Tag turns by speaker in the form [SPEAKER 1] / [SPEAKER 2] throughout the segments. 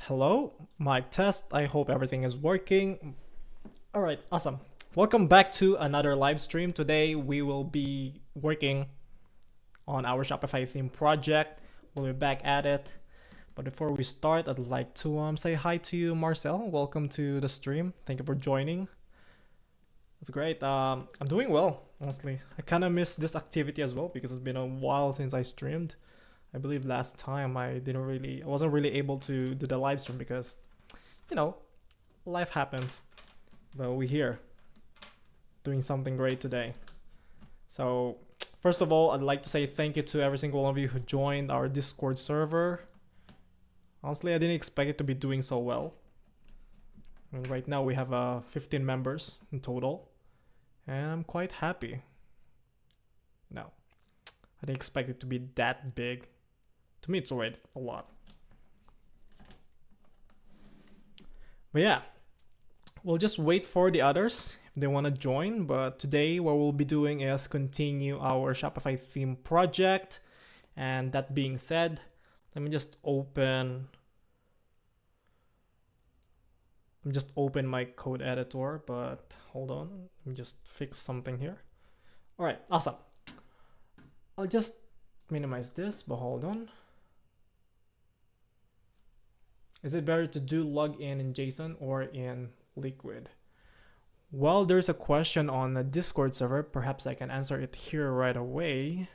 [SPEAKER 1] Hello, mic test. I hope everything is working. All right, awesome. Welcome back to another live stream. Today we will be working on our Shopify theme project. We'll be back at it. But before we start, I'd like to say hi to you, Marcel. Welcome to the stream. Thank you for joining. It's great. I'm doing well, honestly. I kind of miss this activity as well because it's been a while since I streamed. I believe last time I wasn't really able to do the live stream because, life happens. But we're here doing something great today. So first of all, I'd like to say thank you to every single one of you who joined our Discord server. Honestly, I didn't expect it to be doing so well. I mean, right now we have 15 members in total, and I'm quite happy. No, I didn't expect it to be that big. To me, it's already a lot. But yeah, we'll just wait for the others if they want to join. But today, what we'll be doing is continue our Shopify theme project. And that being said, let me just open my code editor, but hold on, let me just fix something here. All right, awesome. I'll just minimize this, but hold on. Is it better to do login in JSON or in Liquid? Well, there's a question on the Discord server. Perhaps I can answer it here right away.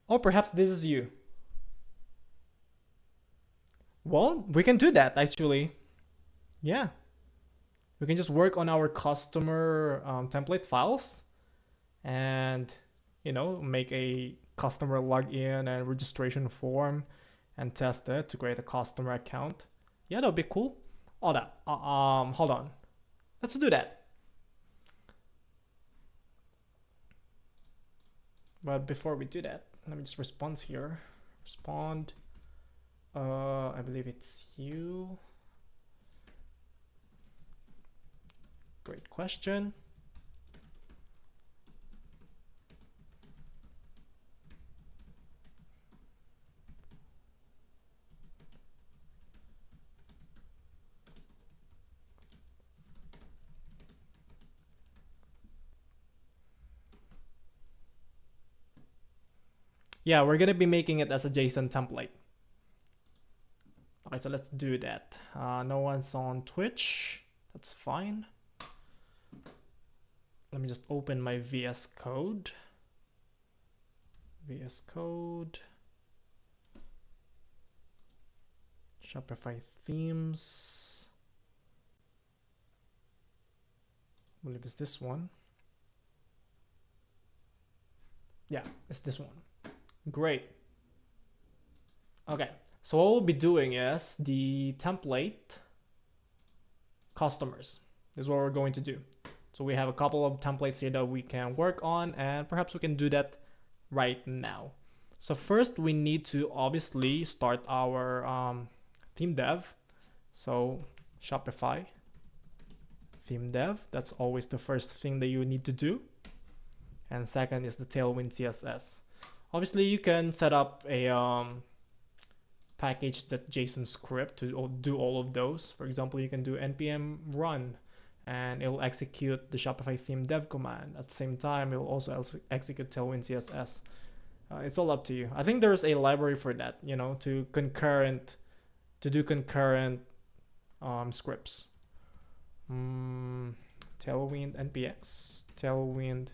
[SPEAKER 1] Oh, perhaps this is you. Well, we can do that actually. Yeah. We can just work on our customer template files and, make a customer login and registration form and test it to create a customer account. Yeah, that'll be cool. Hold on. Let's do that. But before we do that, let me just respond here. Respond. I believe it's you. Great question. Yeah, we're gonna be making it as a JSON template. Okay, so let's do that. No one's on Twitch. That's fine. Let me just open my VS Code. VS Code. Shopify themes. I believe it's this one. Yeah, it's this one. Great. Okay, so what we'll be doing is the template customers. This is what we're going to do. So we have a couple of templates here that we can work on, and perhaps we can do that right now. So first we need to obviously start our theme dev. So Shopify theme dev, that's always the first thing that you need to do. And second is the Tailwind CSS. Obviously you can set up a package.json script to do all of those. For example, you can do npm run and it will execute the Shopify theme dev command. At the same time, it will also execute Tailwind CSS. It's all up to you. I think there's a library for that, to do concurrent scripts. Tailwind npx, Tailwind,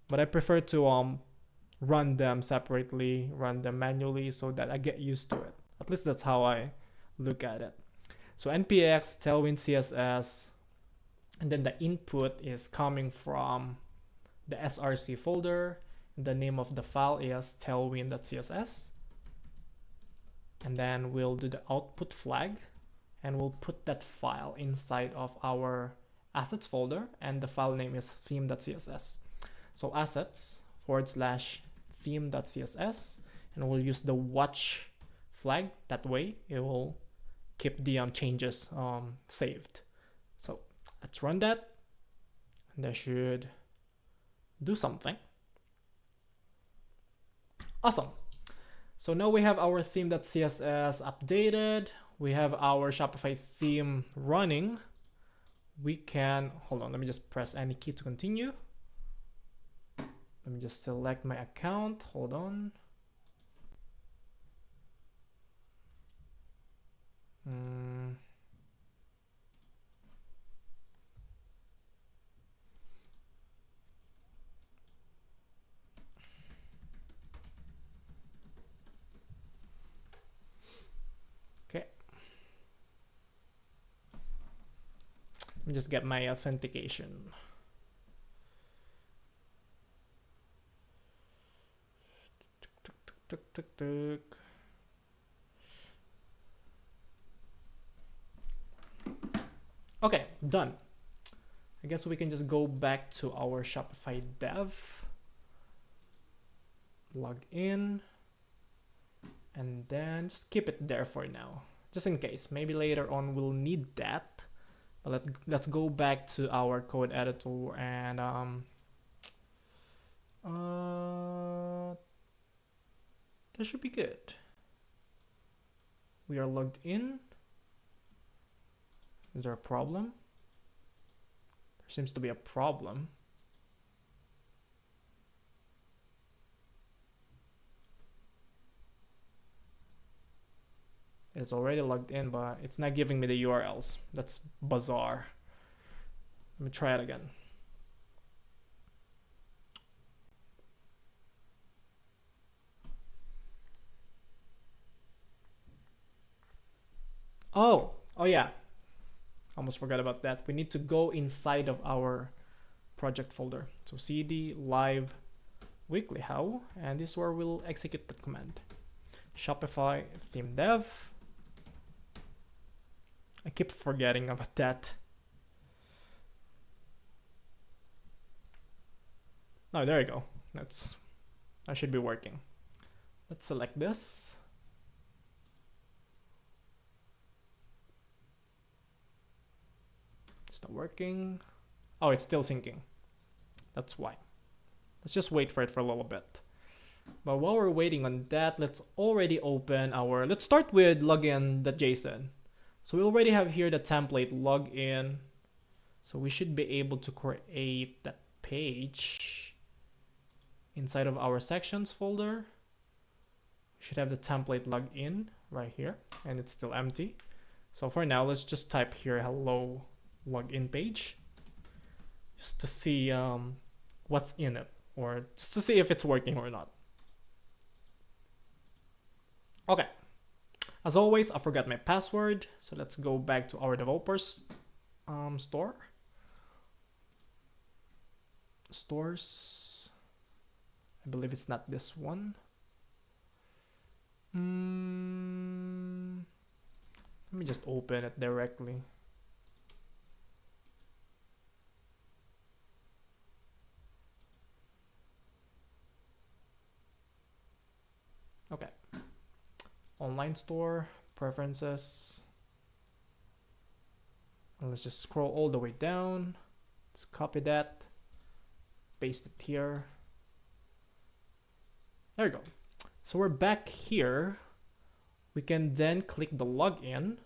[SPEAKER 1] but I prefer to run them separately, run them manually so that I get used to it. At least that's how I look at it. So npx, Tailwind CSS, and then the input is coming from the src folder. The name of the file is tailwind.css. And then we'll do the output flag and we'll put that file inside of our assets folder, and the file name is theme.css. So assets / theme.css, and we'll use the watch flag. That way it will keep the changes saved. So let's run that, and that should do something. Awesome. So now we have our theme.css updated. We have our Shopify theme running. We can, hold on, let me just press any key to continue. Let me just select my account, hold on. Okay. Let me just get my authentication. Okay, done. I guess we can just go back to our Shopify dev, log in, and then just keep it there for now, just in case. Maybe later on we'll need that. But let's go back to our code editor and that should be good. We are logged in. Is there a problem? There seems to be a problem. It's already logged in, but it's not giving me the URLs. That's bizarre. Let me try it again. Oh yeah. Almost forgot about that. We need to go inside of our project folder. So cd live WeeklyHow, and this is where we'll execute the command. Shopify theme dev. I keep forgetting about that. Oh, there you go. That should be working. Let's select this. It's not working. Oh, it's still syncing. That's why. Let's just wait for it for a little bit. But while we're waiting on that, let's already open our, let's start with login.json. So we already have here the template login. So we should be able to create that page inside of our sections folder. We should have the template login right here, and it's still empty. So for now, let's just type here hello login page, just to see what's in it, or just to see if it's working or not. Okay. As always, I forgot my password, so let's go back to our developers store. Stores. I believe it's not this one. Let me just open it directly. Okay. Online store, preferences. And let's just scroll all the way down. Let's copy that, paste it here. There you go. So we're back here. We can then click the login.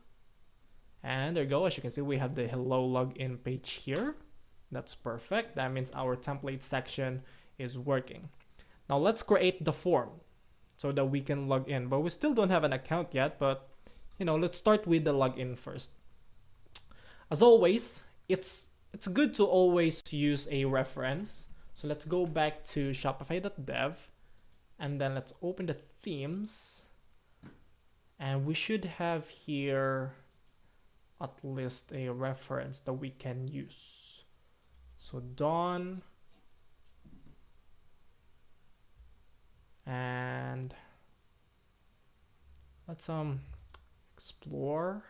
[SPEAKER 1] And there you go. As you can see, we have the hello login page here. That's perfect. That means our template section is working. Now let's create the form so that we can log in. But we still don't have an account yet, but let's start with the login first. As always, it's good to always use a reference. So let's go back to shopify.dev, and then let's open the themes, and we should have here at least a reference that we can use. So Dawn, and let's explore.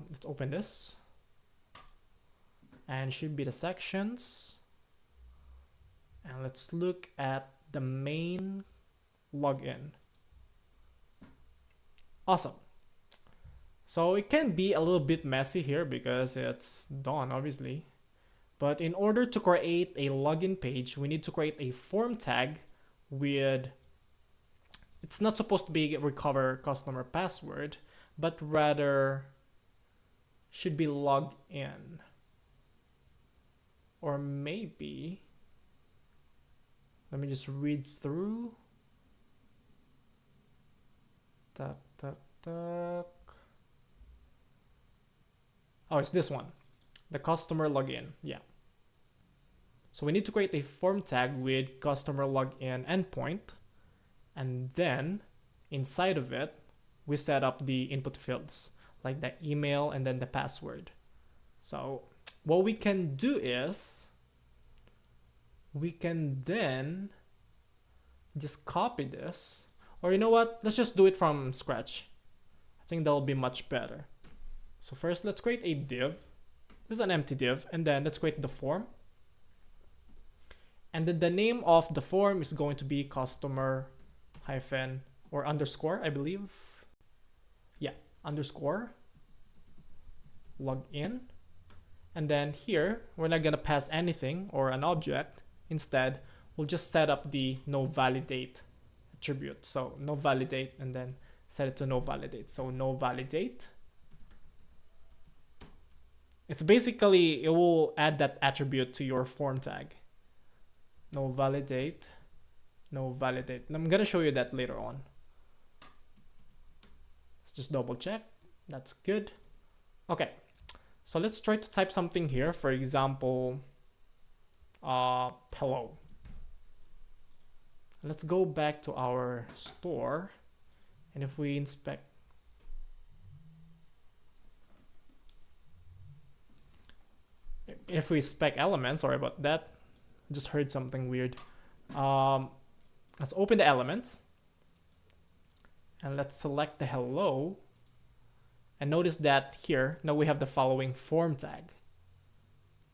[SPEAKER 1] Let's open this, and should be the sections, and let's look at the main login. Awesome. So it can be a little bit messy here because it's Dawn, obviously, But in order to create a login page, we need to create a form tag with, it's not supposed to be recover customer password, but rather should be log in. Or maybe, let me just read through. Tuck, tuck, tuck. Oh, it's this one. The customer login. Yeah. So we need to create a form tag with customer login endpoint. And then inside of it, we set up the input fields like the email and then the password. So what we can do is we can then just copy this, or you know what? Let's just do it from scratch. I think that'll be much better. So first, let's create a div. This is an empty div, and then let's create the form. And then the name of the form is going to be customer hyphen or underscore, I believe. Yeah, underscore login. And then here, we're not gonna pass anything or an object. Instead, we'll just set up the no validate attribute. So no validate, and then set it to no validate. So no validate. It's basically, it will add that attribute to your form tag. No validate, no validate. And I'm gonna show you that later on. Let's just double check. That's good. Okay, so let's try to type something here. For example, hello. Let's go back to our store, and if we inspect, spec elements, sorry about that, I just heard something weird. Let's open the elements and let's select the hello, and notice that here now we have the following form tag,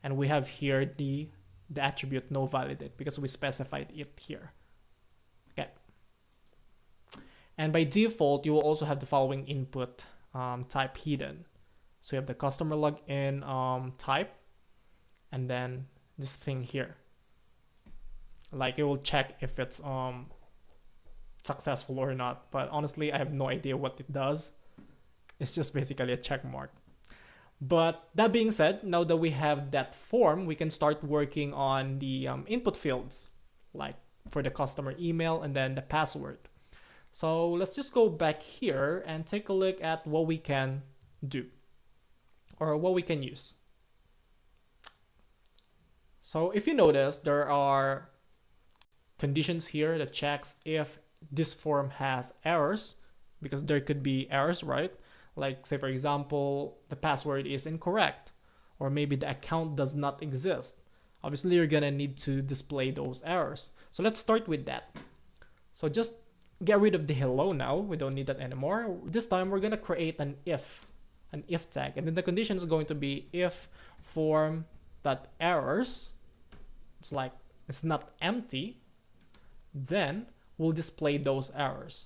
[SPEAKER 1] and we have here the attribute no validate because we specified it here. Okay, and by default you will also have the following input type hidden. So you have the customer login type, and then this thing here, like it will check if it's successful or not, but honestly I have no idea what it does. It's just basically a check mark. But that being said, now that we have that form, we can start working on the input fields, like for the customer email and then the password. So let's just go back here and take a look at what we can do or what we can use. So if you notice, there are conditions here that checks if this form has errors, because there could be errors, right? Like say for example, the password is incorrect, or maybe the account does not exist. Obviously you're gonna need to display those errors. So let's start with that. So just get rid of the hello now, we don't need that anymore. This time we're gonna create an if tag, and then the condition is going to be if form that errors, it's like it's not empty, then we'll display those errors.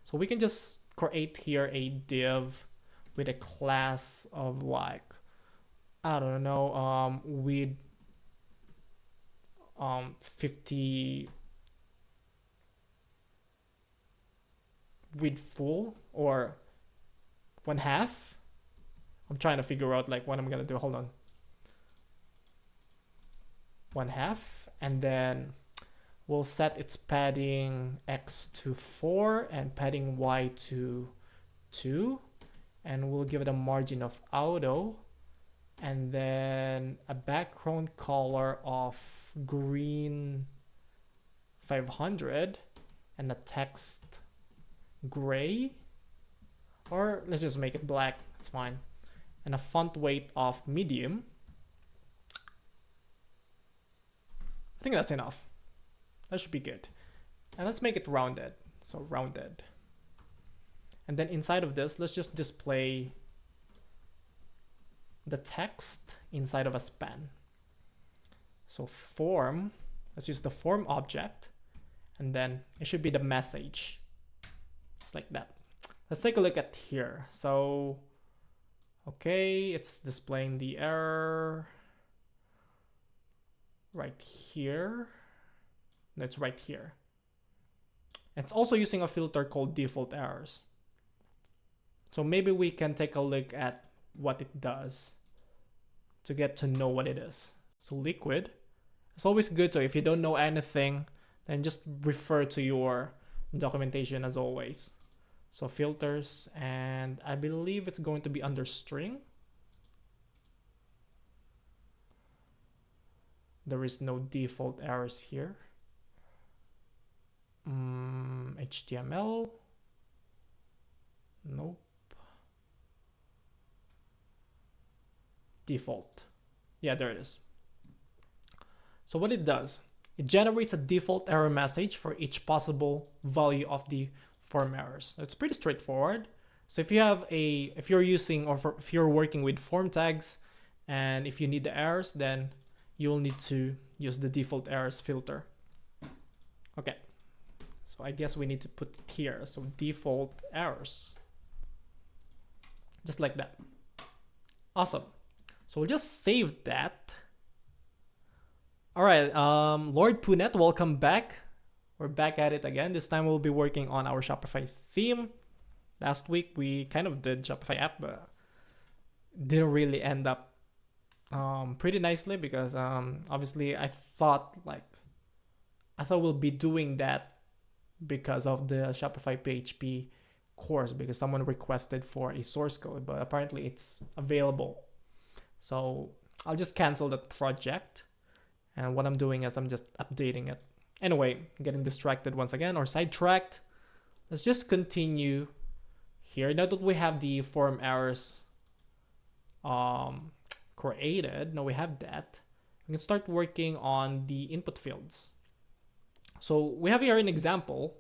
[SPEAKER 1] So we can just create here a div with a class of like, I don't know, with 50 with full or 1/2. I'm trying to figure out like what I'm gonna do. Hold on. 1/2, and then we'll set its padding X to 4 and padding Y to 2, and we'll give it a margin of auto, and then a background color of green 500 and a text gray, or let's just make it black, it's fine, and a font weight of medium. I think that's enough. That should be good. And let's make it rounded. So rounded. And then inside of this, let's just display the text inside of a span. So form, let's use the form object, and then it should be the message. It's like that. Let's take a look at here. So, okay, it's displaying the error. right here. No, it's right here. It's also using a filter called default errors. So maybe we can take a look at what it does to get to know what it is. So liquid, it's always good. So if you don't know anything, then just refer to your documentation as always. So filters, and I believe it's going to be under string. There is no default errors here. HTML. Nope. Default. Yeah, there it is. So what it does, it generates a default error message for each possible value of the form errors. It's pretty straightforward. So if you're using, or if you're working with form tags, and if you need the errors, then you'll need to use the default errors filter. Okay. So I guess we need to put it here. So default errors. Just like that. Awesome. So we'll just save that. All right, Lord Punet, welcome back. We're back at it again. This time we'll be working on our Shopify theme. Last week we kind of did Shopify app, but didn't really end up pretty nicely because obviously I thought we'll be doing that because of the Shopify PHP course, because someone requested for a source code, but apparently it's available. So I'll just cancel that project. And what I'm doing is I'm just updating it. Anyway, getting distracted once again, or sidetracked. Let's just continue here. Now that we have the form errors created, now we have that, we can start working on the input fields. So we have here an example,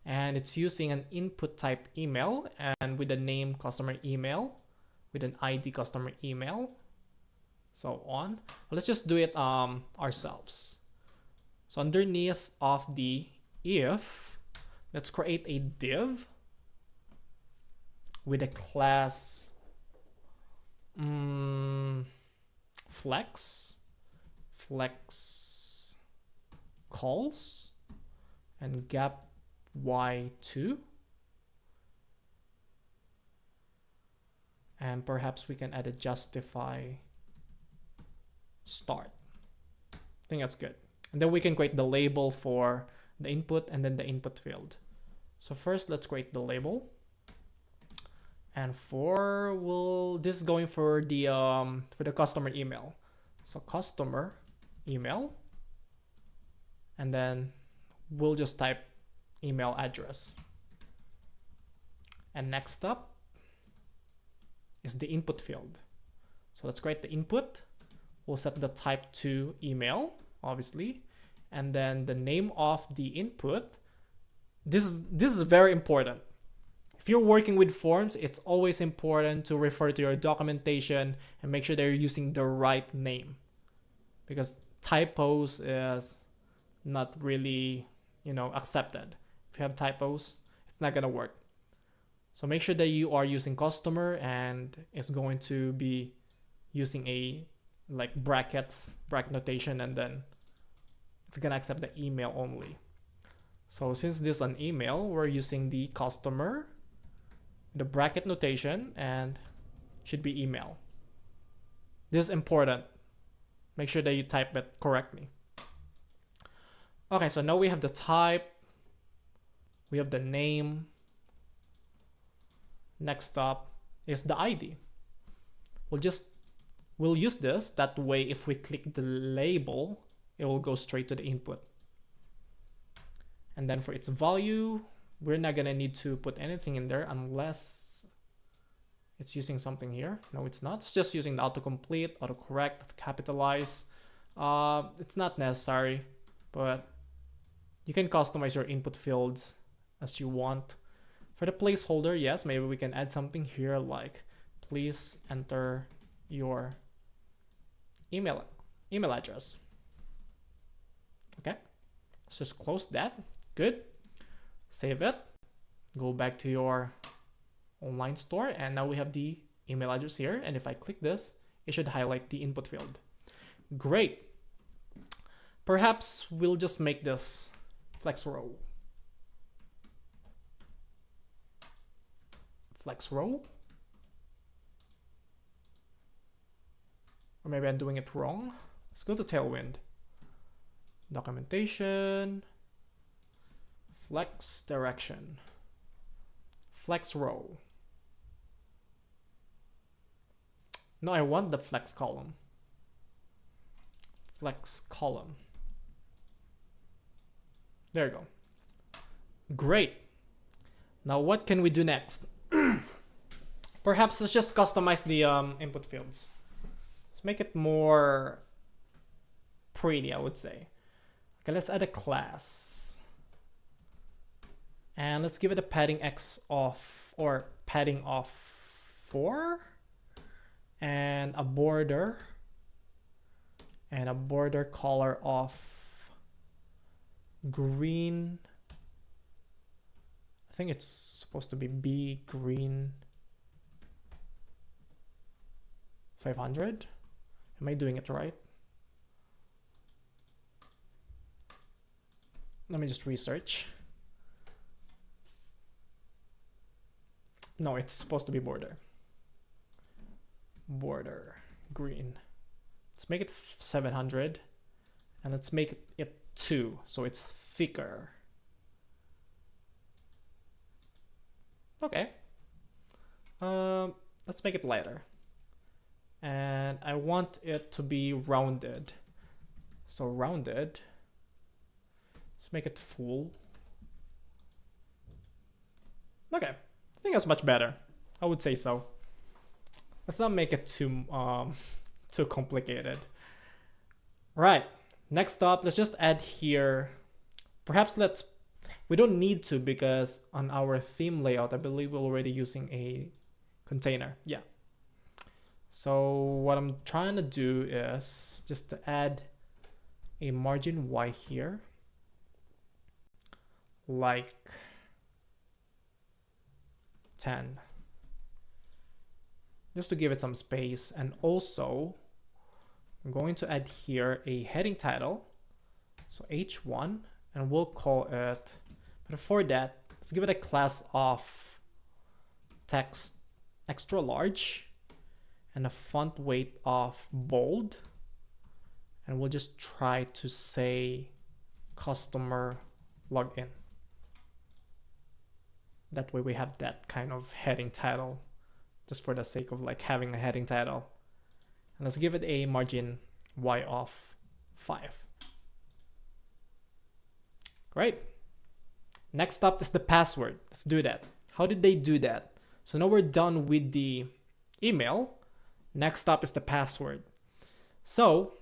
[SPEAKER 1] and it's using an input type email and with a name customer email, with an ID customer email, so on. Let's just do it ourselves. So underneath of the if, let's create a div with a class flex calls and gap y2, and perhaps we can add a justify start. I think that's good. And then we can create the label for the input and then the input field. So first let's create the label, and this is going for the customer email. So customer email, and then we'll just type email address. And next up is the input field. So let's create the input. We'll set the type to email, obviously, and then the name of the input. This is very important. If you're working with forms, it's always important to refer to your documentation and make sure they're using the right name, because typos is not really, accepted. If you have typos, it's not gonna work. So make sure that you are using customer, and it's going to be using a bracket notation, and then it's gonna accept the email only. So since this is an email, we're using the customer, the bracket notation, and should be email. This is important. Make sure that you type it correctly. Okay, so now we have the type, we have the name. Next up is the ID. We'll use this. That way, if we click the label, it will go straight to the input. And then for its value, we're not gonna need to put anything in there unless it's using something here. No, it's not. It's just using the autocomplete, autocorrect, capitalize. It's not necessary, but you can customize your input fields as you want. For the placeholder, yes, maybe we can add something here like, please enter your email address. Okay, let's just close that. Good. Save it. Go back to your online store, and now we have the email address here. And if I click this, it should highlight the input field. Great. Perhaps we'll just make this flex row. Flex row. Or maybe I'm doing it wrong. Let's go to Tailwind. Documentation. Flex direction. Flex row. No, I want the flex column. Flex column. There you go. Great. Now what can we do next? Perhaps let's just customize the input fields. Let's make it more pretty, I would say. Okay, let's add a class. And let's give it a padding X of, or padding of 4. And a border. And a border color of green. I think it's supposed to be B green 500. Am I doing it right? Let me just research. No, it's supposed to be border. Border green. Let's make it 700 and let's make it 2 so it's thicker. Okay. Let's make it lighter. And I want it to be rounded. So rounded. Let's make it full. Okay. I think that's much better. I would say so. Let's not make it too complicated. Right. Next up, let's just add here. Perhaps we don't need to, because on our theme layout, I believe we're already using a container. Yeah. So what I'm trying to do is just to add a margin Y here. Like 10. Just to give it some space. And also, I'm going to add here a heading title. So H1, and we'll call it, but for that, let's give it a class of text extra large and a font weight of bold. And we'll just try to say customer login. That way we have that kind of heading title, just for the sake of like having a heading title. And let's give it a margin Y of 5. Great. Next up is the password. Let's do that. How did they do that? So now we're done with the email. Next up is the password. So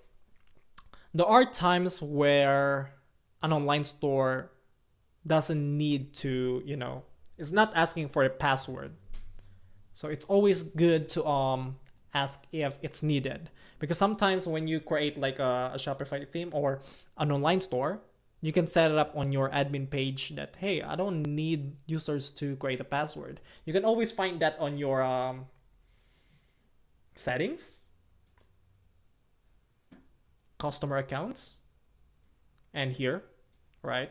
[SPEAKER 1] there are times where an online store doesn't need to, it's not asking for a password. So it's always good to ask if it's needed, because sometimes when you create like a Shopify theme or an online store, you can set it up on your admin page that, hey, I don't need users to create a password. You can always find that on your settings, customer accounts, and here, right?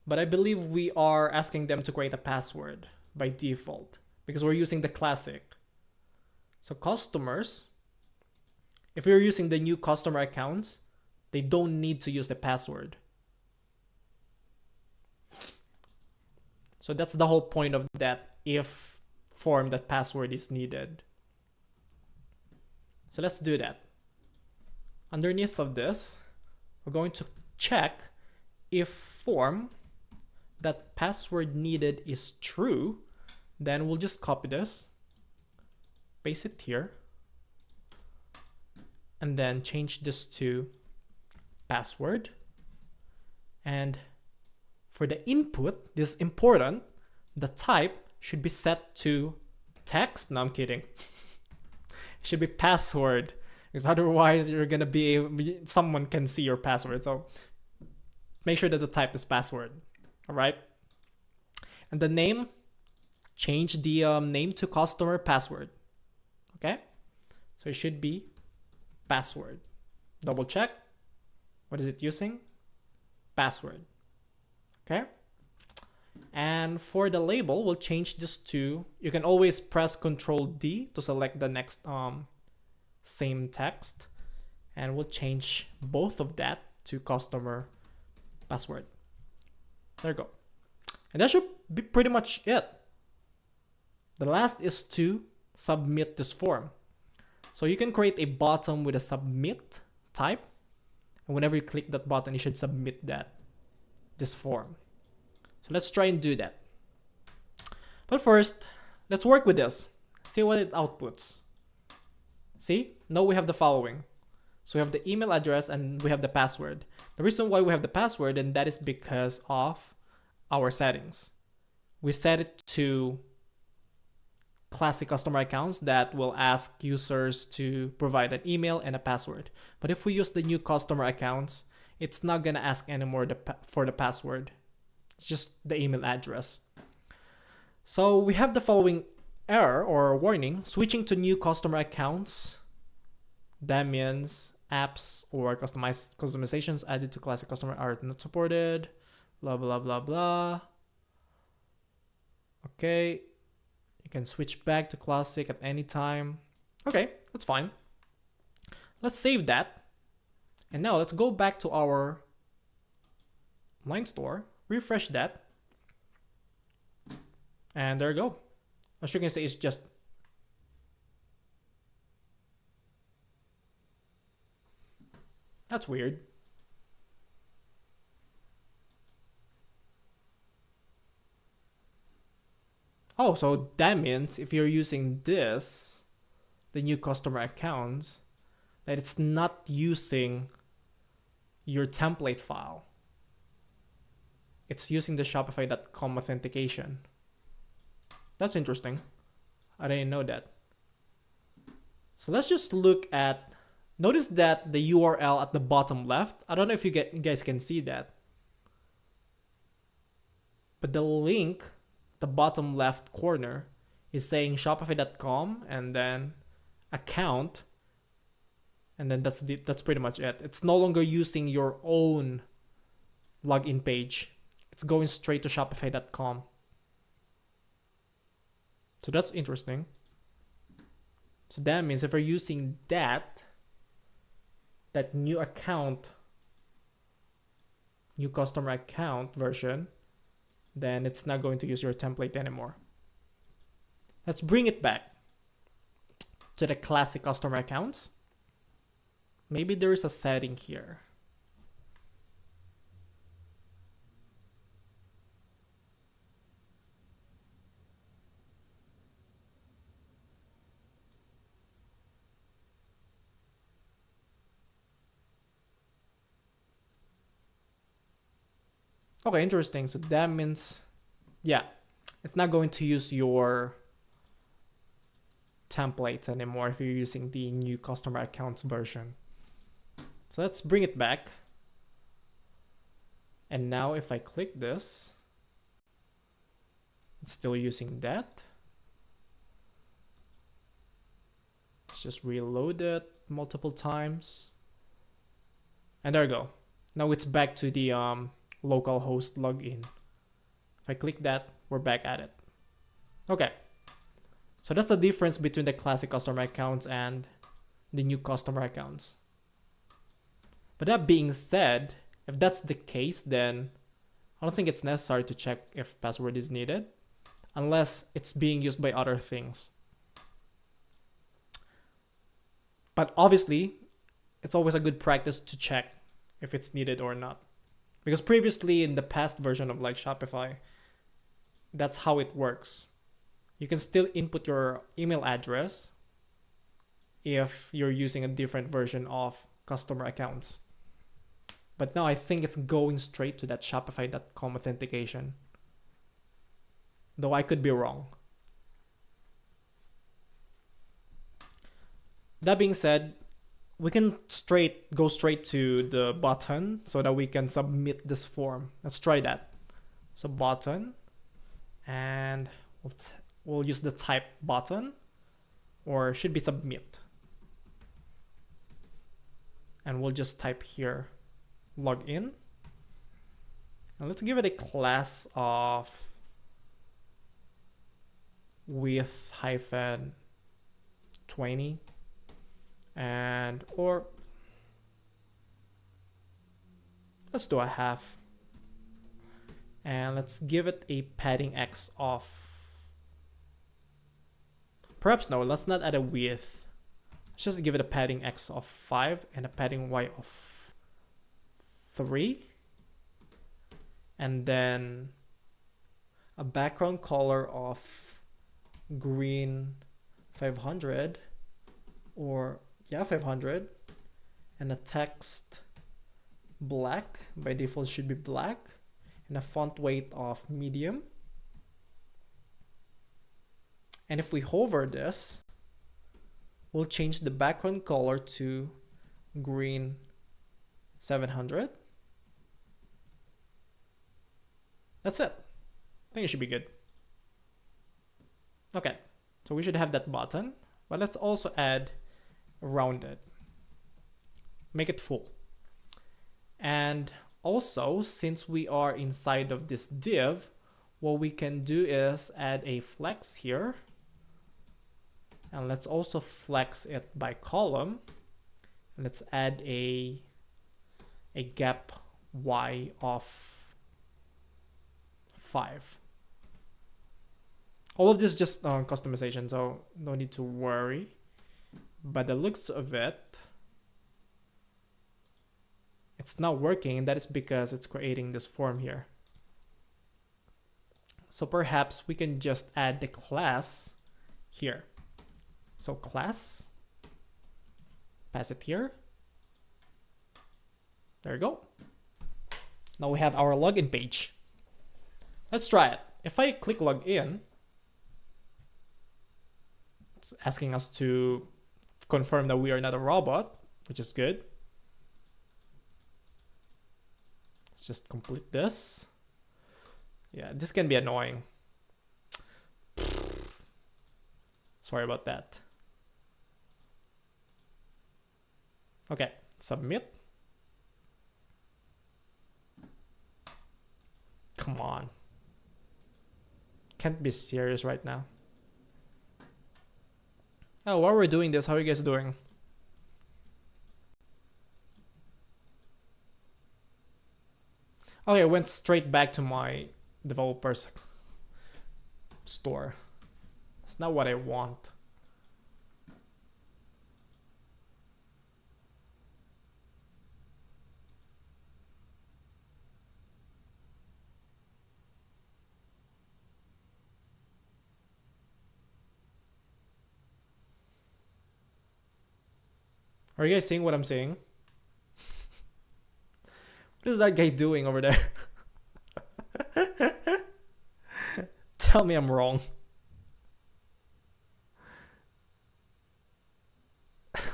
[SPEAKER 1] But I believe we are asking them to create a password by default because we're using the classic. So customers, if you're using the new customer accounts, they don't need to use the password. So that's the whole point of that if form, that password is needed. So let's do that. Underneath of this, we're going to check if form that password needed is true. Then we'll just copy this, paste it here, and then change this to password. And for the input, this is important, the type should be set to text. No, I'm kidding. It should be password, because otherwise you're gonna be someone can see your password. So make sure that the type is password. All right. And the name, change the name to customer password. Okay. So it should be password. Double check. What is it using? Password. Okay. And for the label, we'll change this to, you can always press Ctrl D to select the next same text. And we'll change both of that to customer password. There you go. And that should be pretty much it. The last is to submit this form. So you can create a button with a submit type. And whenever you click that button, you should submit this form. So let's try and do that. But first, let's work with this. See what it outputs. See, now we have the following. So we have the email address and we have the password. The reason why we have the password, and that is because of our settings. We set it to classic customer accounts that will ask users to provide an email and a password. But if we use the new customer accounts, it's not gonna ask anymore for the password. It's just the email address. So we have the following error or warning: switching to new customer accounts. That means apps or customizations added to classic customer are not supported. Blah, blah, blah, blah. Okay. You can switch back to classic at any time. Okay, that's fine. Let's save that. And now let's go back to our line store, refresh that. And there you go. As you can see, it's just that's weird. Oh, so that means if you're using this, the new customer accounts, that it's not using your template file. It's using the Shopify.com authentication. That's interesting. I didn't know that. So let's just look at, notice that the URL at the bottom left, I don't know if you guys can see that, but the link, the bottom left corner, is saying Shopify.com and then account, and then that's pretty much it. It's no longer using your own login page. It's going straight to Shopify.com. So that's interesting. So that means if you're using that new account, new customer account version, then it's not going to use your template anymore. Let's bring it back to the classic customer accounts. Maybe there is a setting here. Okay, interesting. So that means, yeah, it's not going to use your templates anymore if you're using the new customer accounts version. So let's bring it back. And now if I click this, it's still using that. Let's just reload it multiple times. And there you go. Now it's back to the localhost login. If I click that, we're back at it. Okay. So that's the difference between the classic customer accounts and the new customer accounts. But that being said, if that's the case, then I don't think it's necessary to check if password is needed unless it's being used by other things. But obviously, it's always a good practice to check if it's needed or not. Because previously in the past version of like Shopify, that's how it works. You can still input your email address if you're using a different version of customer accounts. But now I think it's going straight to that Shopify.com authentication. Though I could be wrong. That being said, we can go straight to the button so that we can submit this form. Let's try that. So button, and we'll use the type button, or should be submit. And we'll just type here log in. And let's give it a class of with -20 and or let's do a half, and let's give it a padding X of, perhaps no, let's not add a width. Let's just give it a padding X of 5 and a padding Y of 3, and then a background color of green 500, or yeah, 500, and a text black, by default should be black, and a font weight of medium. And if we hover this, we'll change the background color to green 700. That's it. I think it should be good. Okay, so we should have that button, but let's also add rounded, make it full. And also, since we are inside of this div, what we can do is add a flex here, and let's also flex it by column. And let's add a gap Y of 5. All of this just customization, so no need to worry. But the looks of it, it's not working, and that is because it's creating this form here. So perhaps we can just add the class here. So class, pass it here. There you go. Now we have our login page. Let's try it. If I click login, it's asking us to confirm that we are not a robot, which is good. Let's just complete this. Yeah, this can be annoying. Sorry about that. Okay, submit. Come on. Can't be serious right now. Oh, while we're doing this, how are you guys doing? Okay, I went straight back to my developer's store. It's not what I want. Are you guys seeing what I'm saying? What is that guy doing over there? Tell me I'm wrong.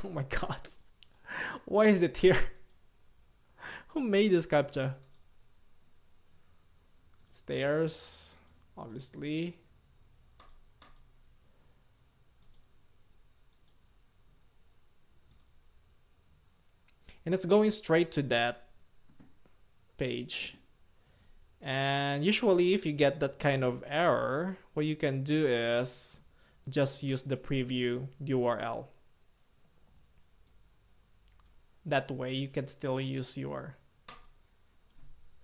[SPEAKER 1] Oh my god. Why is it here? Who made this captcha? Stairs, obviously. And it's going straight to that page. And usually if you get that kind of error, what you can do is just use the preview URL. That way you can still use your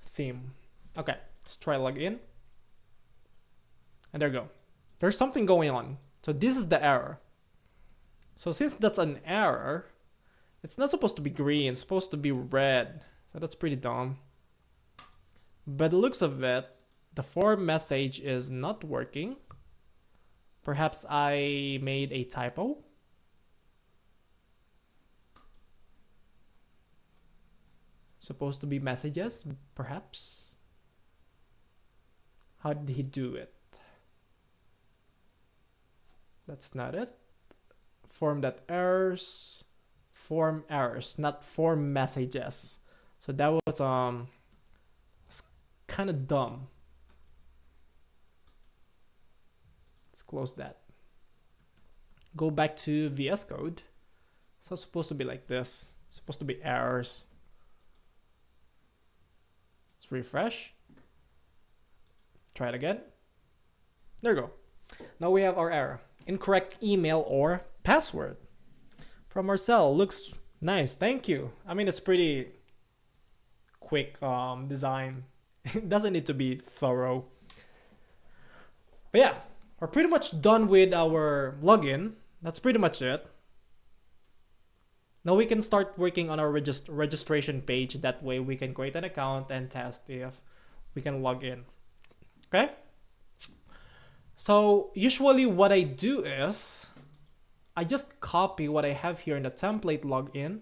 [SPEAKER 1] theme. Okay, let's try login. And there you go. There's something going on. So this is the error. So since that's an error, it's not supposed to be green, it's supposed to be red. So that's pretty dumb. By the looks of it, the form message is not working. Perhaps I made a typo. Supposed to be messages, perhaps. How did he do it? That's not it. Form.errors. Form errors, not form messages. So that was kind of dumb. Let's close that. Go back to VS Code. It's not supposed to be like this. It's supposed to be errors. Let's refresh. Try it again. There you go. Now we have our error. Incorrect email or password. From Marcel. Looks nice. Thank you. I mean, it's pretty quick design. It doesn't need to be thorough. But yeah, we're pretty much done with our login. That's pretty much it. Now we can start working on our registration page. That way we can create an account and test if we can log in. Okay? So usually what I do is I just copy what I have here in the template login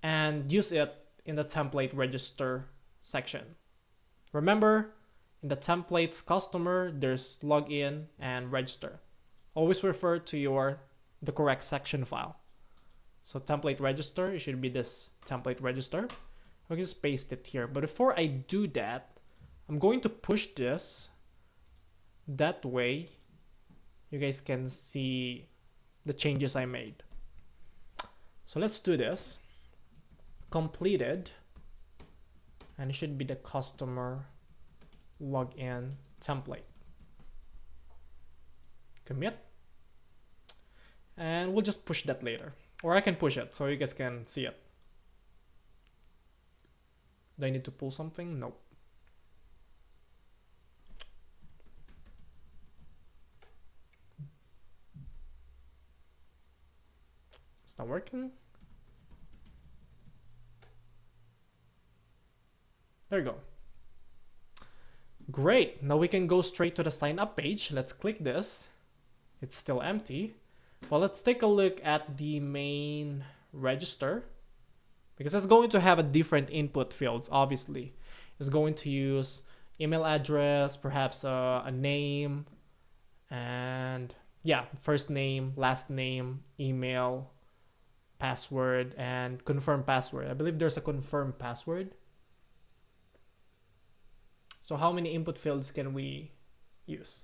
[SPEAKER 1] and use it in the template register section. Remember, in the templates customer, there's login and register. Always refer to the correct section file. So template register, it should be this template register. I can just paste it here. But before I do that, I'm going to push this. That way, you guys can see the changes I made. So let's do this. Completed. And it should be the customer login template. Commit. And we'll just push that later. Or I can push it so you guys can see it. Do I need to pull something? Nope. It's not working. There you go. Great. Now we can go straight to the sign up page. Let's click this. It's still empty. Well, let's take a look at the main register because it's going to have a different input fields. Obviously, it's going to use email address, perhaps a name, and yeah, first name, last name, email, password, and confirm password. I believe there's a confirm password. So how many input fields can we use?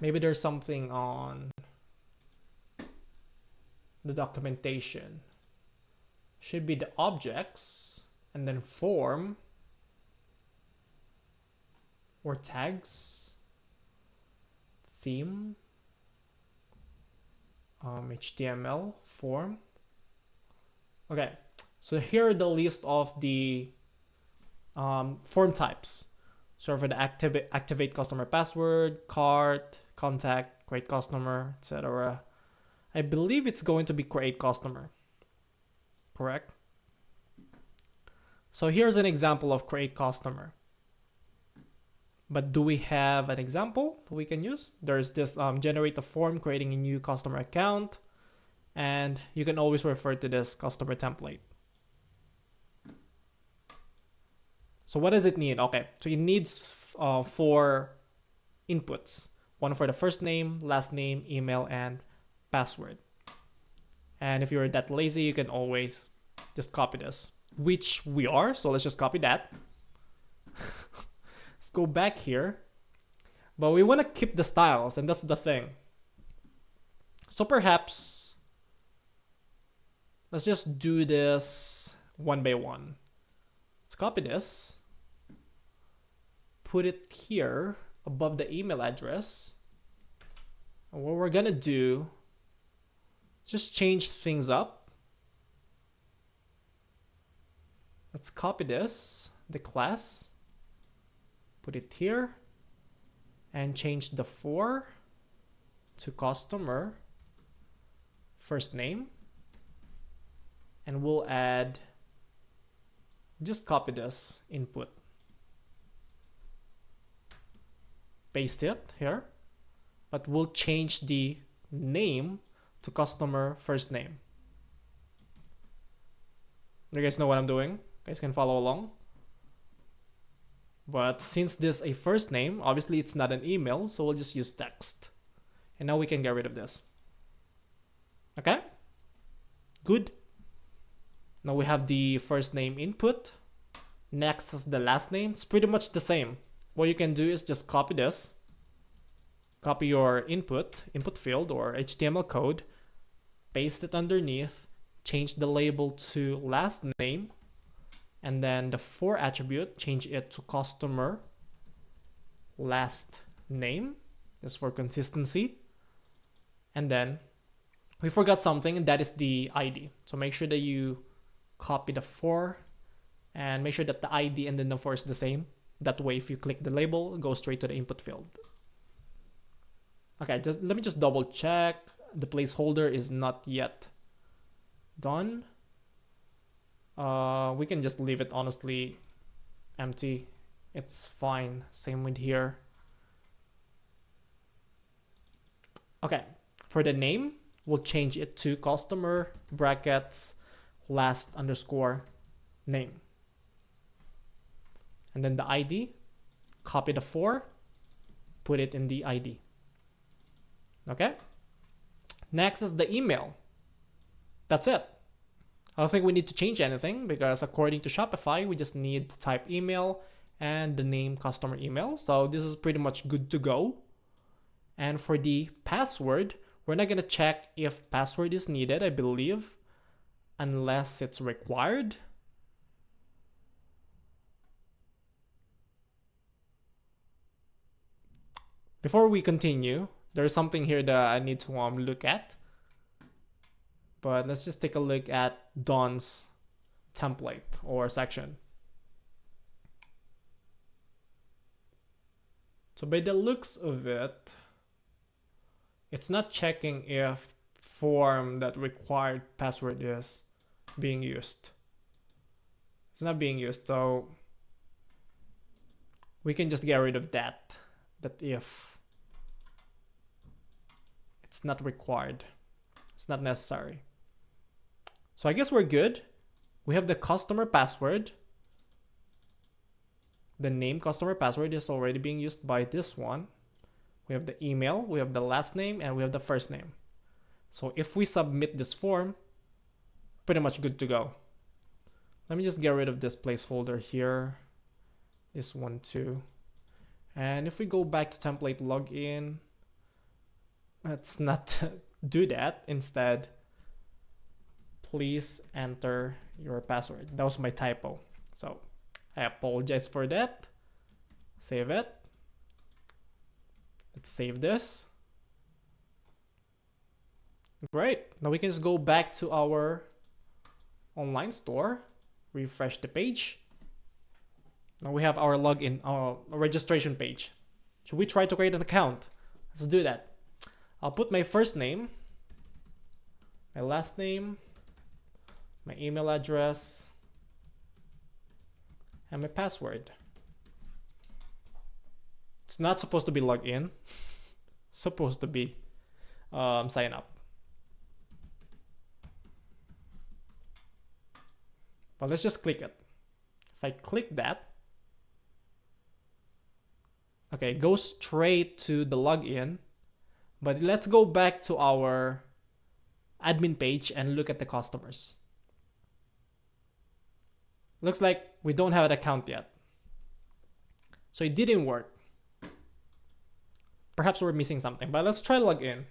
[SPEAKER 1] Maybe there's something on the documentation. Should be the objects and then form or tags, theme, HTML, form. Okay, so here are the list of the form types. So for the activate customer password, cart, contact, create customer, etc. I believe it's going to be create customer. Correct? So here's an example of create customer. But do we have an example that we can use? There's this generate a form, creating a new customer account. And you can always refer to this customer template. So what does it need? Okay, so it needs 4 inputs. One for the first name, last name, email, and password. And if you're that lazy, you can always just copy this, which we are. So let's just copy that. Let's go back here. But we want to keep the styles, and that's the thing. So perhaps let's just do this one by one. Let's copy this, put it here above the email address. And what we're gonna do, just change things up. Let's copy this, the class, put it here, and change the for to customer first name. And we'll add, just copy this input, paste it here, but we'll change the name to customer first name. You guys know what I'm doing? You guys can follow along. But since this is a first name, obviously it's not an email, so we'll just use text. And now we can get rid of this. Okay? Good. Now we have the first name input. Next is the last name. It's pretty much the same. What you can do is just copy this. Copy your input field or HTML code. Paste it underneath. Change the label to last name. And then the for attribute, change it to customer last name, just for consistency. And then we forgot something, and that is the ID. So make sure that you copy the for and make sure that the ID and then the for is the same. That way, if you click the label, it goes straight to the input field. Okay, let me just double check. The placeholder is not yet done. We can just leave it honestly empty. It's fine. Same with here. Okay, for the name, we'll change it to customer brackets last underscore name. And then the ID, copy the for, put it in the ID. Okay. Next is the email. That's it. I don't think we need to change anything because according to Shopify, we just need to type email and the name customer email. So this is pretty much good to go. And for the password, we're not going to check if password is needed, I believe, unless it's required. Before we continue, there's something here that I need to look at. But let's just take a look at Don's template or section. So by the looks of it, it's not checking if form that required password is being used. It's not being used, so we can just get rid of that if it's not required. It's not necessary. So I guess we're good. We have the customer password. The name customer password is already being used by this one. We have the email, we have the last name, and we have the first name. So if we submit this form, pretty much good to go. Let me just get rid of this placeholder here. This one too. And if we go back to template login, let's not do that. Instead, please enter your password. That was my typo. So I apologize for that. Save it. Let's save this. Great. Now we can just go back to our online store, refresh the page. Now we have our login, our registration page. Should we try to create an account? Let's do that. I'll put my first name, my last name, my email address, and my password. It's not supposed to be login. It's supposed to be sign up. But let's just click it. If I click that, okay, it goes straight to the login. But let's go back to our admin page and look at the customers. Looks like we don't have an account yet. So it didn't work. Perhaps we're missing something, but let's try login.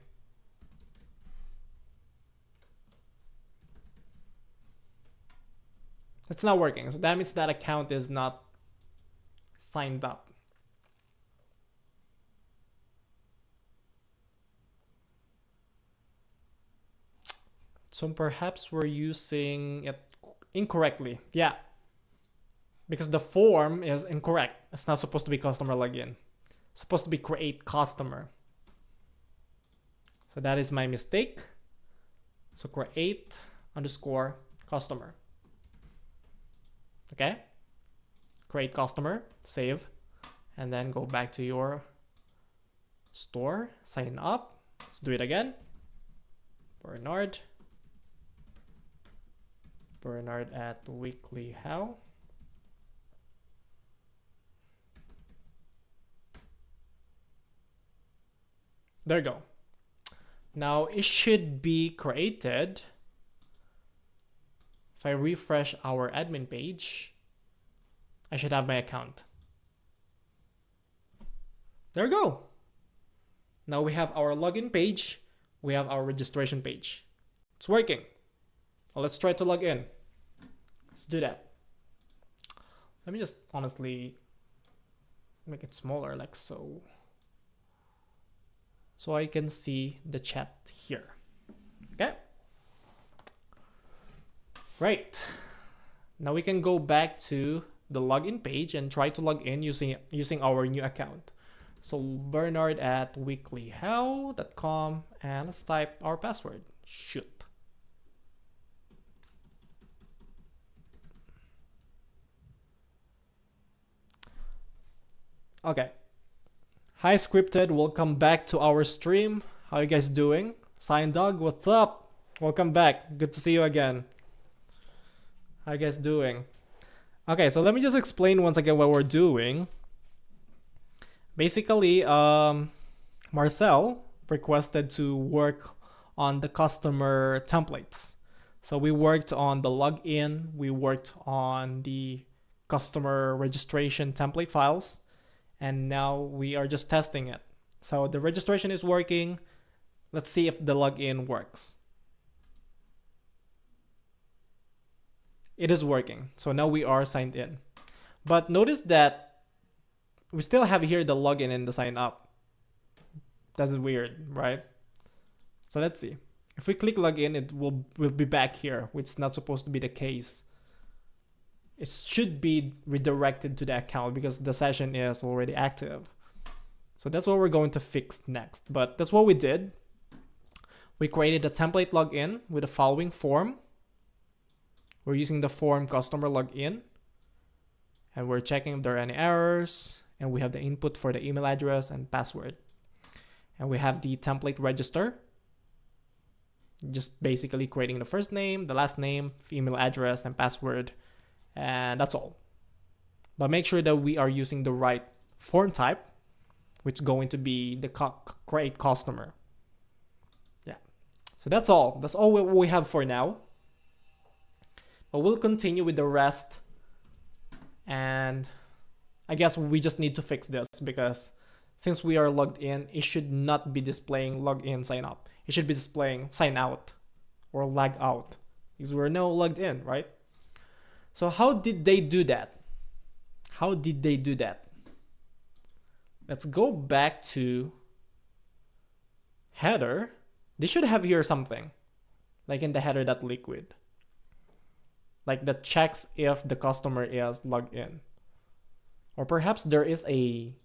[SPEAKER 1] It's not working. So that means that account is not signed up. So perhaps we're using it incorrectly. Yeah. Because the form is incorrect. It's not supposed to be customer login. It's supposed to be create customer. So that is my mistake. So create underscore customer. Okay. Create customer, save, and then go back to your store, sign up. Let's do it again. Bernard at WeeklyHow. There you go. Now it should be created. If I refresh our admin page, I should have my account. There you go. Now we have our login page. We have our registration page. It's working. Well, let's try to log in. Let's do that. Let me just honestly make it smaller, like so. So I can see the chat here. Okay. Great. Now we can go back to the login page and try to log in using our new account. So Bernard at weeklyhow.com, and let's type our password. Shoot. Okay. Hi Scripted, welcome back to our stream. How you guys doing? Sign Dog, what's up? Welcome back. Good to see you again. How you guys doing? Okay, so let me just explain once again what we're doing. Basically, Marcel requested to work on the customer templates. So we worked on the login, we worked on the customer registration template files, and now we are just testing it. So the registration is working. Let's see if the login works. It is working. So now we are signed in. But notice that we still have here the login and the sign up. That's weird, right? So let's see. If we click login, it will be back here, which is not supposed to be the case. It should be redirected to the account because the session is already active. So that's what we're going to fix next. But that's what we did. We created a template login with the following form. We're using the form customer login, and we're checking if there are any errors, and we have the input for the email address and password. And we have the template register, just basically creating the first name, the last name, email address, and password, and that's all. But make sure that we are using the right form type, which is going to be the create customer. Yeah, so that's all. That's all we have for now. But we'll continue with the rest, and I guess we just need to fix this because since we are logged in, it should not be displaying login sign up. It should be displaying sign out or log out because we're now logged in, right? So how did they do that? How did they do that? Let's go back to header. They should have here something like in the header.liquid. Like that checks if the customer is logged in. Or perhaps there is an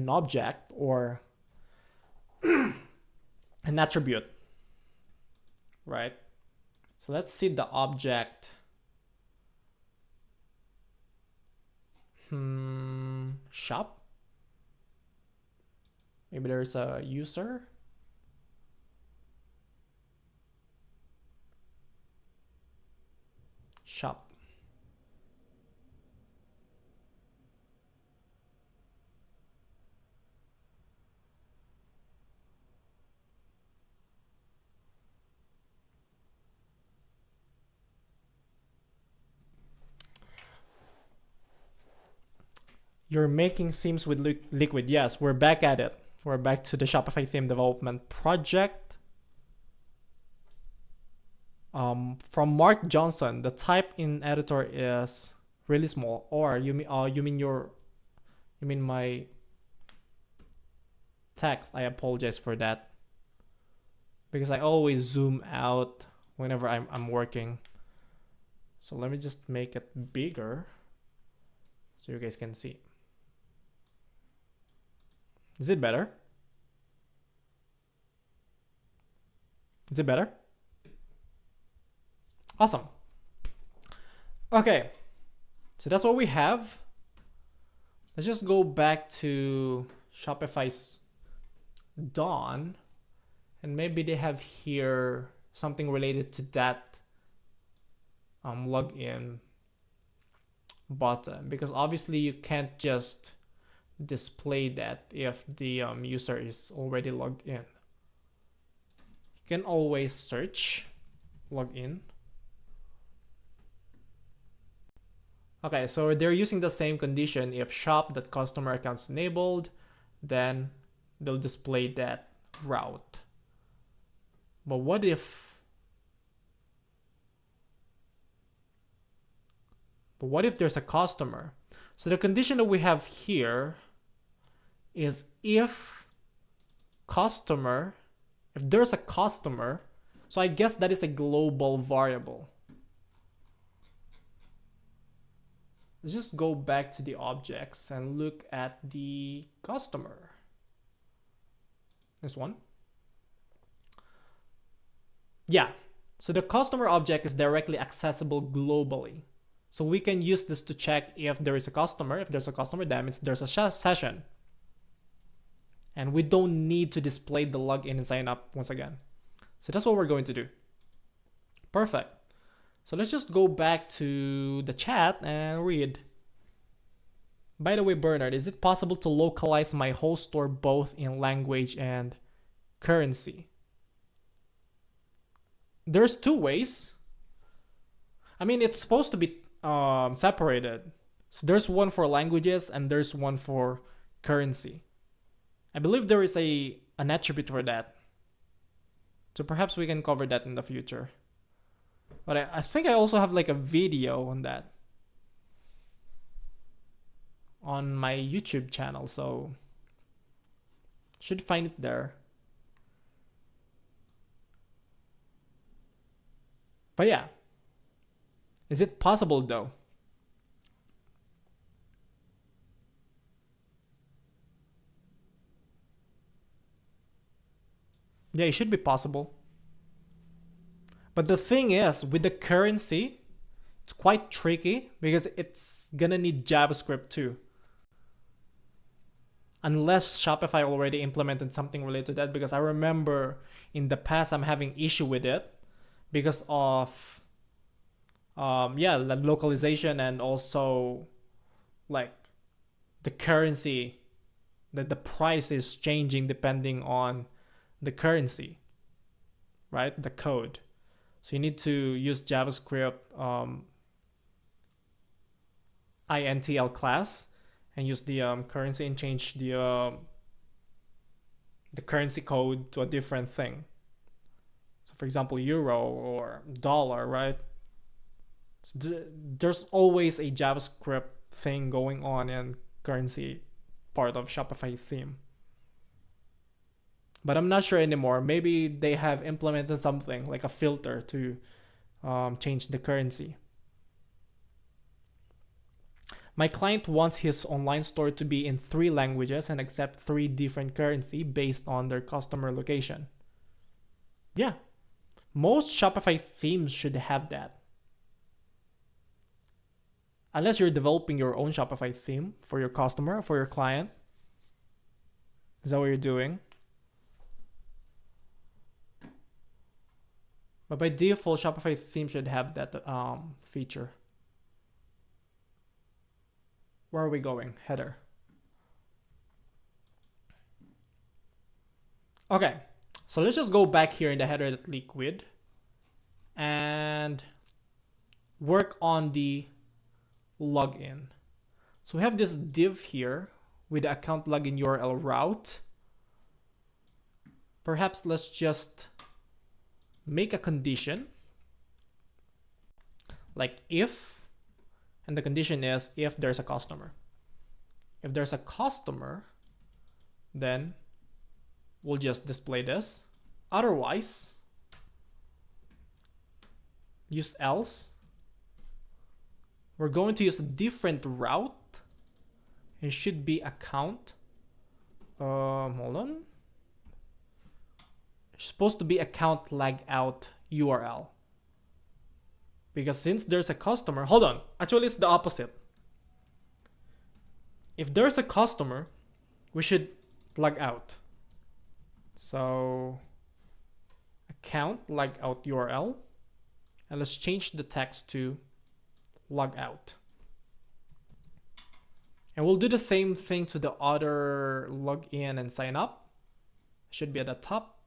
[SPEAKER 1] object or an attribute, right? So let's see the object. Shop. Maybe there's a user. Shop. You're making themes with Liquid. Yes, we're back at it. We're back to the Shopify theme development project. From Mark Johnson, the type in editor is really small. Or you mean my text? I apologize for that because I always zoom out whenever I'm working. So let me just make it bigger so you guys can see. Is it better? Is it better? Awesome. Okay, so that's what we have. Let's just go back to Shopify's Dawn, and maybe they have here something related to that login button, because obviously you can't just display that if the user is already logged in. You can always search login. Okay, so they're using the same condition. If shop.customer accounts enabled, then they'll display that route. But what if But what if there's a customer? So the condition that we have here is if there's a customer, so I guess that is a global variable. Let's just go back to the objects and look at the customer. This one. Yeah, so the customer object is directly accessible globally. So we can use this to check if there is a customer. If there's a customer, that means there's a session. And we don't need to display the login and sign up once again. So that's what we're going to do. Perfect. So let's just go back to the chat and read. By the way, Bernard, is it possible to localize my host store both in language and currency? There's two ways. I mean, it's supposed to be separated. So there's one for languages and there's one for currency. I believe there is an attribute for that. So perhaps we can cover that in the future. But I think I also have like a video on that on my YouTube channel, so should find it there. But yeah, is it possible though? Yeah, it should be possible. But the thing is, with the currency, it's quite tricky because it's gonna need JavaScript too. Unless Shopify already implemented something related to that, because I remember in the past I'm having issue with it because of the localization and also like the currency, that the price is changing depending on the currency, right? The code. So you need to use JavaScript intl class and use the currency and change the currency code to a different thing. So for example, euro or dollar, right? So there's always a JavaScript thing going on in currency part of Shopify theme. But I'm not sure anymore. Maybe they have implemented something like a filter to change the currency. My client wants his online store to be in 3 languages and accept 3 different currency based on their customer location. Yeah, most Shopify themes should have that. Unless you're developing your own Shopify theme for your customer, for your client. Is that what you're doing? But by default, Shopify theme should have that feature. Where are we going? Header. Okay, so let's just go back here in the header.liquid and work on the login. So we have this div here with the account login URL route. Perhaps let's just make a condition like if, and the condition is if there's a customer. If there's a customer, then we'll just display this. Otherwise, use else. We're going to use a different route. It should be account. Hold on. It's supposed to be account lagout URL. Because since there's a customer, hold on. Actually, it's the opposite. If there's a customer, we should log out. So account lagout URL. And let's change the text to log out. And we'll do the same thing to the other login and sign up. Should be at the top.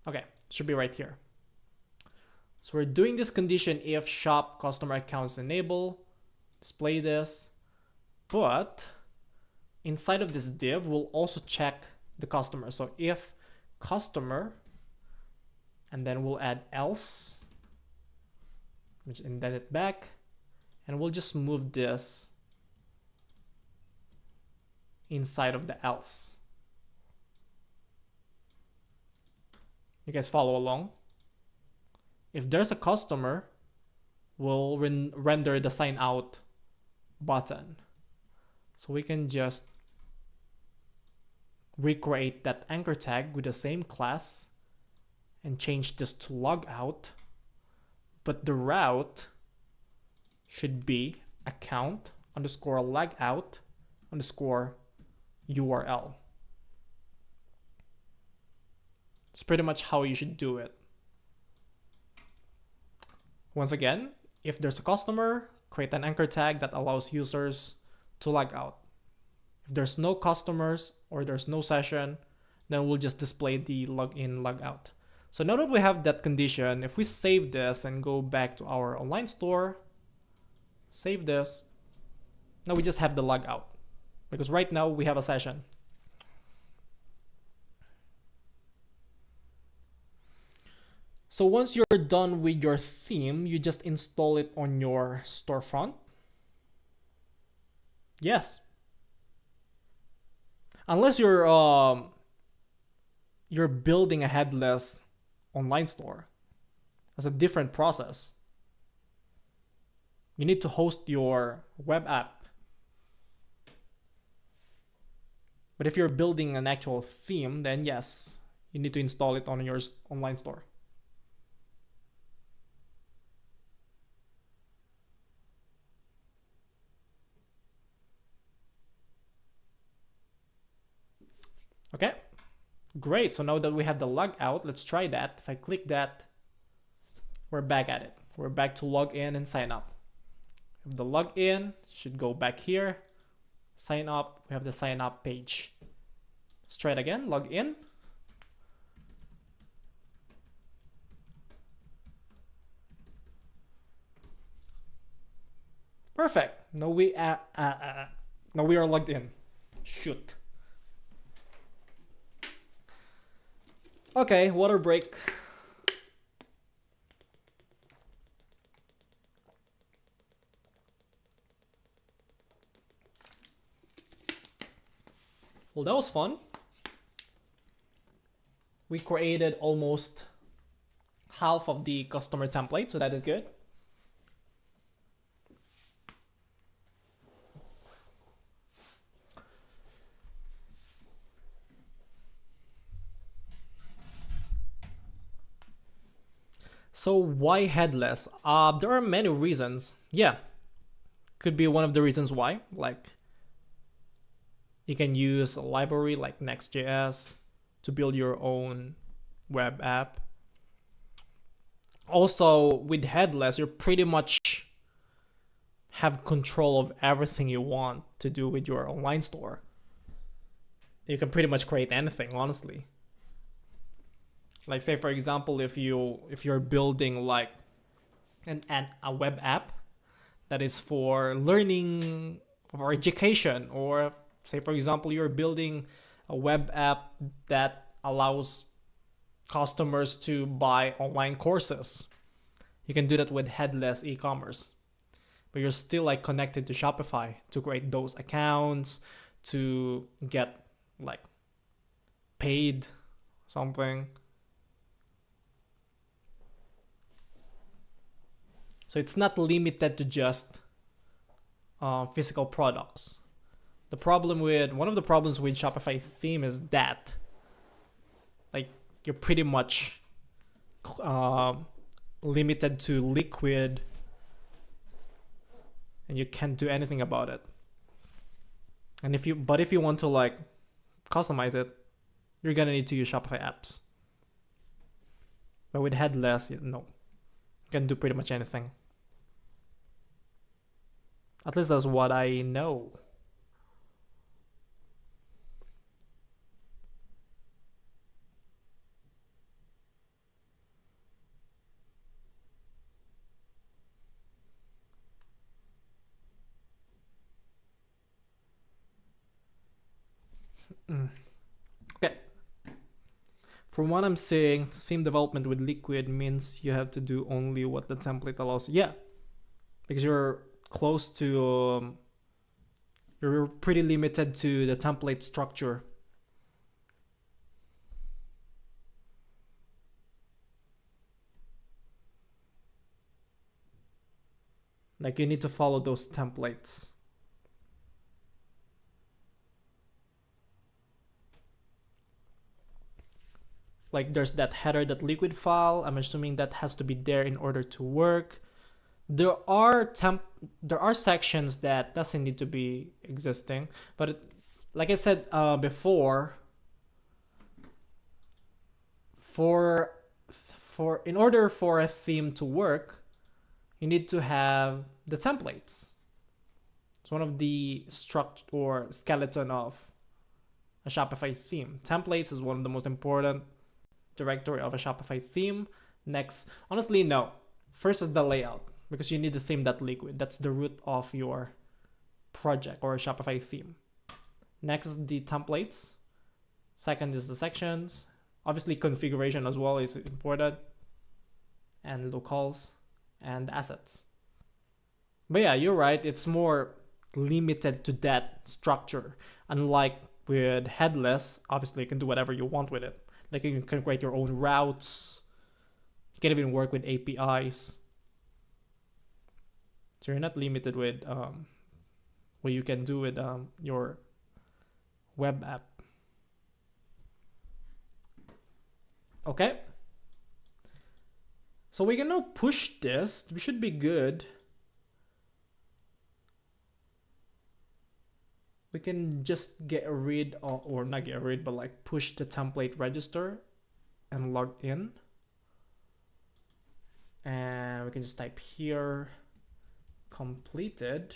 [SPEAKER 1] Okay, should be right here. So we're doing this condition if shop customer accounts enable, display this, but inside of this div, we'll also check the customer. So if customer, and then we'll add else, which indent it back, And we'll just move this inside of the else. You guys follow along? If there's a customer, we'll render the sign out button. So we can just recreate that anchor tag with the same class and change this to logout. But the route should be account underscore logout underscore URL. It's pretty much how you should do it. Once again, if there's a customer, create an anchor tag that allows users to log out. If there's no customers or there's no session, then we'll just display the login, logout. So now that we have that condition, if we save this and go back to our online store, save this, now we just have the logout because right now we have a session. So once you're done with your theme, you just install it on your storefront. Yes. Unless you're building a headless online store. That's a different process. You need to host your web app. But if you're building an actual theme, then yes, you need to install it on your online store. Okay, great. So now that we have the logout, let's try that. If I click that, we're back at it. We're back to log in and sign up. If the login should go back here, sign up, we have the sign up page. Let's try it again, log in. Perfect. Now we are logged in. Shoot. Okay, water break. Well, that was fun. We created almost half of the customer template, so that is good. So why headless? There are many reasons. Yeah, could be one of the reasons why. Like, you can use a library like Next.js to build your own web app. Also, with headless, you pretty much have control of everything you want to do with your online store. You can pretty much create anything, honestly. Like, say for example, if you're building like a web app that is for learning or education, or say for example you're building a web app that allows customers to buy online courses, you can do that with headless e-commerce. But you're still like connected to Shopify to create those accounts, to get like paid something. So it's not limited to just physical products. One of the problems with Shopify theme is that like you're pretty much limited to liquid and you can't do anything about it. And if you want to like customize it, you're gonna need to use Shopify apps. But with headless, no, you can do pretty much anything. At least that's what I know. Okay. From what I'm saying, theme development with Liquid means you have to do only what the template allows. Yeah, because you're close to, you're pretty limited to the template structure. Like you need to follow those templates. Like there's that header.liquid file. I'm assuming that has to be there in order to work. There are sections that doesn't need to be existing, but like I said before, in order for a theme to work, you need to have the templates. It's one of the structure or skeleton of a Shopify theme. Templates is one of the most important directory of a Shopify theme. Next, honestly, no. First is the layout, because you need the theme.liquid. That's the root of your project or a Shopify theme. Next is the templates. Second is the sections. Obviously, configuration as well is important, and locals and assets. But yeah, you're right. It's more limited to that structure. Unlike with headless, obviously you can do whatever you want with it. Like you can create your own routes. You can even work with APIs. So you're not limited with what you can do with your web app. Okay. So we can now push this. We should be good. We can just get rid of, or not get rid, but like push the template register and log in. And we can just type here, completed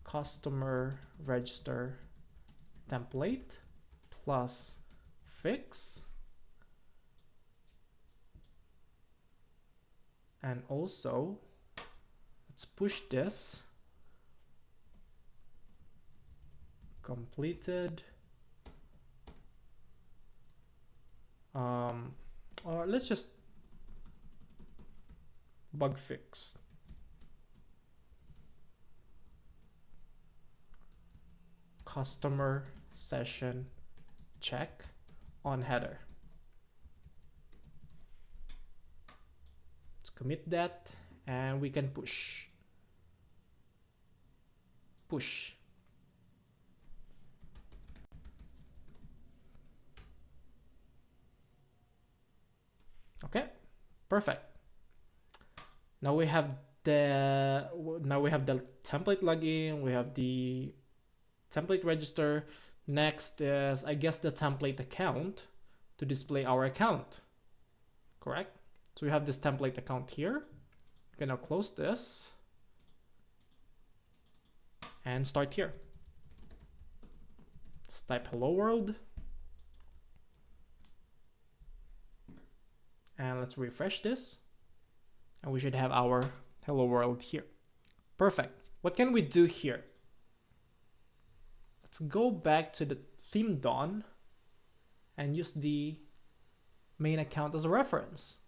[SPEAKER 1] customer register template plus fix. And also, let's push this. Completed. Or let's just bug fix. Customer session check on header. Let's commit that and we can push. Push. Okay, perfect. Now we have the template login, we have the template register. Next is, I guess, the template account to display our account. Correct? So we have this template account here. We can now close this and start here. Let's type hello world. And let's refresh this. And we should have our hello world here. Perfect. What can we do here? Let's go back to the theme Dawn and use the main account as a reference.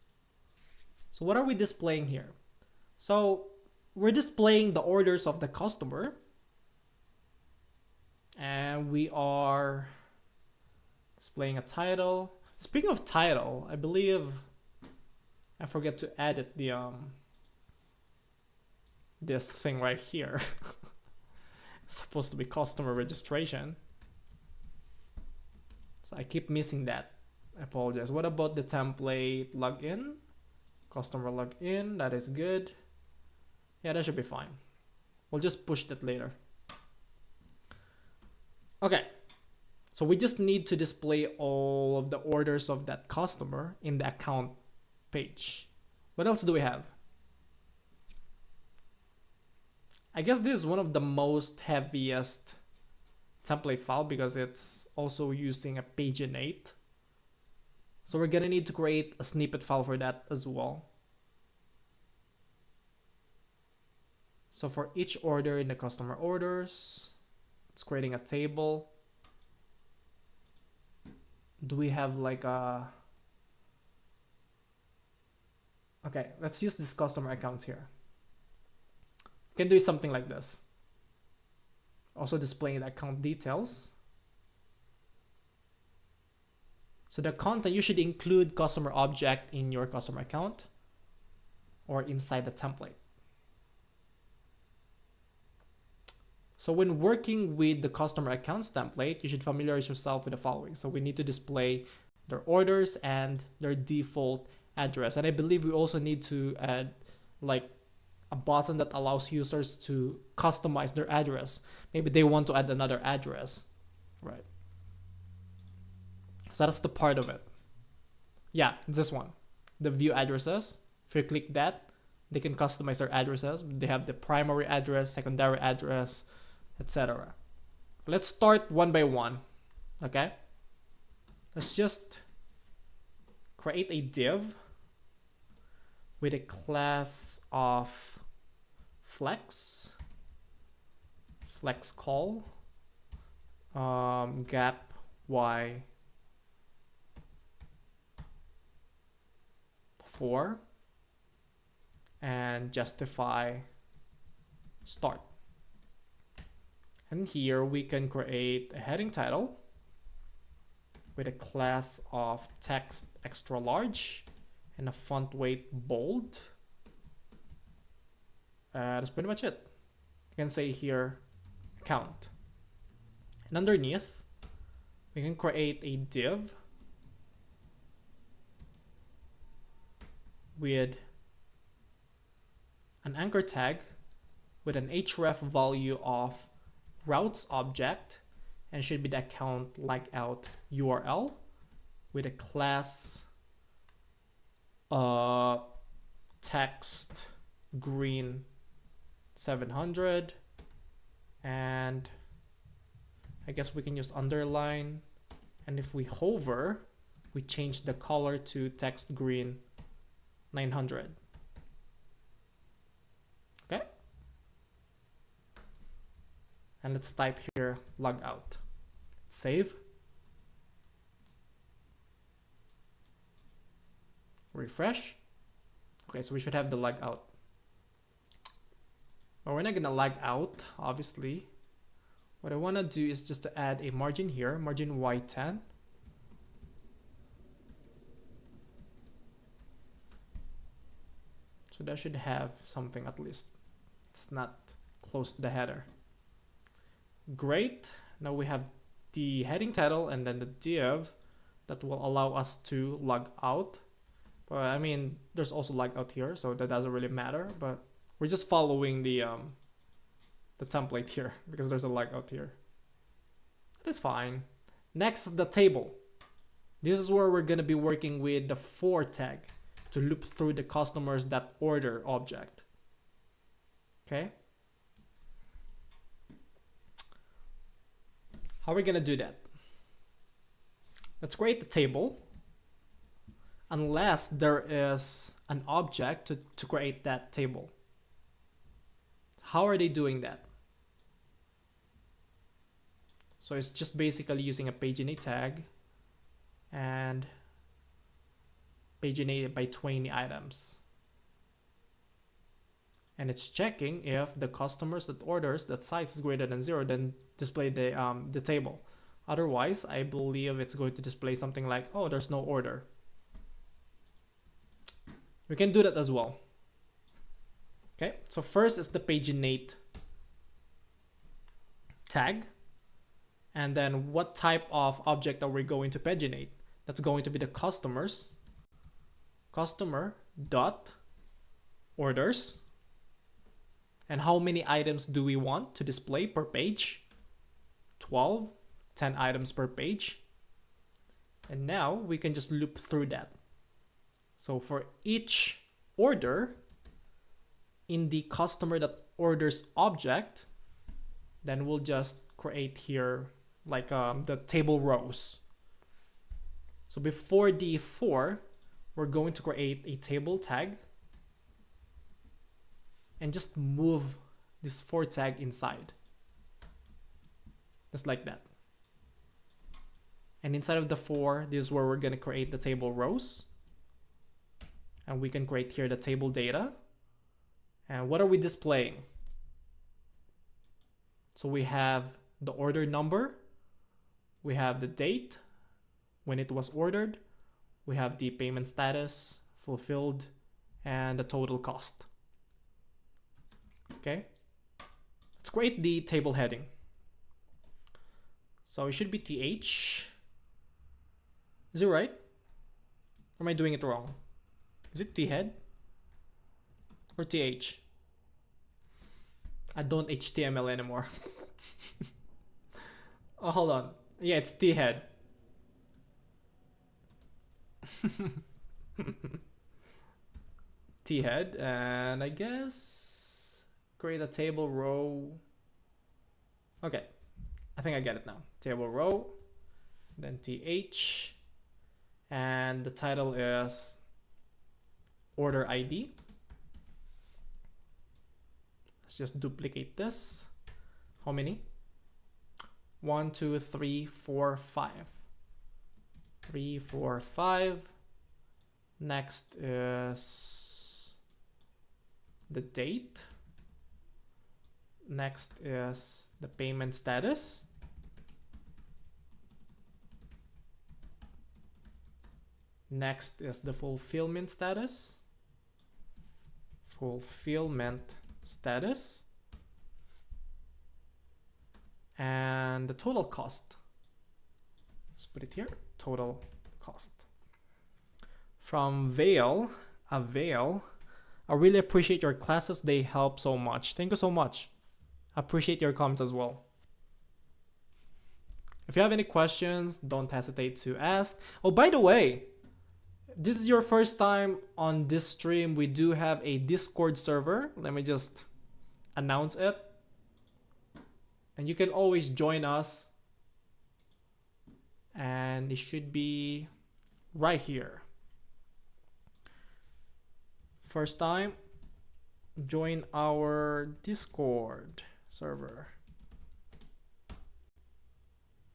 [SPEAKER 1] So what are we displaying here? So we're displaying the orders of the customer. And we are displaying a title. Speaking of title, I believe I forget to edit the this thing right here. It's supposed to be customer registration. So I keep missing that. I apologize. What about the template login? Customer login, that is good. Yeah, that should be fine. We'll just push that later. Okay. So we just need to display all of the orders of that customer in the account page. What else do we have? I guess this is one of the most heaviest template file because it's also using a paginate. So we're gonna need to create a snippet file for that as well. So for each order in the customer orders, it's creating a table. Do we have like a... Okay, let's use this customer account here. You can do something like this. Also displaying the account details. So the content, you should include customer object in your customer account or inside the template. So when working with the customer accounts template, you should familiarize yourself with the following. So we need to display their orders and their default address. And I believe we also need to add like a button that allows users to customize their address. Maybe they want to add another address, right? So that's the part of it. Yeah, this one, the view addresses. If you click that, they can customize their addresses. They have the primary address, secondary address, etc. Let's start one by one, okay? Let's just create a div with a class of flex call, gap y 4, and justify start. And here we can create a heading title with a class of text extra large and a font weight bold. That's pretty much it. You can say here account. And underneath, we can create a div with an anchor tag with an href value of routes object, and should be the account layout URL with a class text green 700, and I guess we can use underline, and if we hover, we change the color to text green 900. Okay, and let's type here log out. Save. Refresh. Okay, so we should have the log out. But we're not gonna log out, obviously. What I wanna do is just to add a margin here, margin Y10. So that should have something at least. It's not close to the header. Great. Now we have the heading title and then the div that will allow us to log out. But I mean, there's also log out here, so that doesn't really matter. But we're just following the template here because there's a log out here. That is fine. Next, the table. This is where we're gonna be working with the for tag to loop through the customers that order object. Okay. How are we gonna do that? Let's create the table. Unless there is an object to create that table. How are they doing that? So it's just basically using a pagina tag and paginated by 20 items. And it's checking if the customers that orders that size is greater than 0, then display the table. Otherwise, I believe it's going to display something like, oh, there's no order. We can do that as well. Okay, so first is the paginate tag. And then what type of object are we going to paginate? That's going to be the customer dot orders. And how many items do we want to display per page? 12, 10 items per page. And now we can just loop through that. So for each order in the customer that orders object, then we'll just create here like the table rows. So before the for, we're going to create a table tag and just move this for tag inside. Just like that. And inside of the for, this is where we're gonna create the table rows. And we can create here the table data. And what are we displaying? So we have the order number, we have the date when it was ordered, we have the payment status, fulfilled, and the total cost. Okay, let's create the table heading. So it should be TH. Is it right? Or am I doing it wrong? Is it T head or TH? I don't HTML anymore. Oh, hold on. Yeah, it's T head. T head, and I guess create a table row. Okay, I think I get it now. Table row, then TH, and the title is order ID. Let's just duplicate this. How many? 1, 2, 3, 4, 5. 3, 4, 5. Next is the date. Next is the payment status. Next is the fulfillment status. Fulfillment status. And the total cost. Let's put it here. Total cost. From Vale, I really appreciate your classes. They help so much. Thank you so much. Appreciate your comments as well. If you have any questions, don't hesitate to ask. Oh, by the way, this is your first time on this stream. We do have a Discord server. Let me just announce it. And you can always join us. And it should be right here. First time, join our Discord server.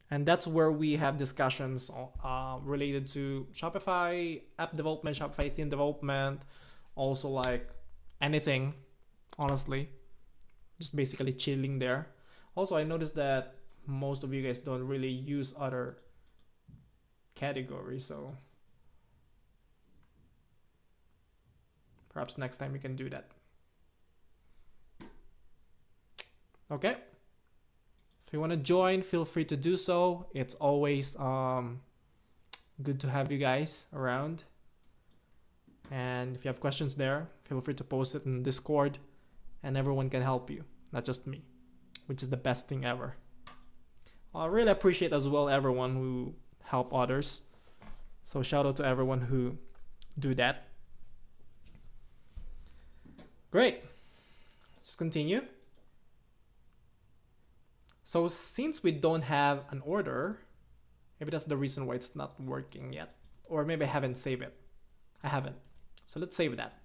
[SPEAKER 1] And that's where we have discussions related to Shopify app development, Shopify theme development, also like anything, honestly. Just basically chilling there. Also, I noticed that most of you guys don't really use other categories, so perhaps next time we can do that. Okay. If you want to join, feel free to do so. It's always good to have you guys around. And if you have questions there, feel free to post it in Discord and everyone can help you, not just me, which is the best thing ever. I really appreciate as well everyone who help others. So shout out to everyone who do that. Great. Let's continue. So since we don't have an order, maybe that's the reason why it's not working yet. Or maybe I haven't saved it. I haven't. So let's save that.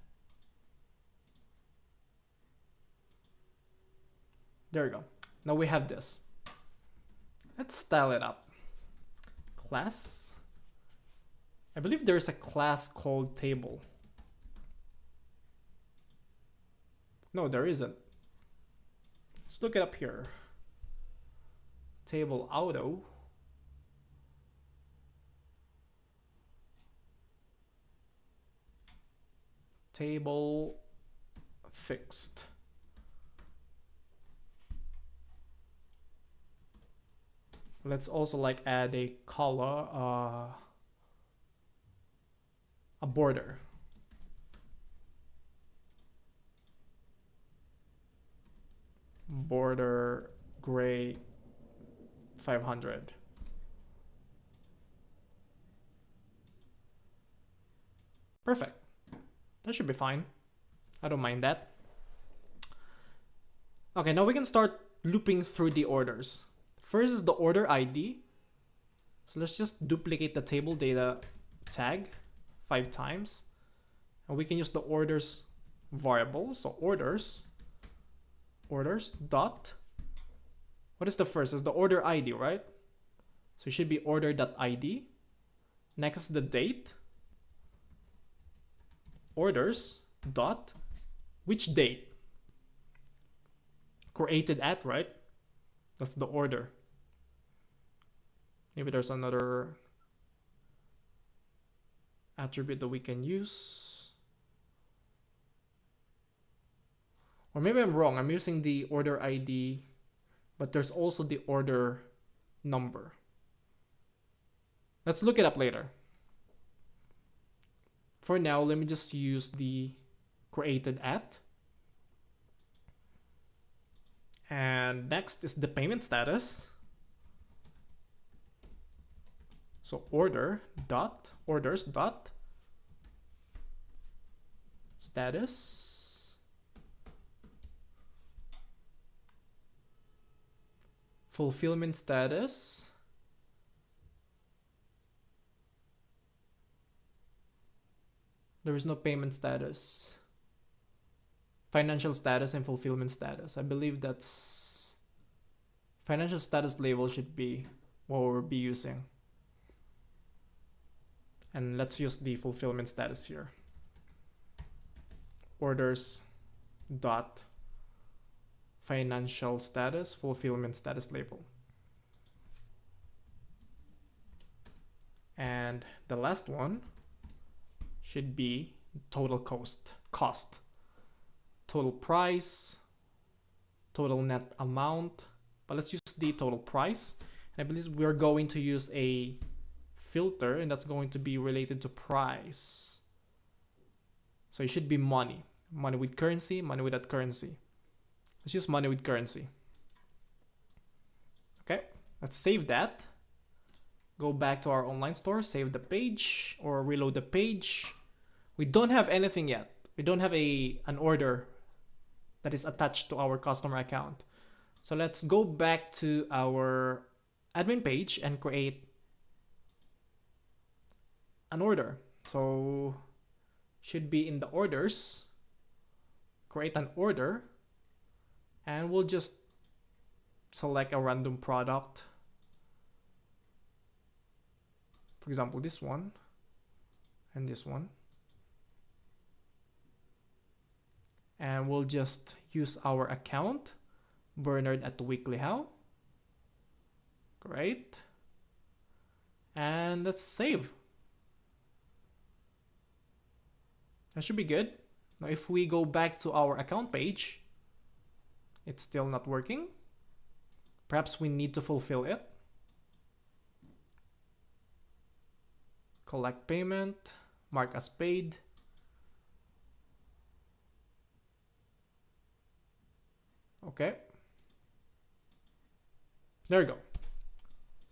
[SPEAKER 1] There we go. Now we have this. Let's style it up. Class. I believe there's a class called table. No, there isn't. Let's look it up here. Table auto. Table fixed. Let's also like add a color, a border. Border gray 500. Perfect. That should be fine. I don't mind that. Okay, now we can start looping through the orders. First is the order ID. So let's just duplicate the table data tag 5 times. And we can use the orders variable. So orders dot. What is the first? It's the order ID, right? So it should be order.id. Next is the date. Orders dot which date? Created at, right? That's the order. Maybe there's another attribute that we can use. Or maybe I'm wrong. I'm using the order ID, but there's also the order number. Let's look it up later. For now, let me just use the created at. And next is the payment status. So orders dot status fulfillment status there is no payment status, financial status, and fulfillment status. I believe that's financial status label should be what we'll be using. And let's use the fulfillment status here. Orders dot financial status fulfillment status label. And the last one should be total cost, total price, total net amount. But let's use the total price. And I believe we're going to use a filter, and that's going to be related to price. So it should be money with currency, money without currency. Let's use money with currency. Okay, let's save that. Go back to our online store, save the page or reload the page. We don't have anything yet. We don't have an order that is attached to our customer account. So let's go back to our admin page and create an order. So should be in the orders, create an order, and we'll just select a random product. For example, this one and this one. And we'll just use our account, Bernard at WeeklyHow. Great. And let's save. That should be good. Now, if we go back to our account page, it's still not working. Perhaps we need to fulfill it. Collect payment, mark as paid. Okay. There you go.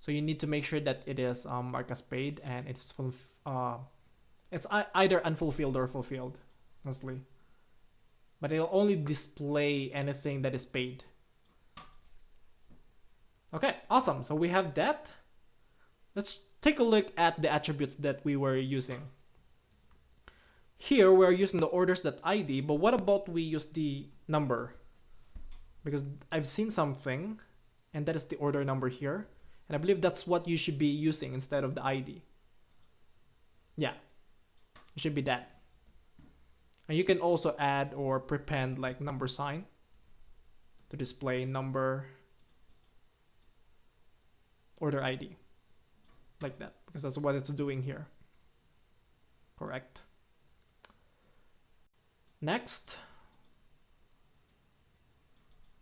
[SPEAKER 1] So you need to make sure that it is marked as paid and it's either unfulfilled or fulfilled, honestly. But it'll only display anything that is paid. Okay, awesome. So we have that. Let's take a look at the attributes that we were using. Here we're using the orders.id, but what about we use the number? Because I've seen something, and that is the order number here. And I believe that's what you should be using instead of the ID. Yeah, it should be that. And you can also add or prepend like number sign to display number order ID. Like that, because that's what it's doing here. Correct. Next,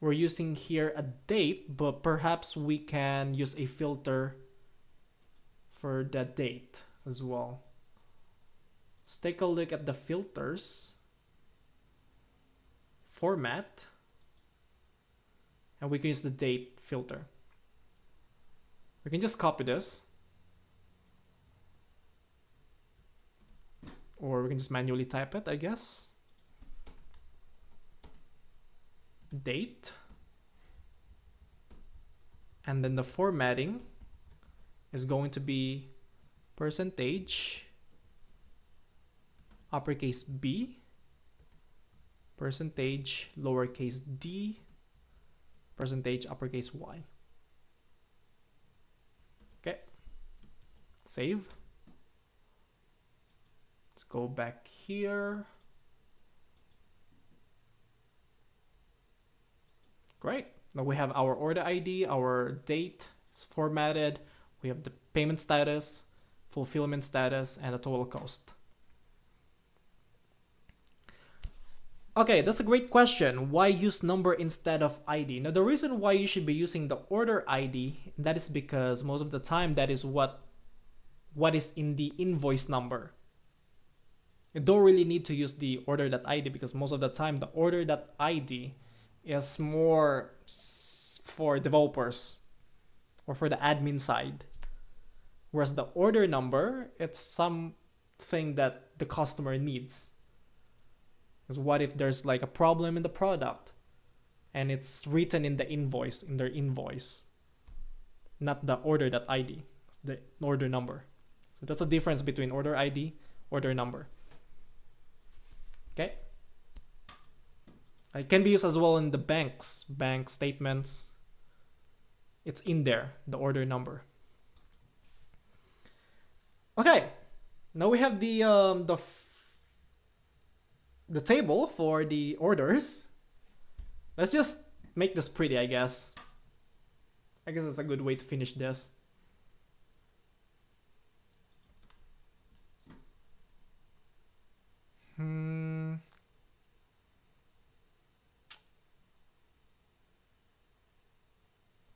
[SPEAKER 1] we're using here a date, but perhaps we can use a filter for that date as well. Let's take a look at the filters, format, and we can use the date filter. We can just copy this, or we can just manually type it, I guess. Date, and then the formatting is going to be percentage uppercase B, percentage lowercase d, percentage uppercase Y. Okay, save. Let's go back here. Great. Now we have our order ID, our date is formatted, we have the payment status, fulfillment status, and the total cost. Okay, that's a great question. Why use number instead of ID? Now the reason why you should be using the order ID, that is because most of the time that is what is in the invoice number. You don't really need to use the order.id because most of the time the order.id is more for developers or for the admin side. Whereas the order number, it's something that the customer needs. Because what if there's like a problem in the product and it's written in the invoice, in their invoice, not the order.id, the order number. So that's the difference between order ID, order number. Okay. It can be used as well in the bank statements. It's in there, the order number. Okay, now we have the table for the orders. Let's just make this pretty, I guess. I guess that's a good way to finish this.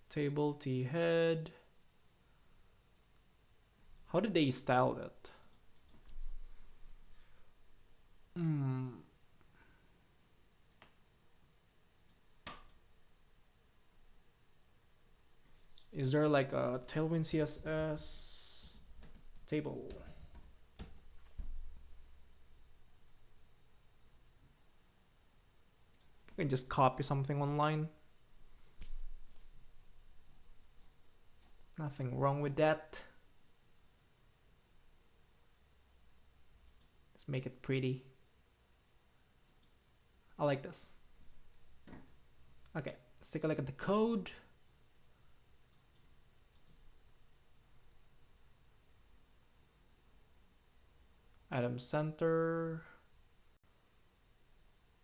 [SPEAKER 1] Table T head. How did they style it? Is there like a Tailwind CSS table? You can just copy something online. Nothing wrong with that. Let's make it pretty. I like this. Okay, let's take a look at the code. Item center.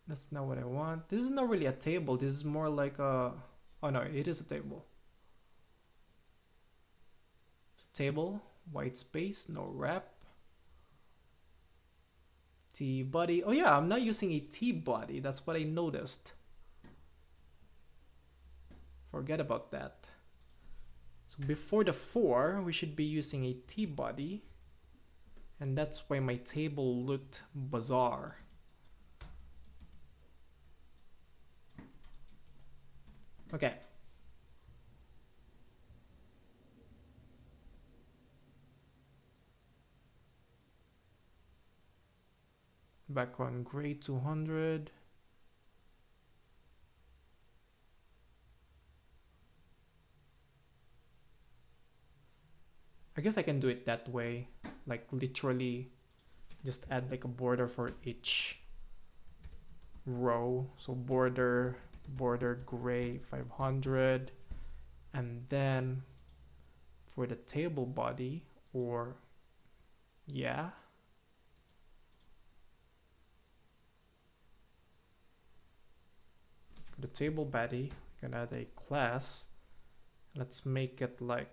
[SPEAKER 1] That's not what I want. This is not really a table. This is more like a... Oh no, it is a table. Table, white space, no wrap. T body. Oh yeah, I'm not using a T body. That's what I noticed. Forget about that. So before the 4, we should be using a T body. And that's why my table looked bizarre. Okay. Background gray 200. I guess I can do it that way, like literally just add like a border for each row. So border gray 500, and then for the table body, or yeah, for the table body, we can add a class. Let's make it like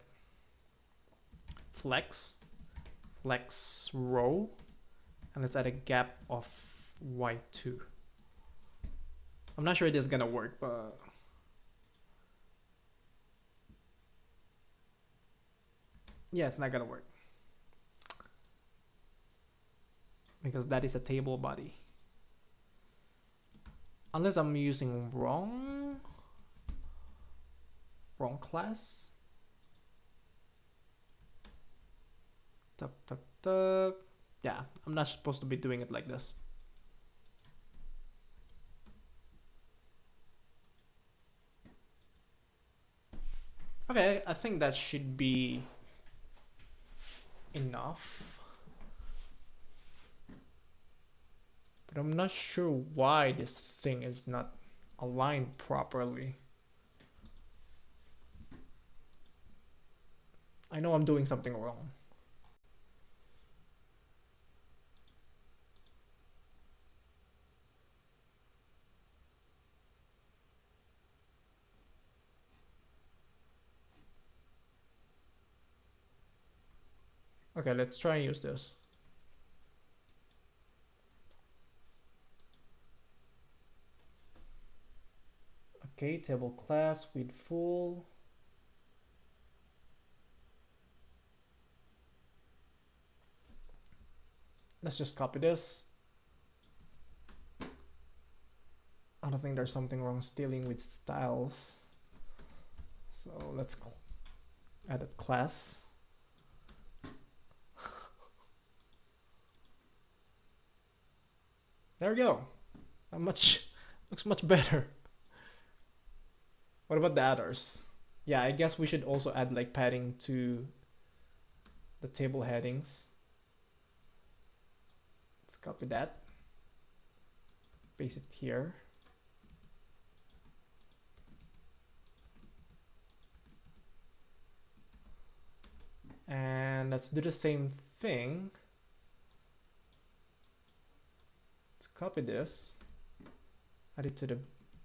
[SPEAKER 1] flex row, and let's add a gap of y2. I'm not sure this is gonna work, but yeah, it's not gonna work because that is a table body, unless I'm using wrong class. Tuck. Yeah, I'm not supposed to be doing it like this. Okay, I think that should be enough. But I'm not sure why this thing is not aligned properly. I know I'm doing something wrong. Okay, let's try and use this. Okay, table class with full. Let's just copy this. I don't think there's something wrong stealing with styles. So let's add a class. There we go. Looks much better. What about the others? Yeah, I guess we should also add like padding to the table headings. Let's copy that. Paste it here. And let's do the same thing. Let's copy this, add it to the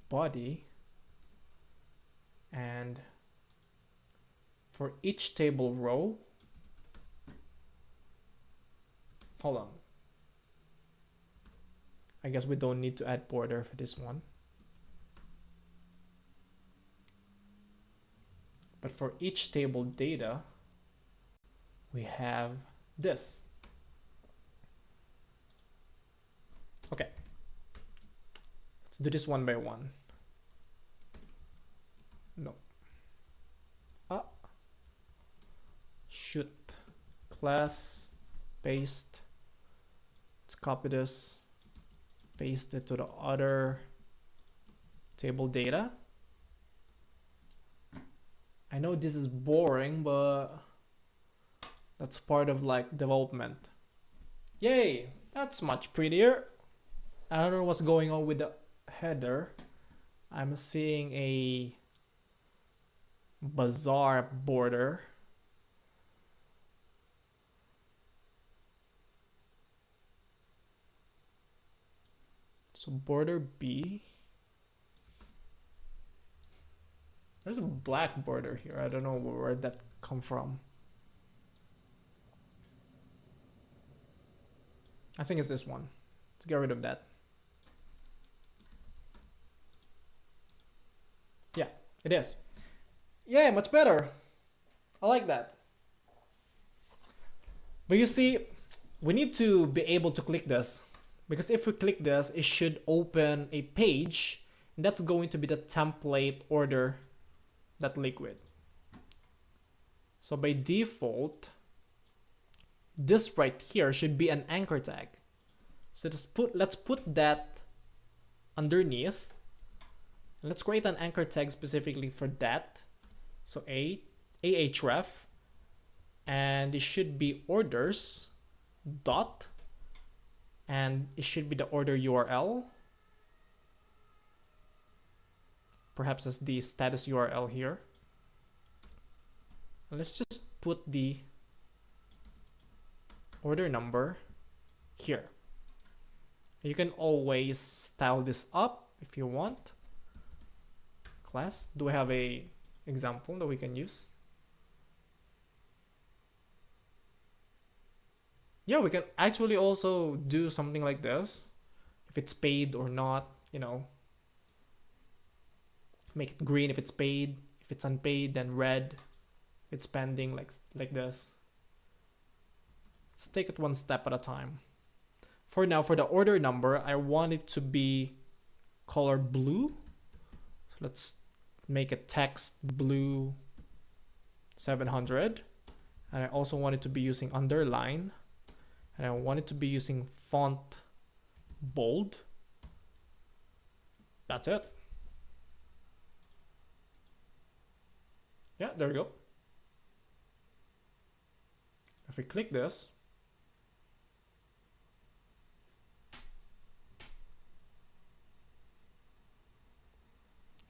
[SPEAKER 1] body, and for each table row, hold on. I guess we don't need to add border for this one. But for each table data, we have this. Okay, let's do this one by one. No. Shoot. Class, paste. Let's copy this, paste it to the other table data. I know this is boring, but that's part of like development. Yay, that's much prettier. I don't know what's going on with the header. I'm seeing a bizarre border. So border B. There's a black border here. I don't know where that come from. I think it's this one. Let's get rid of that. Yeah, it is. Yeah, much better. I like that. But you see, we need to be able to click this, because if we click this, it should open a page, and that's going to be the template order that liquid. So by default, this right here should be an anchor tag. So let's put that underneath. Let's create an anchor tag specifically for that. So ahref, and it should be orders dot, and it should be the order URL. Perhaps as the status URL here. And let's just put the order number here. You can always style this up if you want. Class, do we have a example that we can use? Yeah, we can actually also do something like this. If it's paid or not, you know. Make it green if it's paid. If it's unpaid, then red. If it's pending, like this. Let's take it one step at a time. For now, for the order number, I want it to be color blue. So let's make a text blue 700. And I also want it to be using underline. And I want it to be using font bold. That's it. Yeah, there we go. If we click this,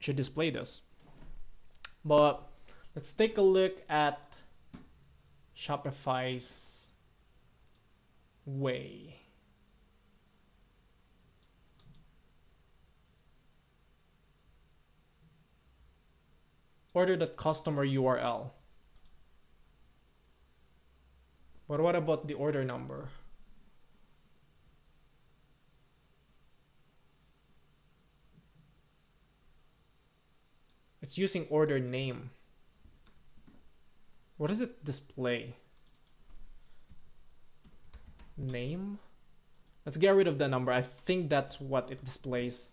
[SPEAKER 1] it should display this. But let's take a look at Shopify's way. Order that customer URL. But what about the order number? It's using order name. What does it display? Name? Let's get rid of the number. I think that's what it displays.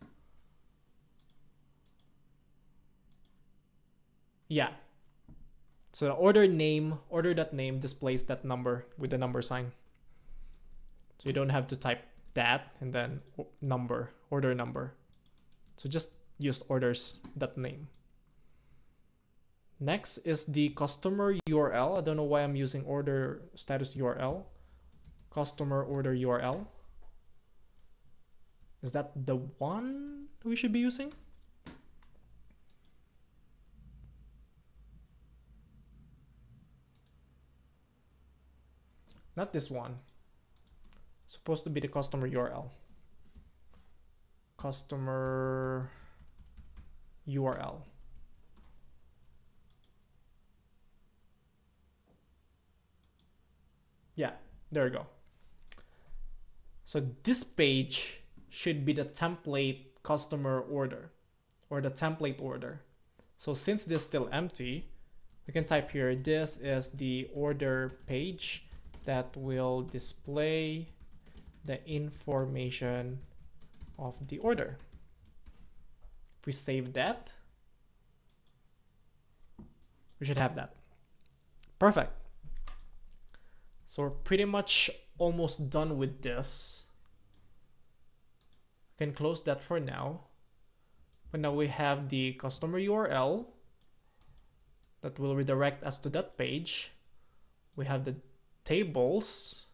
[SPEAKER 1] Yeah. So the order name, order.name displays that number with the number sign. So you don't have to type that and then number, order number. So just use orders.name. Next is the customer URL. I don't know why I'm using order status URL. Customer order URL. Is that the one we should be using? Not this one. Supposed to be the customer URL. Customer URL. Yeah, there we go. So this page should be the template customer order or the template order. So since this is still empty, we can type here, this is the order page that will display the information of the order. If we save that, we should have that. Perfect. So we're pretty much almost done with this. We can close that for now. But now we have the customer URL that will redirect us to that page. We have the tables.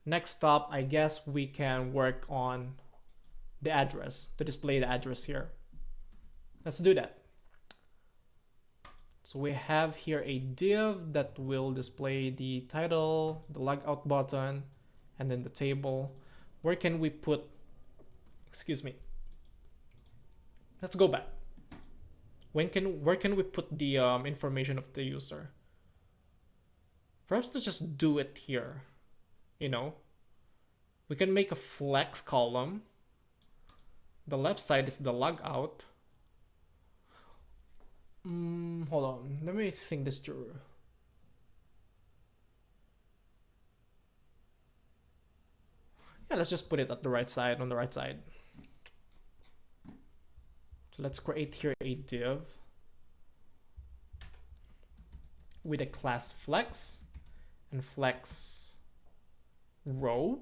[SPEAKER 1] Next up, I guess we can work on the address to display the address here. Let's do that. So we have here a div that will display the title, the logout button, and then the table. Where can we put, excuse me. Let's go back. Where can we put the information of the user? Perhaps let's just do it here. You know, we can make a flex column. The left side is the logout. Hold on, let me think this through. Yeah, let's just put it at the right side, on the right side. So let's create here a div with a class flex and flex row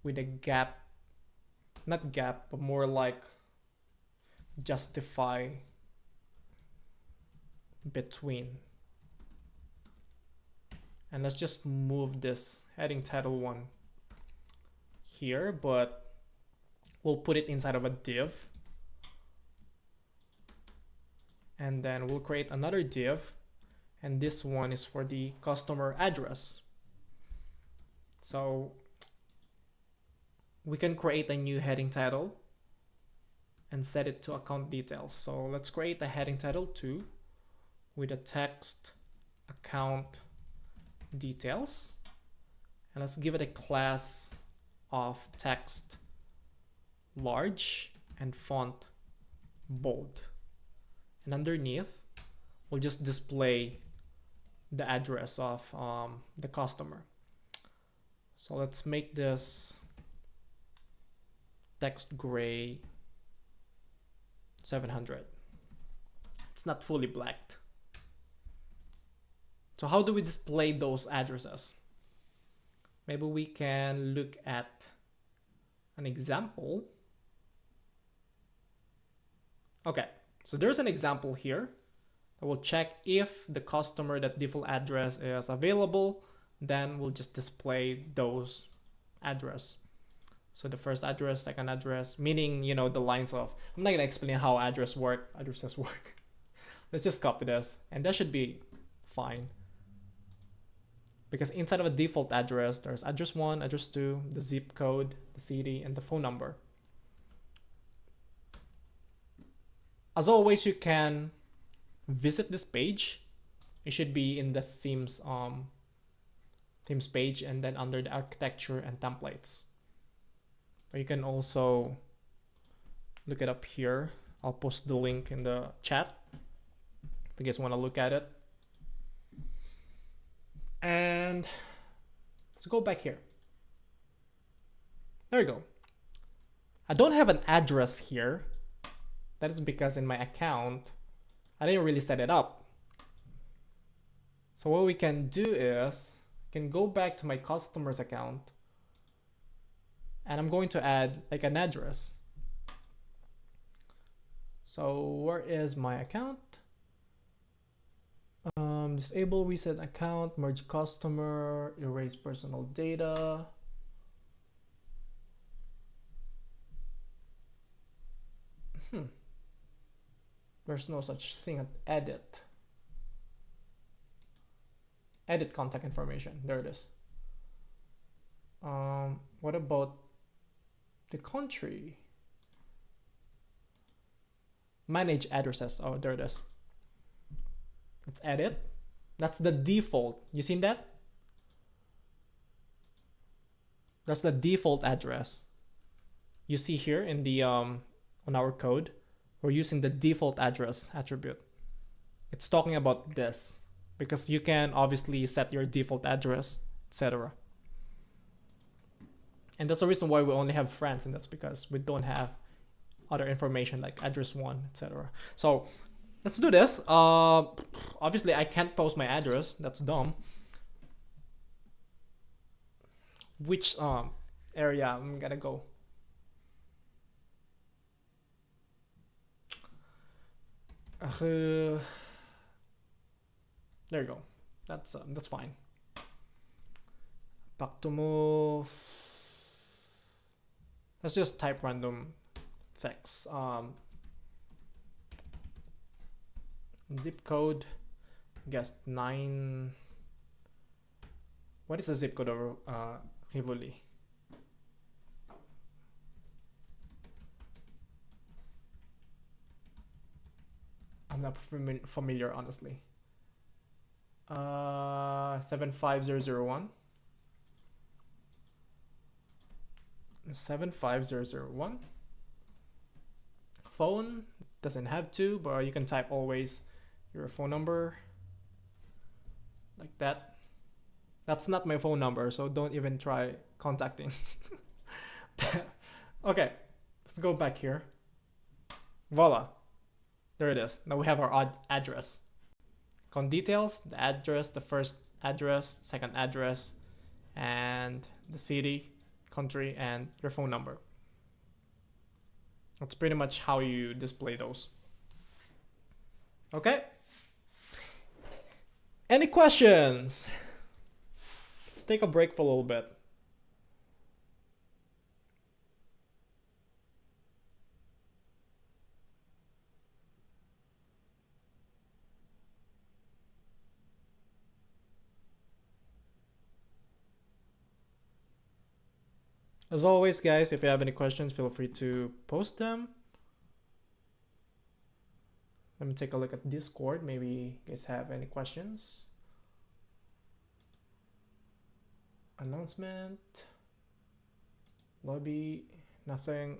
[SPEAKER 1] with a gap, not gap, but more like justify between. And let's just move this heading title one here, but we'll put it inside of a div. And then we'll create another div, and this one is for the customer address. So we can create a new heading title and set it to account details. So let's create a heading title 2 with a text account details, and let's give it a class of text large and font bold. And underneath, we'll just display the address of the customer. So let's make this text gray 700. It's not fully blacked. So how do we display those addresses? Maybe we can look at an example. Okay. So there's an example here. I will check if the customer that default address is available, then we'll just display those address. So the first address, second address, meaning, you know, the lines of, I'm not gonna explain how addresses work. Let's just copy this, and that should be fine. Because inside of a default address, there's address 1, address 2, the zip code, the city, and the phone number. As always, you can visit this page. It should be in the themes themes page, and then under the architecture and templates. Or you can also look it up here. I'll post the link in the chat if you guys want to look at it. And let's go back here. There you go. I don't have an address here. That is because in my account, I didn't really set it up. So what we can do is, I can go back to my customer's account, and I'm going to add like an address. So where is my account? Disable reset account, merge customer, erase personal data. There's no such thing as edit. Edit contact information. There it is. What about the country? Manage addresses. Oh, there it is. Let's edit. That's the default. You seen that? That's the default address. You see here in the on our code, we're using the default address attribute. It's talking about this because you can obviously set your default address, etc. And that's the reason why we only have France, and that's because we don't have other information like address 1, etc. So let's do this. Obviously I can't post my address. That's dumb. Which area I'm gonna go? There you go. That's fine. Back to move. Let's just type random text. Zip code. I guess 9. What is the zip code of Rivoli? I'm not familiar, honestly. 75001. 75001. Phone doesn't have to, but you can type always your phone number like that. That's not my phone number, so don't even try contacting. Okay, let's go back here. Voila, there it is. Now we have our address. Con details, the address, the first address, second address, and the city, country, and your phone number. That's pretty much how you display those. Okay. Any questions? Let's take a break for a little bit. As always, guys, if you have any questions, feel free to post them. Let me take a look at Discord. Maybe you guys have any questions. Announcement. Lobby. Nothing.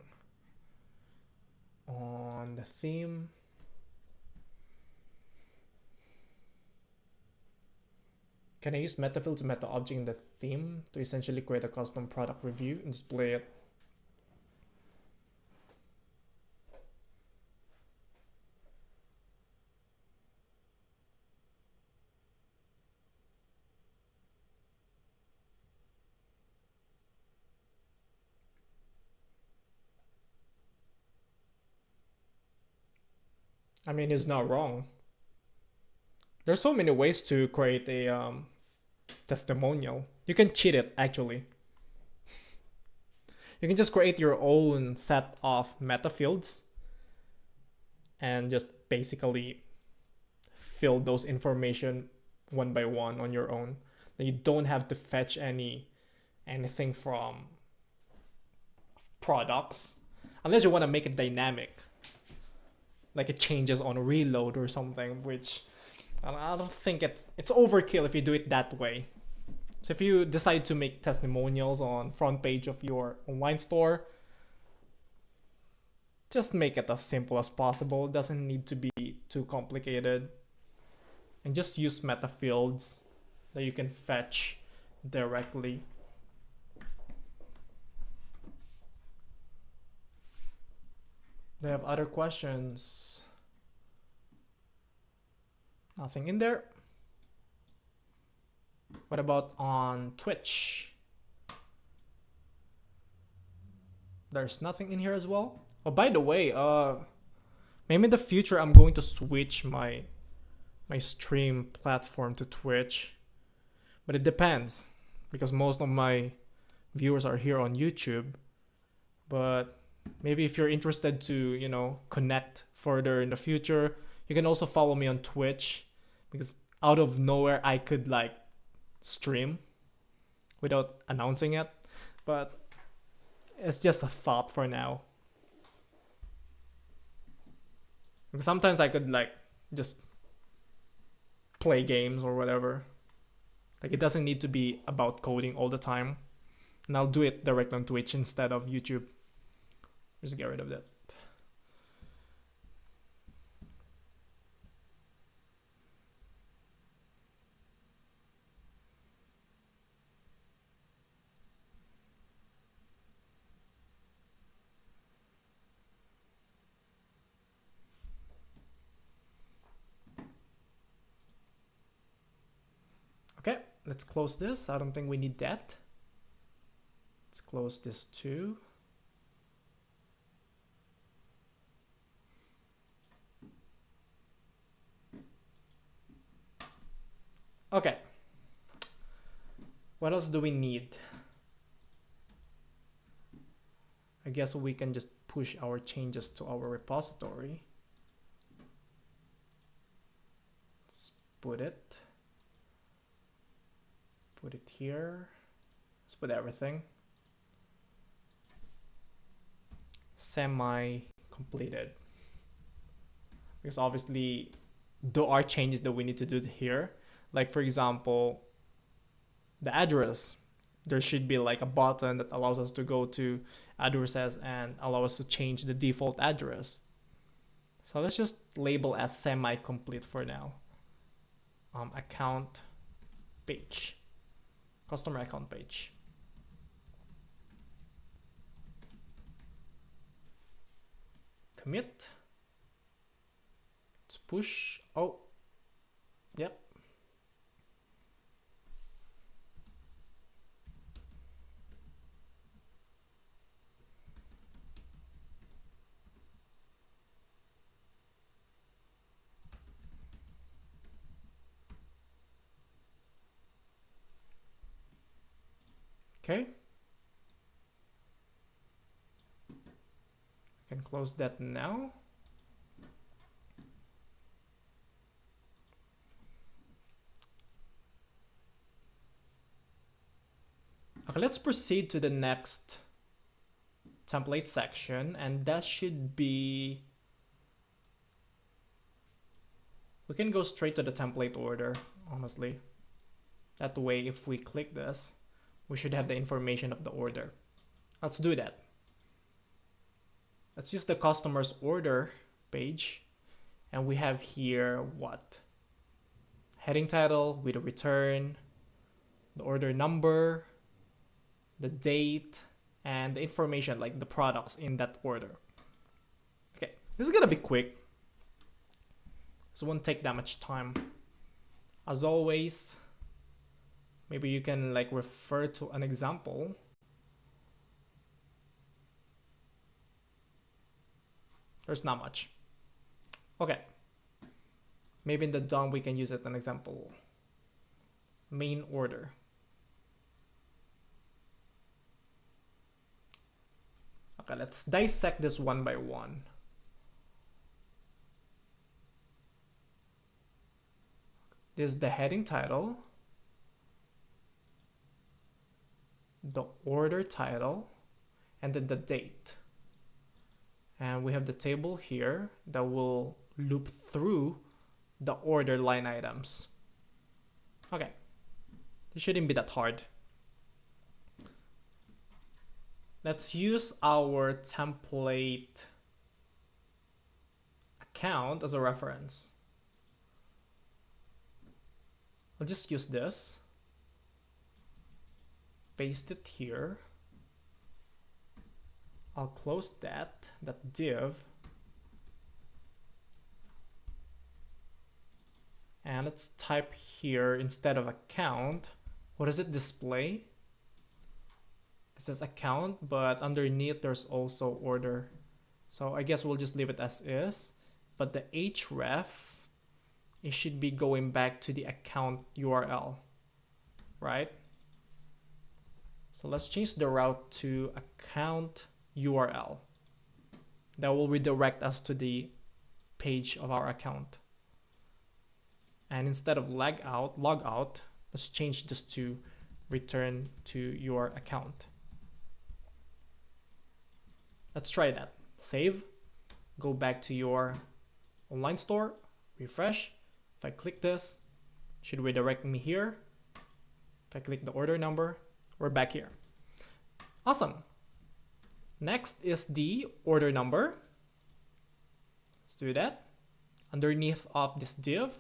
[SPEAKER 1] On the theme. Can I use metafield to meta object in the theme to essentially create a custom product review and display it? I mean, it's not wrong. There's so many ways to create a testimonial. You can cheat it, actually. You can just create your own set of meta fields and just basically fill those information one by one on your own. You don't have to fetch anything from products unless you want to make it dynamic, like it changes on reload or something, which I don't think it's overkill if you do it that way. So if you decide to make testimonials on front page of your online store, just make it as simple as possible. It doesn't need to be too complicated. And just use meta fields that you can fetch directly. Do you have other questions? Nothing in there. What about on Twitch? There's nothing in here as well. Oh, by the way, maybe in the future I'm going to switch my stream platform to Twitch, but it depends because most of my viewers are here on YouTube. But maybe if you're interested to, you know, connect further in the future, you can also follow me on Twitch, because out of nowhere I could like stream without announcing it, but it's just a thought for now. Because sometimes I could like just play games or whatever. Like it doesn't need to be about coding all the time. And I'll do it direct on Twitch instead of YouTube. Just get rid of that. Okay, let's close this. I don't think we need that. Let's close this too. Okay. What else do we need? I guess we can just push our changes to our repository. Let's put it here. Let's put everything. Semi-completed. Because obviously there are changes that we need to do here. Like for example, the address. There should be like a button that allows us to go to addresses and allow us to change the default address. So let's just label as semi-complete for now. Account page. Customer account page. Commit. Let's push. Oh, yep. Okay. I can close that now. Okay, let's proceed to the next template section, and that should be, we can go straight to the template order, honestly. That way, if we click this, we should have the information of the order. Let's do that. Let's use the customer's order page, and we have here what? Heading title with a return, the order number, the date, and the information like the products in that order. Okay, this is gonna be quick. This won't take that much time. As always, maybe you can like refer to an example. There's not much. Okay. Maybe in the DOM we can use it an example. Main order. Okay, let's dissect this one by one. This is the heading title, the order title, and then the date. And we have the table here that will loop through the order line items. Okay, It shouldn't be that hard. Let's use our template account as a reference. I'll just use this. Paste it here. I'll close that div. And let's type here instead of account. What does it display? It says account, but underneath there's also order. So I guess we'll just leave it as is. But the href, it should be going back to the account URL, right? So let's change the route to account URL. That will redirect us to the page of our account. And instead of log out, let's change this to return to your account. Let's try that. Save, go back to your online store, refresh. If I click this, it should redirect me here. If I click the order number, we're back here. Awesome. Next is the order number. Let's do that. Underneath of this div,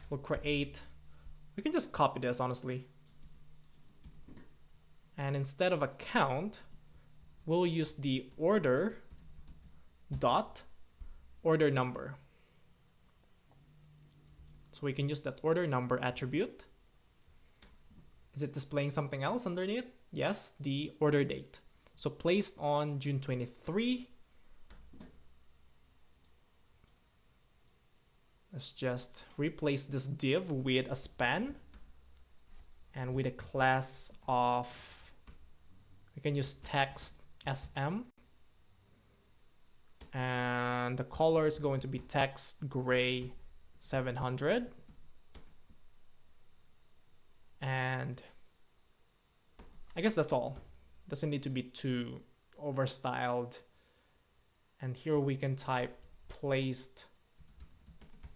[SPEAKER 1] we'll create, we can just copy this honestly. And instead of account, we'll use the order dot order number. So we can use that order number attribute. Is it displaying something else underneath? Yes, the order date. So placed on June 23. Let's just replace this div with a span and with a class of, we can use text SM, and the color is going to be text gray 700, and I guess that's all. Doesn't need to be too overstyled. And here we can type placed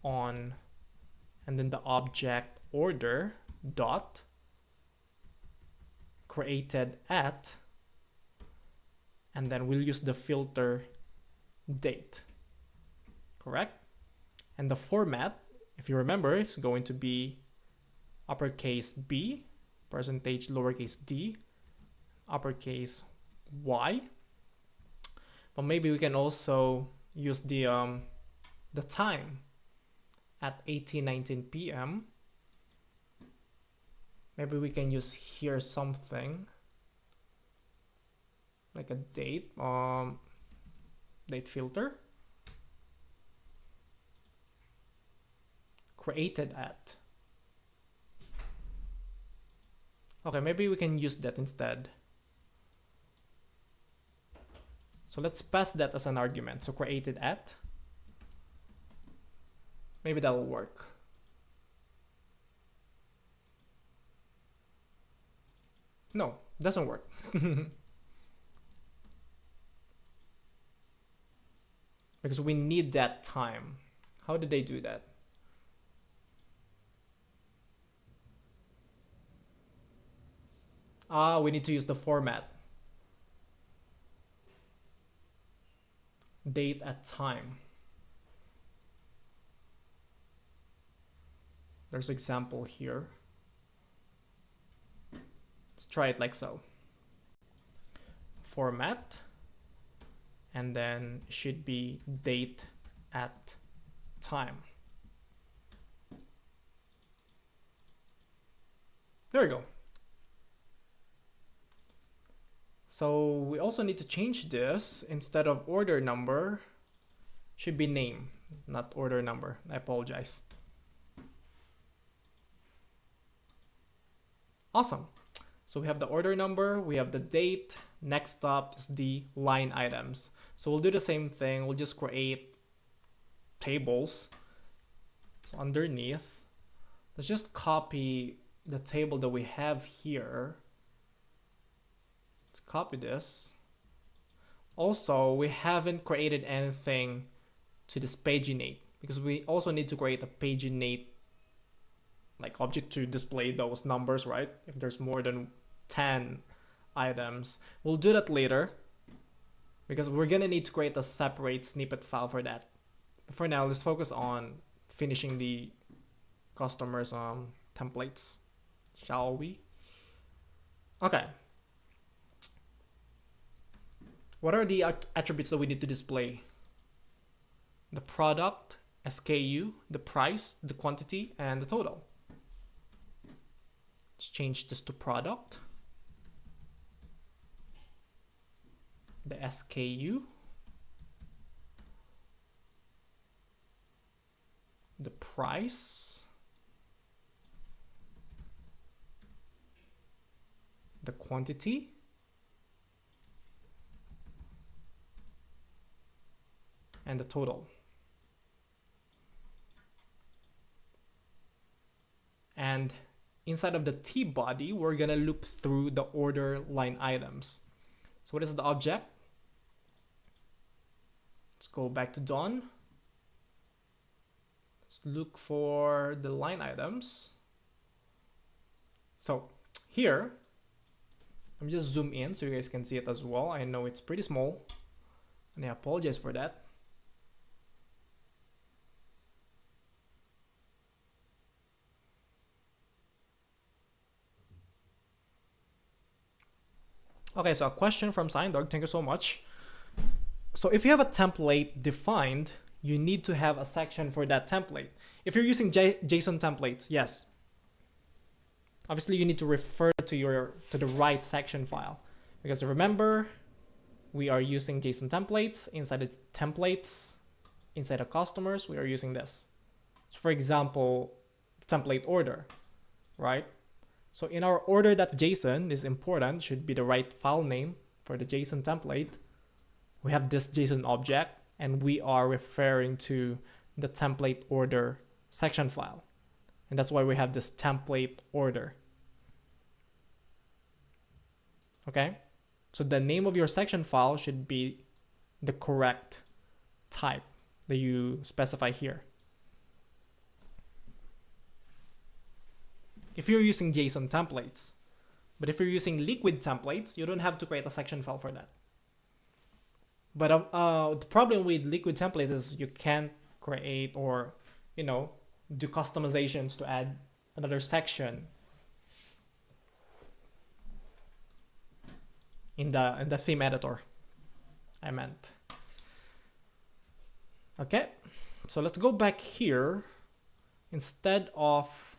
[SPEAKER 1] on, and then the object order dot created at, and then we'll use the filter date, correct? And the format, if you remember, is going to be uppercase B, percentage lowercase d, uppercase Y. But maybe we can also use the time at 18:19 p.m. Maybe we can use here something like a date, date filter. Created at. Okay, maybe we can use that instead. So let's pass that as an argument. So created at. Maybe that will work. No, it doesn't work. Because we need that time. How did they do that? We need to use the format. Date at time. There's an example here. Let's try it like so. Format, and then it should be date at time. There we go. So we also need to change this. Instead of order number, should be name, not order number. I apologize. Awesome. So we have the order number, we have the date. Next up is the line items. So we'll do the same thing. We'll just create tables. So underneath, let's just copy the table that we have here. Let's copy this. Also, we haven't created anything to this paginate because we also need to create a paginate like object to display those numbers, right? If there's more than 10 items. We'll do that later because we're gonna need to create a separate snippet file for that. But for now, let's focus on finishing the customers templates, shall we? Okay. What are the attributes that we need to display? The product, SKU, the price, the quantity, and the total. Let's change this to product. The SKU. The price. The quantity. And the total. And inside of the T body, we're gonna loop through the order line items. So what is the object? Let's go back to Dawn. Let's look for the line items. So here, let me just zoom in so you guys can see it as well. I know it's pretty small, and I apologize for that. Okay, so a question from Signdog, thank you so much. So if you have a template defined, you need to have a section for that template. If you're using JSON templates, yes. Obviously you need to refer to the right section file. Because remember, we are using JSON templates. Inside the templates, inside the customers, we are using this. So for example, template order, right? So in our order.json, this is important, should be the right file name for the JSON template. We have this JSON object, and we are referring to the template order section file. And that's why we have this template order. Okay, so the name of your section file should be the correct type that you specify here. If you're using JSON templates. But if you're using Liquid templates, you don't have to create a section file for that. But the problem with Liquid templates is you can't create or, do customizations to add another section in the theme editor, I meant. Okay, so let's go back here. Instead of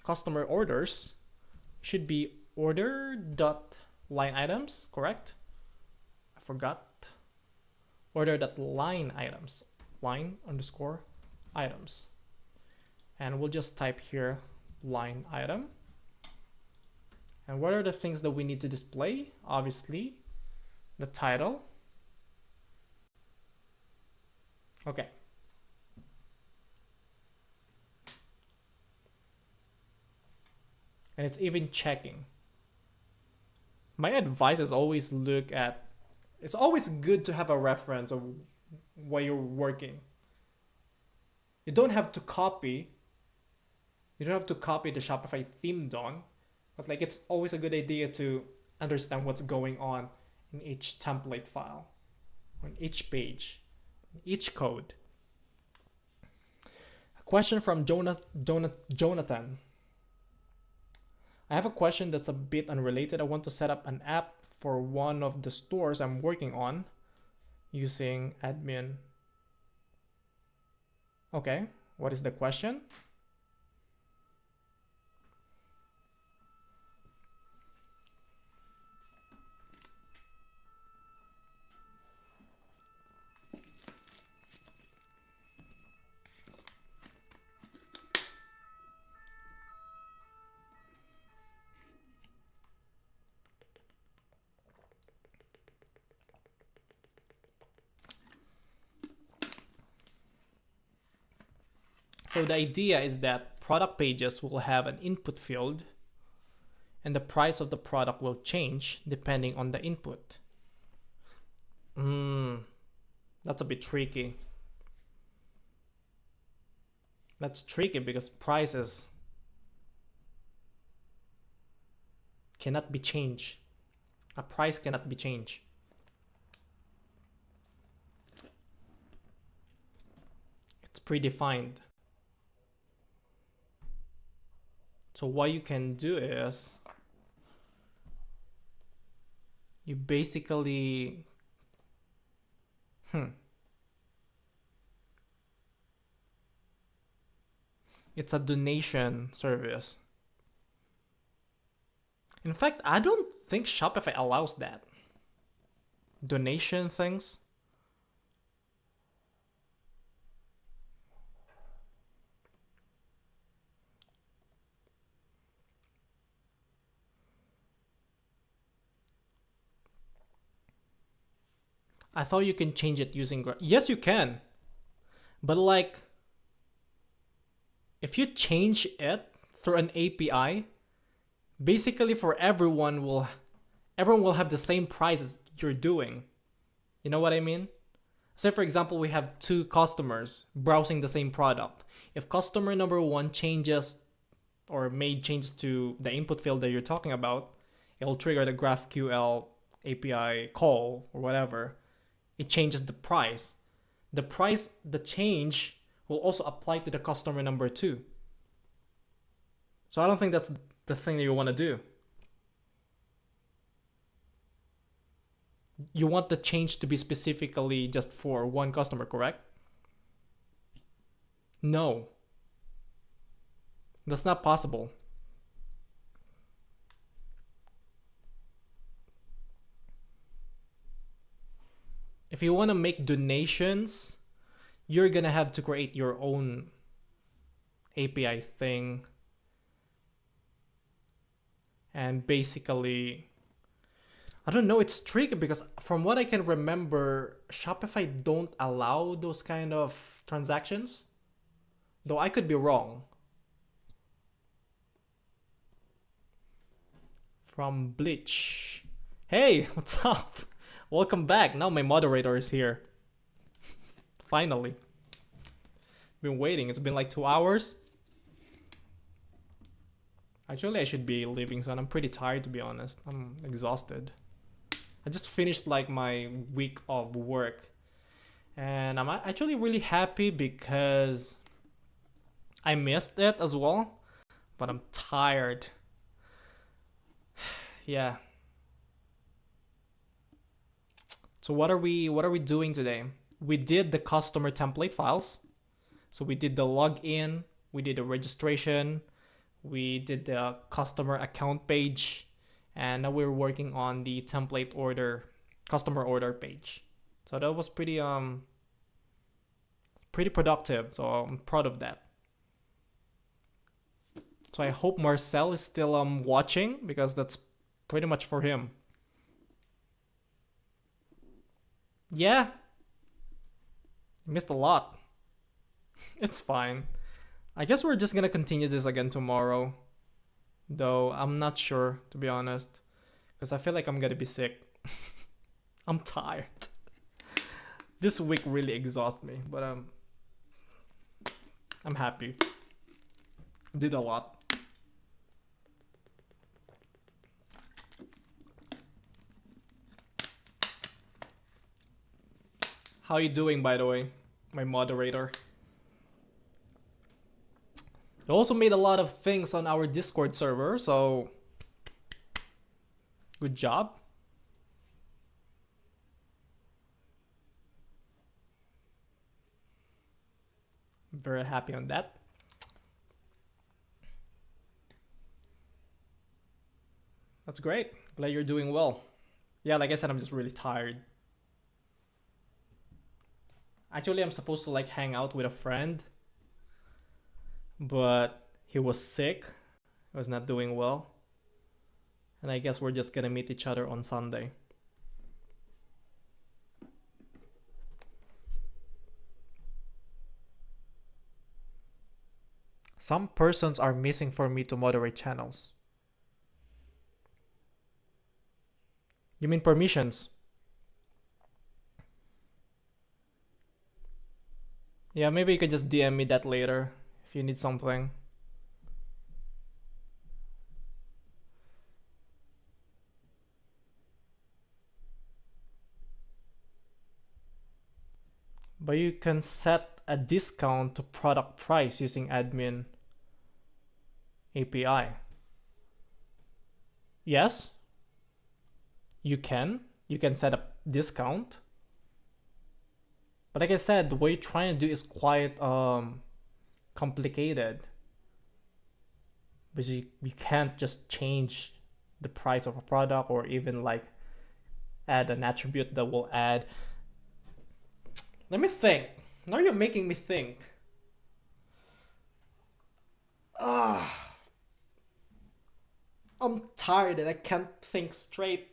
[SPEAKER 1] customer orders, should be order.line items, correct? I forgot. Order.line items, line_items. And we'll just type here line item. And what are the things that we need to display? Obviously, the title. Okay. And it's even checking. My advice is always it's always good to have a reference of where you're working. You don't have to copy the Shopify theme Dawn, but it's always a good idea to understand what's going on in each template file, on each page, in each code. A question from Jonathan. I have a question that's a bit unrelated. I want to set up an app for one of the stores I'm working on using admin. Okay, what is the question? So the idea is that product pages will have an input field and the price of the product will change depending on the input. That's a bit tricky. That's tricky because prices cannot be changed. A price cannot be changed. It's predefined. So what you can do is you basically it's a donation service. In fact, I don't think Shopify allows that. Donation things. I thought you can change it using yes, you can. But like if you change it through an API, basically for everyone will have the same prices you're doing. You know what I mean? Say for example, we have two customers browsing the same product. If customer number 1 changes or made changes to the input field that you're talking about, it'll trigger the GraphQL API call or whatever. It changes the price. The change will also apply to the customer number 2. So I don't think that's the thing that you want to do. You want the change to be specifically just for one customer, correct? No. That's not possible. If you want to make donations, you're gonna have to create your own API thing. And basically, I don't know, it's tricky because from what I can remember, Shopify don't allow those kind of transactions. Though I could be wrong. From Bleach. Hey, what's up? Welcome back. Now my moderator is here. Finally. Been waiting. It's been like 2 hours. Actually, I should be leaving soon. I'm pretty tired, to be honest. I'm exhausted. I just finished like my week of work. And I'm actually really happy because I missed it as well. But I'm tired. Yeah. So what are we doing today? We did the customer template files. So we did the login, we did the registration, we did the customer account page, and now we're working on the template order, customer order page. So that was pretty productive. So I'm proud of that. So I hope Marcel is still watching because that's pretty much for him. Yeah. Missed a lot. It's fine. I guess we're just gonna continue this again tomorrow. Though I'm not sure, to be honest. Because I feel like I'm gonna be sick. I'm tired. This week really exhausts me. But I'm happy. Did a lot. How you doing, by the way, my moderator? We also made a lot of things on our Discord server, so good job. Very happy on that. That's great. Glad you're doing well. Yeah, like I said, I'm just really tired. Actually, I'm supposed to like hang out with a friend, but he was sick. He was not doing well. And I guess we're just gonna meet each other on Sunday. Some persons are missing for me to moderate channels. You mean permissions? Yeah, maybe you could just DM me that later if you need something. But you can set a discount to product price using admin API. Yes, you can set a discount. But like I said, what you're trying to do is quite complicated. Because you can't just change the price of a product or even like add an attribute that will add. Let me think. Now you're making me think. I'm tired and I can't think straight.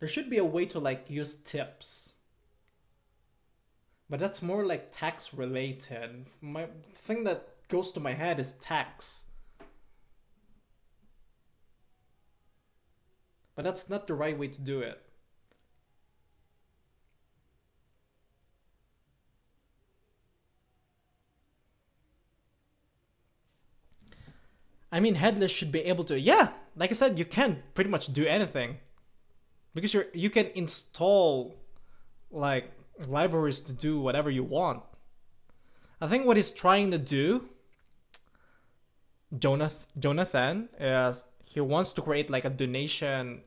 [SPEAKER 1] There should be a way to like use tips. But that's more like tax related. My thing that goes to my head is tax. But that's not the right way to do it. I mean, headless should be able to, yeah, like I said, you can pretty much do anything. Because you can install like libraries to do whatever you want. I think what he's trying to do, Jonathan, is he wants to create like a donation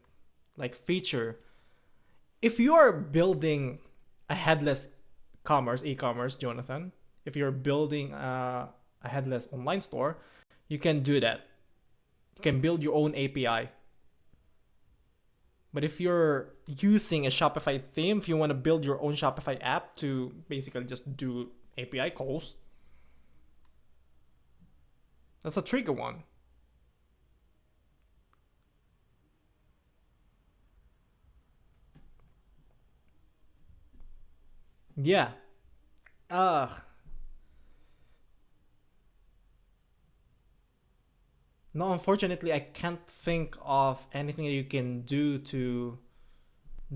[SPEAKER 1] like feature. If you are building a headless e-commerce, Jonathan, if you're building a headless online store, you can do that. You can build your own API. But if you're using a Shopify theme, if you want to build your own Shopify app to basically just do API calls, that's a tricky one. Yeah. No, unfortunately, I can't think of anything that you can do to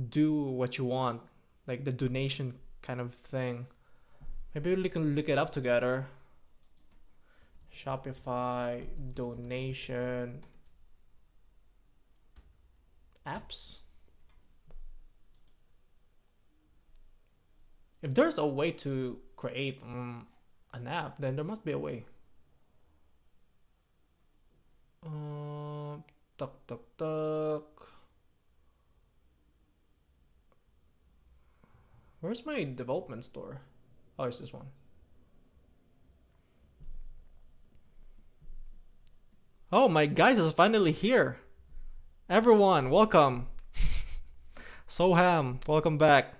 [SPEAKER 1] do what you want, like the donation kind of thing. Maybe we can look it up together. Shopify donation apps. If there's a way to create an app, then there must be a way. Tuck. Where's my development store? Oh, it's this one. Oh, my guys is finally here. Everyone, welcome. Soham, welcome back.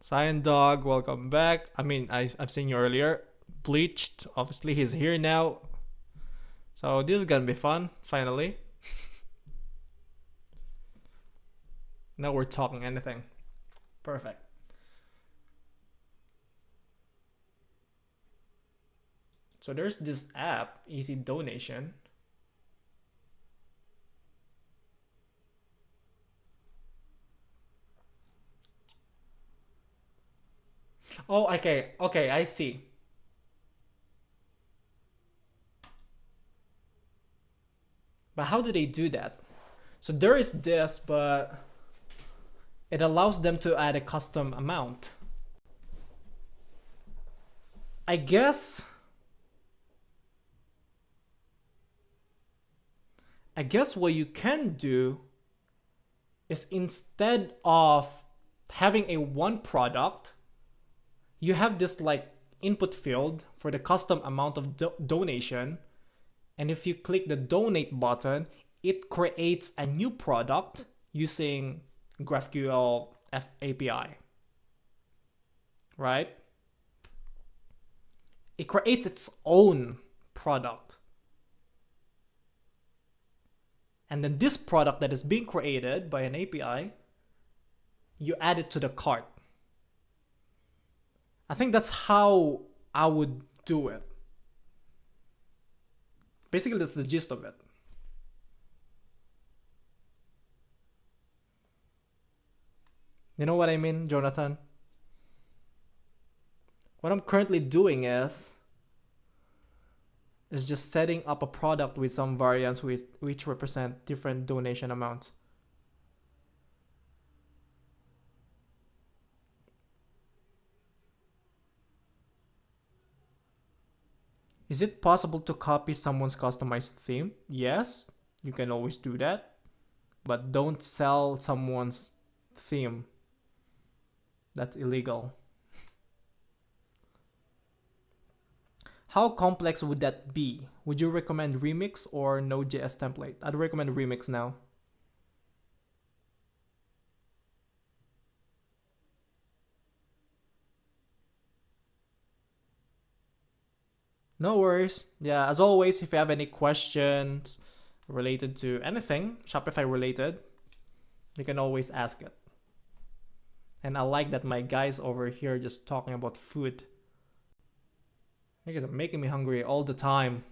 [SPEAKER 1] Cyan Dog, welcome back. I mean, I've seen you earlier. Bleached, obviously he's here now. So this is gonna be fun, finally. Now we're talking anything. Perfect. So there's this app, Easy Donation. Oh, okay, I see. But how do they do that? So there is this, but it allows them to add a custom amount. I guess what you can do is instead of having a one product, you have this like input field for the custom amount of donation. And if you click the donate button, it creates a new product using GraphQL API, right? It creates its own product. And then this product that is being created by an API, you add it to the cart. I think that's how I would do it. Basically, that's the gist of it. You know what I mean, Jonathan? What I'm currently doing is just setting up a product with some variants which represent different donation amounts. Is it possible to copy someone's customized theme? Yes, you can always do that. But don't sell someone's theme. That's illegal. How complex would that be? Would you recommend Remix or Node.js template? I'd recommend Remix now. No worries. Yeah, as always, if you have any questions related to anything Shopify related, you can always ask it. And I like that my guys over here just talking about food. You guys are making me hungry all the time.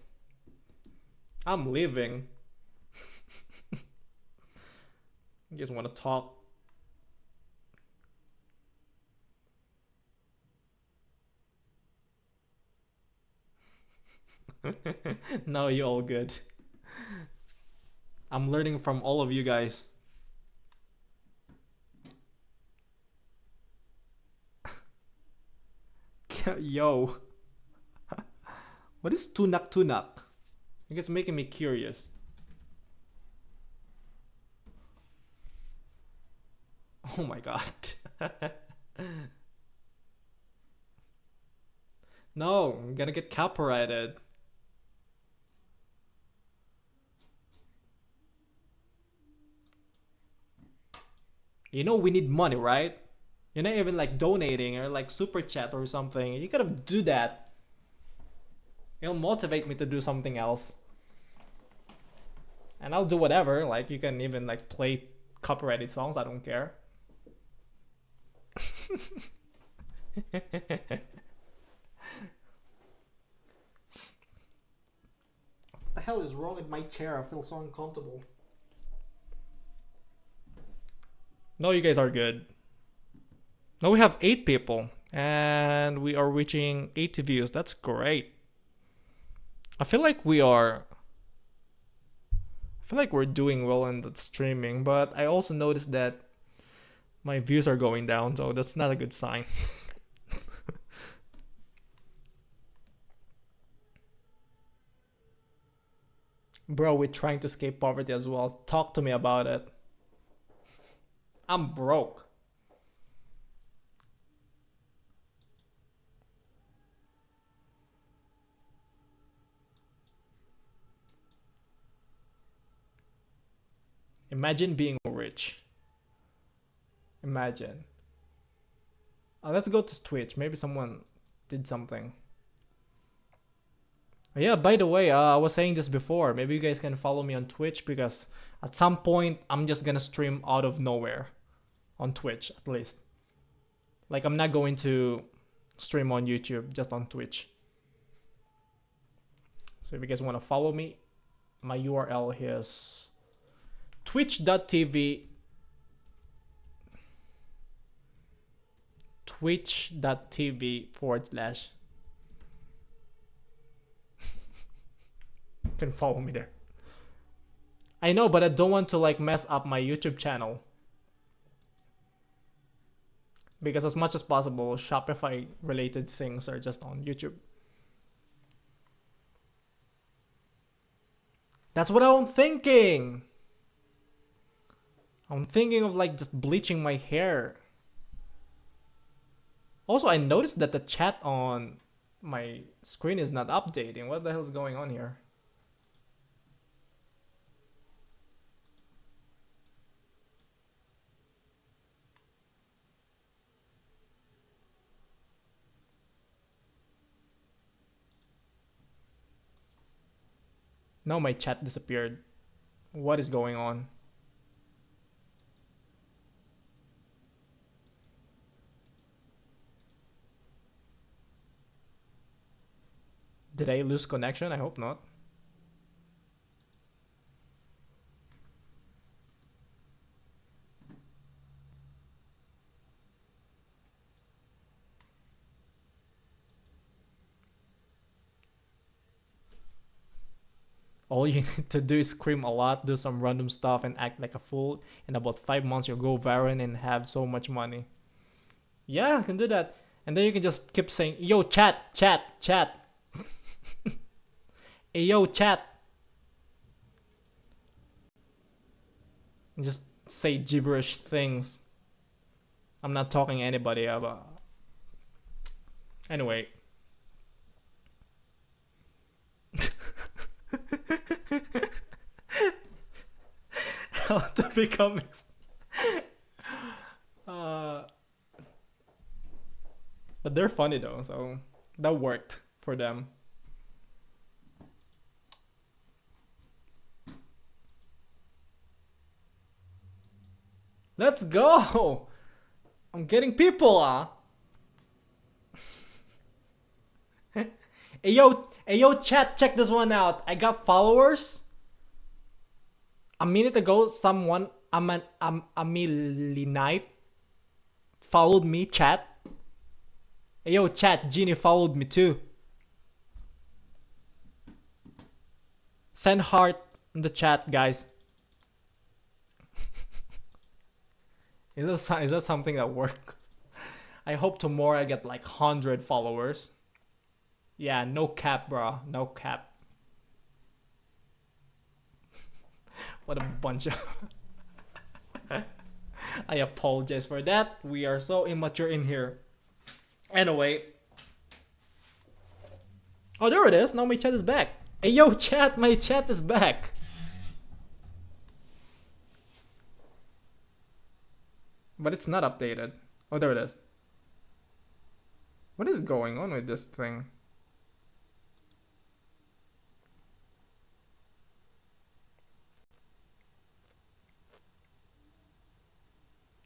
[SPEAKER 1] I'm leaving. You guys want to talk? No, you're all good. I'm learning from all of you guys. Yo. What is tunak tunak? You guys making me curious. Oh my god. No, I'm gonna get copyrighted. You know we need money, right? You're not even like donating or like super chat or something. You gotta do that. It'll motivate me to do something else. And I'll do whatever. Like you can even like play copyrighted songs. I don't care. What the hell is wrong with my chair? I feel so uncomfortable. No, you guys are good. Now we have 8 people and we are reaching 80 views. That's great. I feel like we're doing well in the streaming, but I also noticed that my views are going down, so that's not a good sign. Bro, we're trying to escape poverty as well. Talk to me about it. I'm broke. Imagine being rich. Imagine. Let's go to Twitch. Maybe someone did something. Yeah, by the way, I was saying this before. Maybe you guys can follow me on Twitch because at some point I'm just gonna stream out of nowhere on Twitch, at least. Like I'm not going to stream on YouTube, just on Twitch. So if you guys want to follow me, my URL is twitch.tv twitch.tv/ You can follow me there. I know, but I don't want to like mess up my YouTube channel. Because as much as possible, Shopify related things are just on YouTube. That's what I'm thinking. I'm thinking of like just bleaching my hair. Also, I noticed that the chat on my screen is not updating. What the hell is going on here? Now my chat disappeared. What is going on? Did I lose connection? I hope not. All you need to do is scream a lot, do some random stuff, and act like a fool. In about 5 months, you'll go viral and have so much money. Yeah, I can do that. And then you can just keep saying, yo, chat, chat, chat. Hey, yo, chat. And just say gibberish things. I'm not talking to anybody about. Anyway. How to become but they're funny though, so that worked for them. Let's go! I'm getting people, Hey yo, chat, check this one out. I got followers. A minute ago, someone, Amilinite, followed me, chat. Hey yo, chat, Genie followed me too. Send heart in the chat, guys. Is that something that works? I hope tomorrow I get like 100 followers. Yeah, no cap, bro. No cap. What a bunch of... I apologize for that. We are so immature in here. Anyway. Oh, there it is. Now my chat is back. Hey, yo, chat. My chat is back. But it's not updated. Oh, there it is. What is going on with this thing?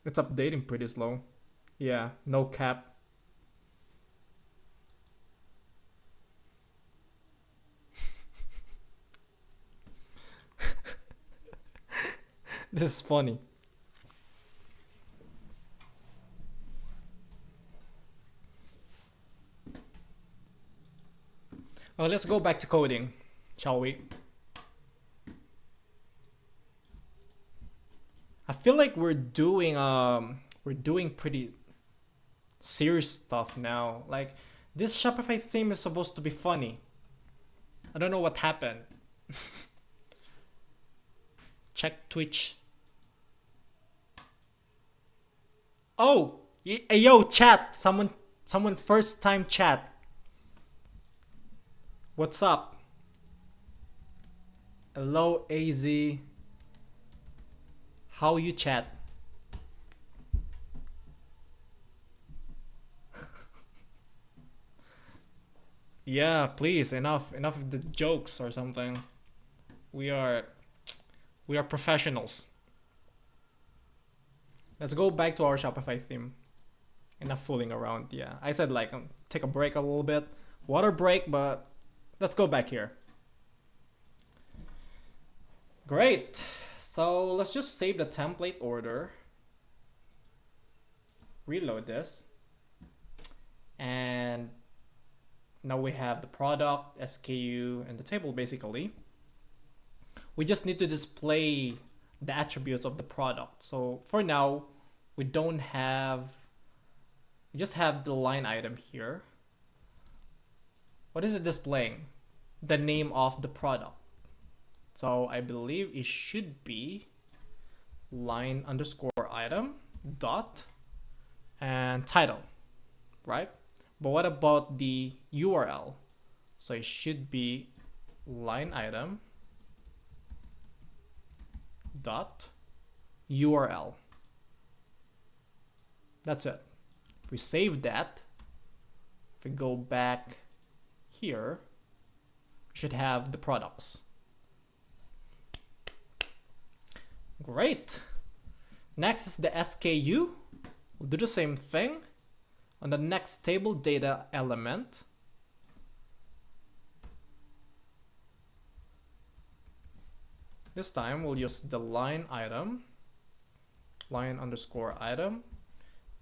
[SPEAKER 1] It's updating pretty slow. Yeah, no cap. This is funny. Well, let's go back to coding, shall we? I feel like we're doing pretty serious stuff now. Like, this Shopify theme is supposed to be funny. I don't know what happened. Check Twitch. Oh, hey yo, chat. Someone first time chat. What's up? Hello, AZ. How you chat? Yeah, please, enough of the jokes or something. We are professionals. Let's go back to our Shopify theme. Enough fooling around. Yeah, I said like take a break a little bit, water break, but let's go back here. Great. So let's just save the template order. Reload this. And now we have the product, SKU, and the table basically. We just need to display the attributes of the product. So for now, we just have the line item here. What is it displaying? The name of the product. So I believe it should be line underscore item dot and title, right? But what about the URL? So it should be line item dot URL. That's it. If we save that, if we go back here, we should have the products. Great. Next is the SKU. We'll do the same thing on the next table data element. This time we'll use the line item, line underscore item,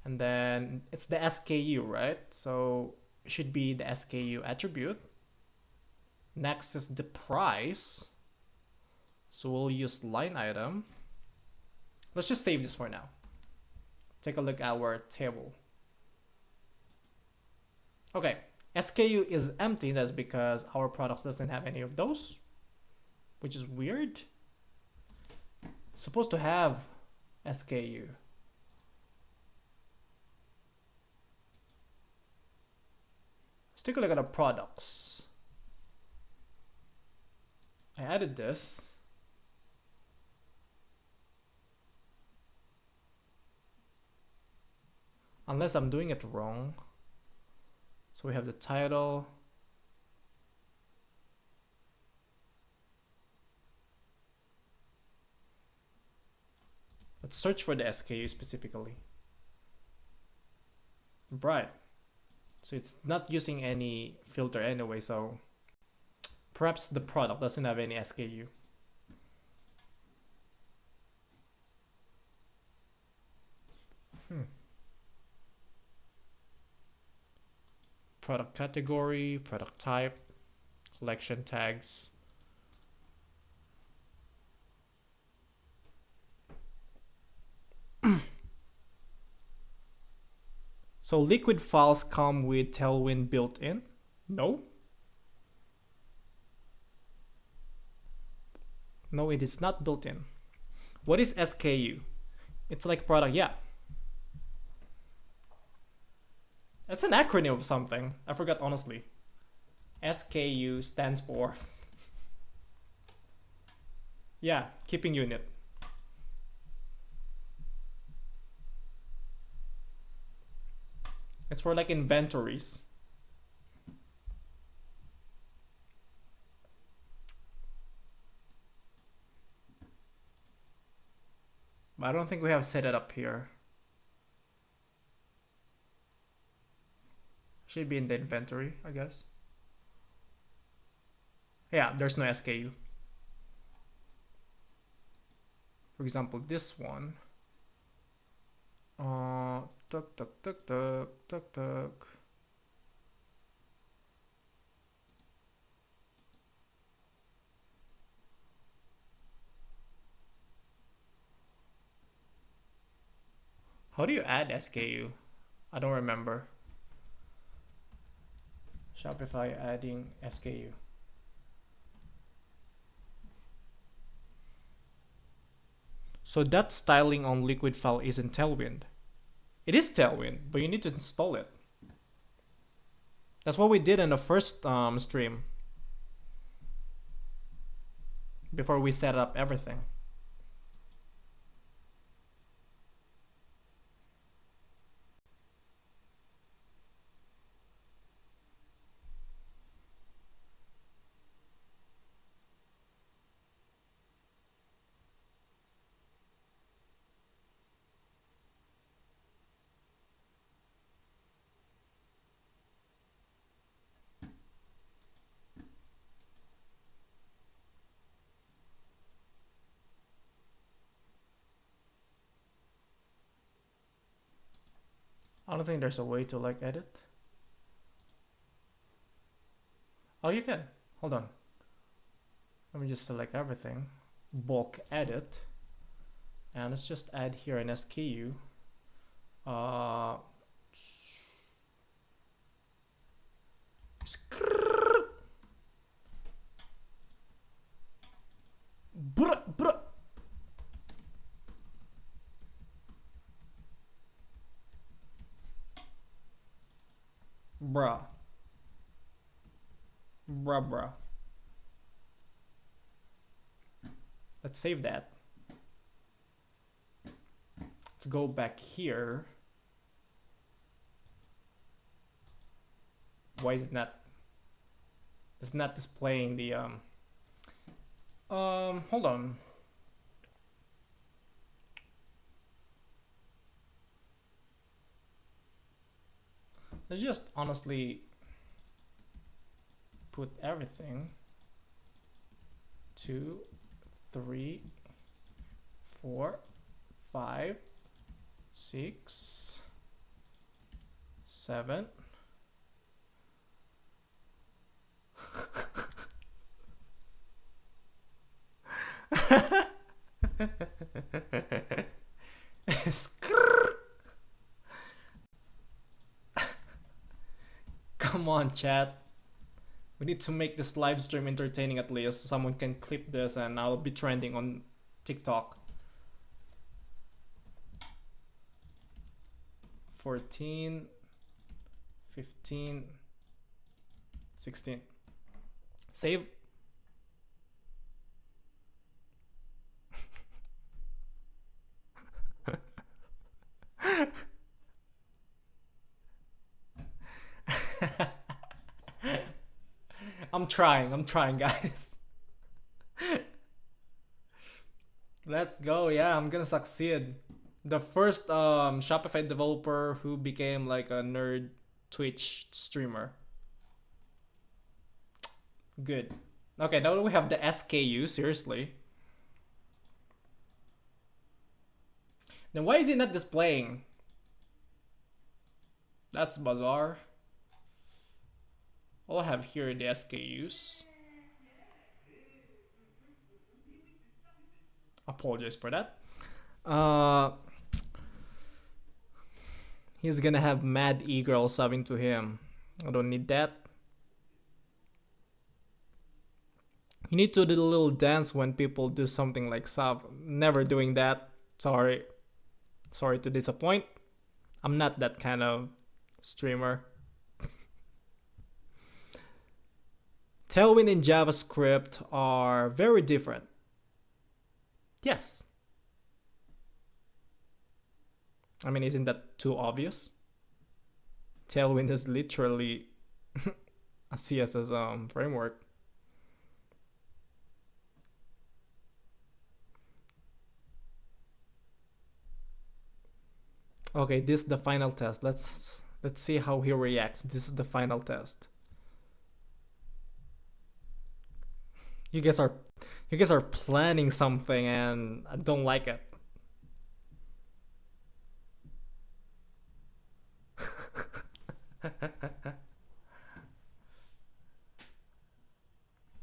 [SPEAKER 1] and then it's the SKU, right? So it should be the SKU attribute. Next is the price. So we'll use line item. Let's just save this for now. Take a look at our table. Okay, SKU is empty. That's because our products doesn't have any of those, which is weird. It's supposed to have SKU. Let's take a look at the products. I added this. Unless I'm doing it wrong. So we have the title. Let's search for the SKU specifically. Right. So it's not using any filter anyway, so perhaps the product doesn't have any SKU. Product category, product type, collection tags. So liquid files come with Tailwind built in? No. No, it is not built in. What is SKU? It's like product, yeah. It's an acronym of something. I forgot honestly. SKU stands for yeah, keeping unit. It's for like inventories. But I don't think we have set it up here. Should be in the inventory, I guess. Yeah, there's no SKU. For example, this one. Tuk tuk tuk tuk tuk tuk. How do you add SKU? I don't remember. Shopify adding SKU. So that styling on liquid file isn't Tailwind. It is Tailwind, but you need to install it. That's what we did in the first stream. Before we set up everything. I don't think there's a way to like edit. Oh, you can. Hold on. Let me just select everything. Bulk edit. And let's just add here an SKU. Bruh. Let's save that. Let's go back here. Why is it's not displaying the hold on. Let's just honestly put everything 2, 3, 4, 5, 6, 7. Come on, chat. We need to make this live stream entertaining at least. Someone can clip this and I'll be trending on TikTok. 14, 15, 16. Save. I'm trying, guys. Let's go. Yeah, I'm gonna succeed. The first Shopify developer who became like a nerd Twitch streamer. Good. Okay, now that we have the SKU, seriously. Then why is it not displaying? That's bizarre. All I have here are the SKUs. Apologize for that. He's gonna have mad e-girls subbing to him. I don't need that. You need to do the little dance when people do something like sub. Never doing that. Sorry to disappoint. I'm not that kind of streamer. Tailwind and JavaScript are very different. Yes. I mean, isn't that too obvious? Tailwind is literally a CSS framework. Okay, this is the final test. Let's see how he reacts. This is the final test. You guys are planning something and I don't like it.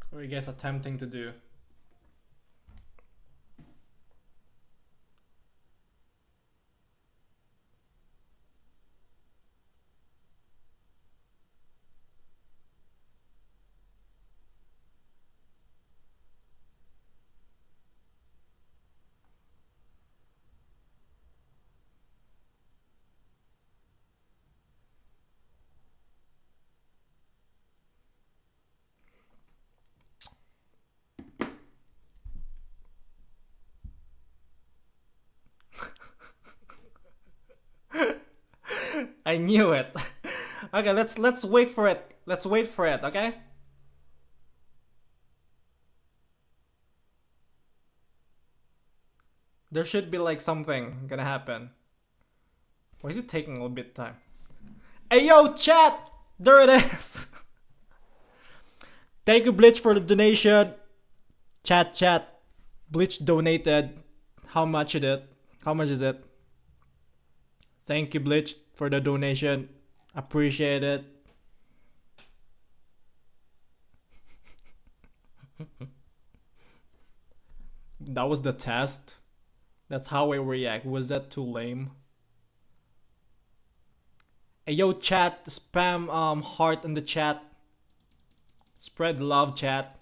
[SPEAKER 1] What are you guys attempting to do? I knew it. Okay, let's wait for it. Let's wait for it, okay? There should be like something gonna happen. Why is it taking a little bit of time? Hey yo, chat! There it is! Thank you, Bleach, for the donation. Chat. Bleach donated. How much is it? How much is it? Thank you, Bleach, for the donation. Appreciate it. That was the test. That's how I react. Was that too lame? Hey yo, chat, spam heart in the chat. Spread love, chat.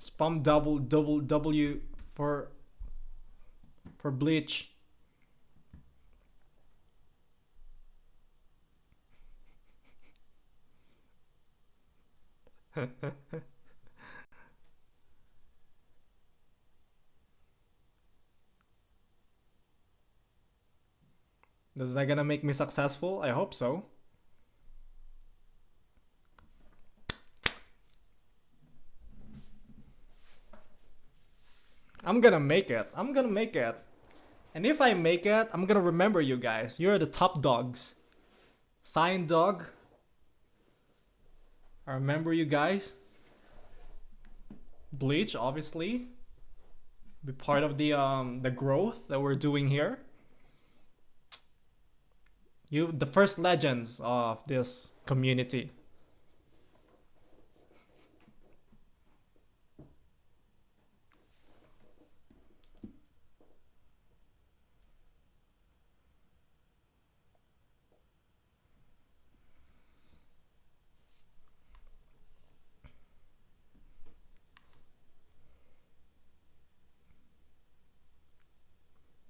[SPEAKER 1] Spam double W for Bleach. Is that gonna make me successful? I hope so. I'm gonna make it. And if I make it, I'm gonna remember you guys. You're the top dogs. Sign dog. I remember you guys. Bleach, obviously. Be part of the growth that we're doing here. You, the first legends of this community.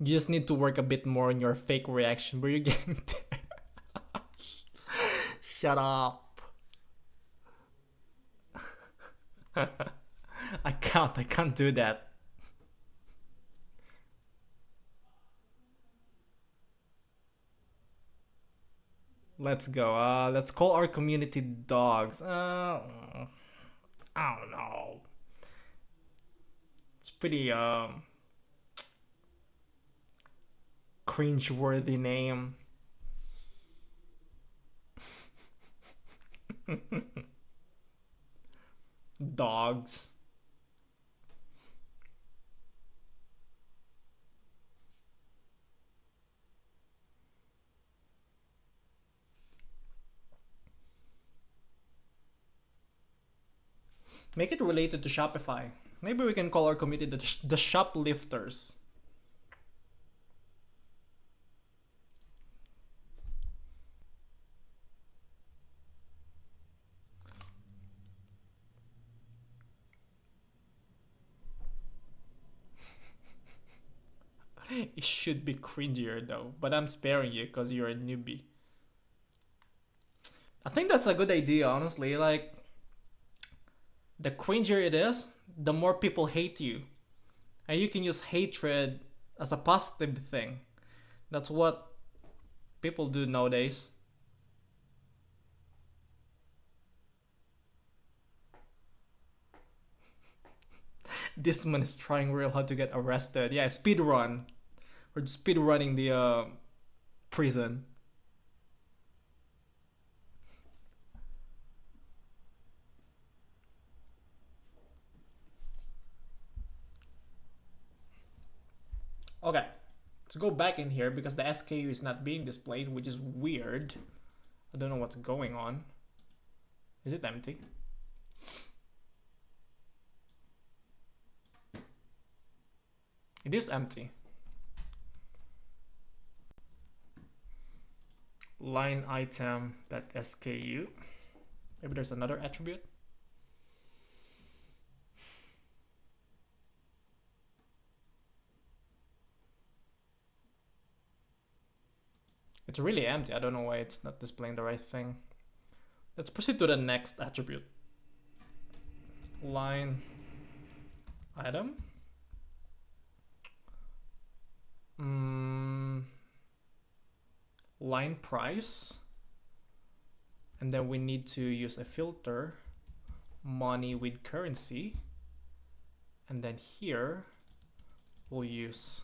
[SPEAKER 1] You just need to work a bit more on your fake reaction. Where you getting there? Shut up. I can't do that. Let's go. Let's call our community dogs. I don't know. It's pretty cringe-worthy name. Dogs. Make it related to Shopify. Maybe we can call our community the shoplifters. It should be cringier though, but I'm sparing you because you're a newbie. I think that's a good idea, honestly. Like, the cringier it is, the more people hate you. And you can use hatred as a positive thing. That's what people do nowadays. This man is trying real hard to get arrested. Yeah, speed run. We're speed running the prison. Okay, let's go back in here because the SKU is not being displayed, which is weird. I don't know what's going on. Is it empty? It is empty. Line item that SKU. Maybe there's another attribute. It's really empty. I don't know why it's not displaying the right thing. Let's proceed to the next attribute. Line item. Line price. And then we need to use a filter, money with currency. And then here we'll use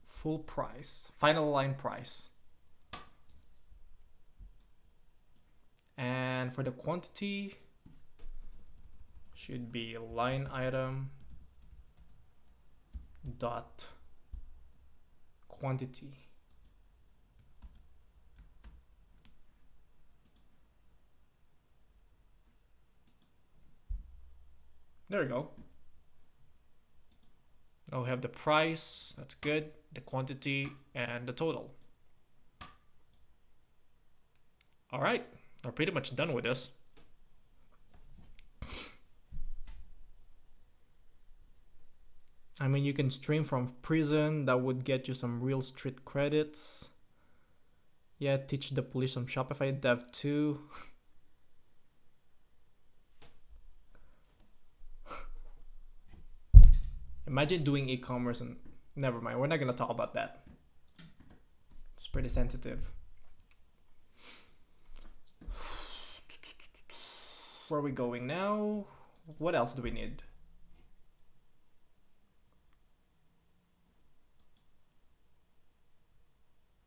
[SPEAKER 1] full price, final line price. And for the quantity, should be line item dot quantity. There we go. Now we have the price, that's good, the quantity, and the total. All right, we're pretty much done with this. I mean, you can stream from prison, that would get you some real street credits. Yeah, teach the police some Shopify dev too. Imagine doing e-commerce and never mind, we're not gonna talk about that. It's pretty sensitive. Where are we going now? What else do we need?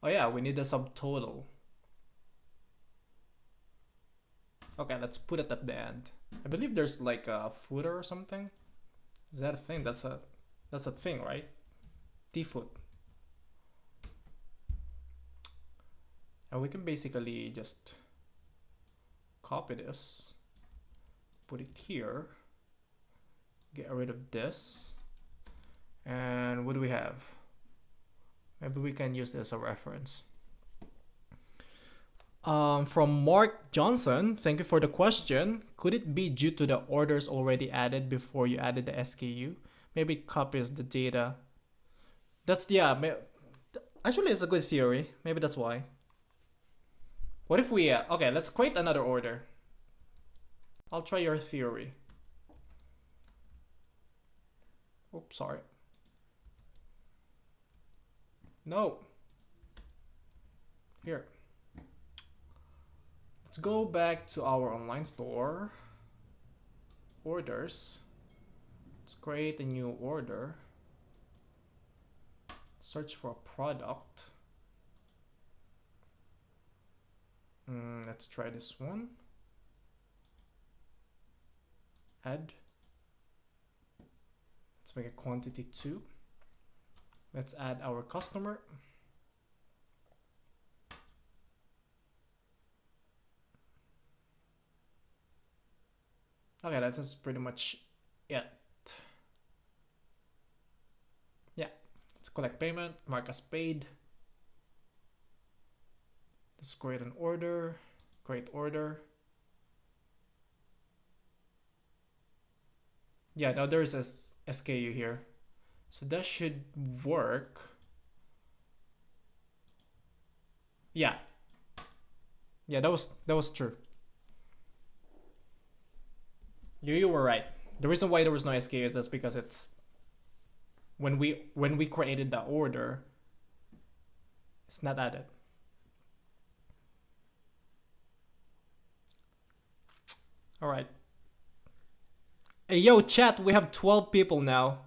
[SPEAKER 1] Oh yeah, we need a subtotal. Okay, let's put it at the end. I believe there's like a footer or something. Is that a thing? That's a thing, right? Default. And we can basically just copy this, put it here, get rid of this. And what do we have? Maybe we can use this as a reference. From Mark Johnson, thank you for the question. Could it be due to the orders already added before you added the SKU? Maybe it copies the data. That's, yeah, actually it's a good theory. Maybe that's why. What if we, okay, let's create another order. I'll try your theory. Oops, sorry. No. Here. Let's go back to our online store. Orders. Let's create a new order. Search for a product. Let's try this one. Add. Let's make a quantity 2. Let's add our customer. Okay, that is pretty much it. Yeah, let's collect payment, mark as paid. Let's create an order, create order. Yeah, now there's a SKU here. So that should work. Yeah. Yeah, that was true. You were right. The reason why there was no SKU is just because it's when we created the order, it's not added. All right. Hey, yo, chat, we have 12 people now.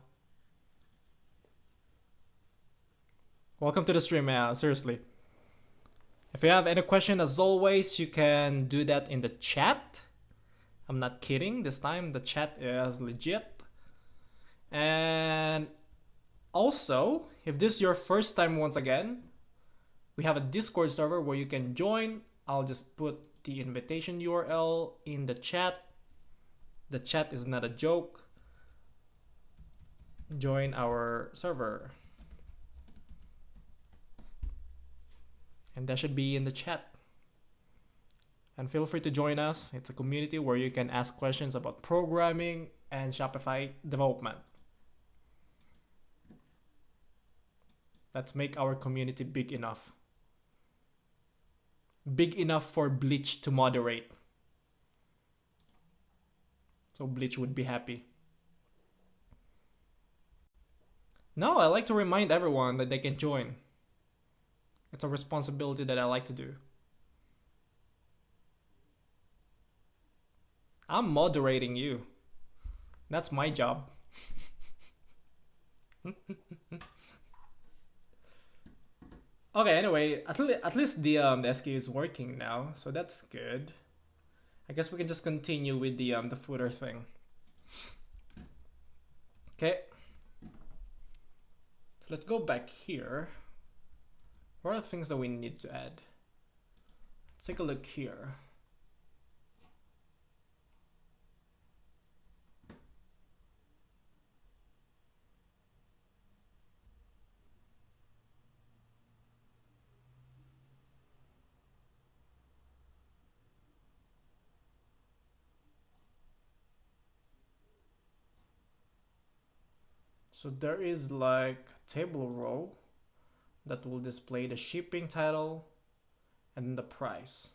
[SPEAKER 1] Welcome to the stream, man. Seriously. If you have any question, as always, you can do that in the chat. I'm not kidding. This time, the chat is legit. And also, if this is your first time once again, we have a Discord server where you can join. I'll just put the invitation URL in the chat. The chat is not a joke. Join our server. And that should be in the chat. And feel free to join us. It's a community where you can ask questions about programming and Shopify development. Let's make our community big enough. Big enough for Bleach to moderate. So Bleach would be happy. No, I like to remind everyone that they can join. It's a responsibility that I like to do. I'm moderating you. That's my job. Okay, anyway, at least the SKU is working now, so that's good. I guess we can just continue with the footer thing. Okay. Let's go back here. What are the things that we need to add? Let's take a look here. So there is like a table row that will display the shipping title and the price.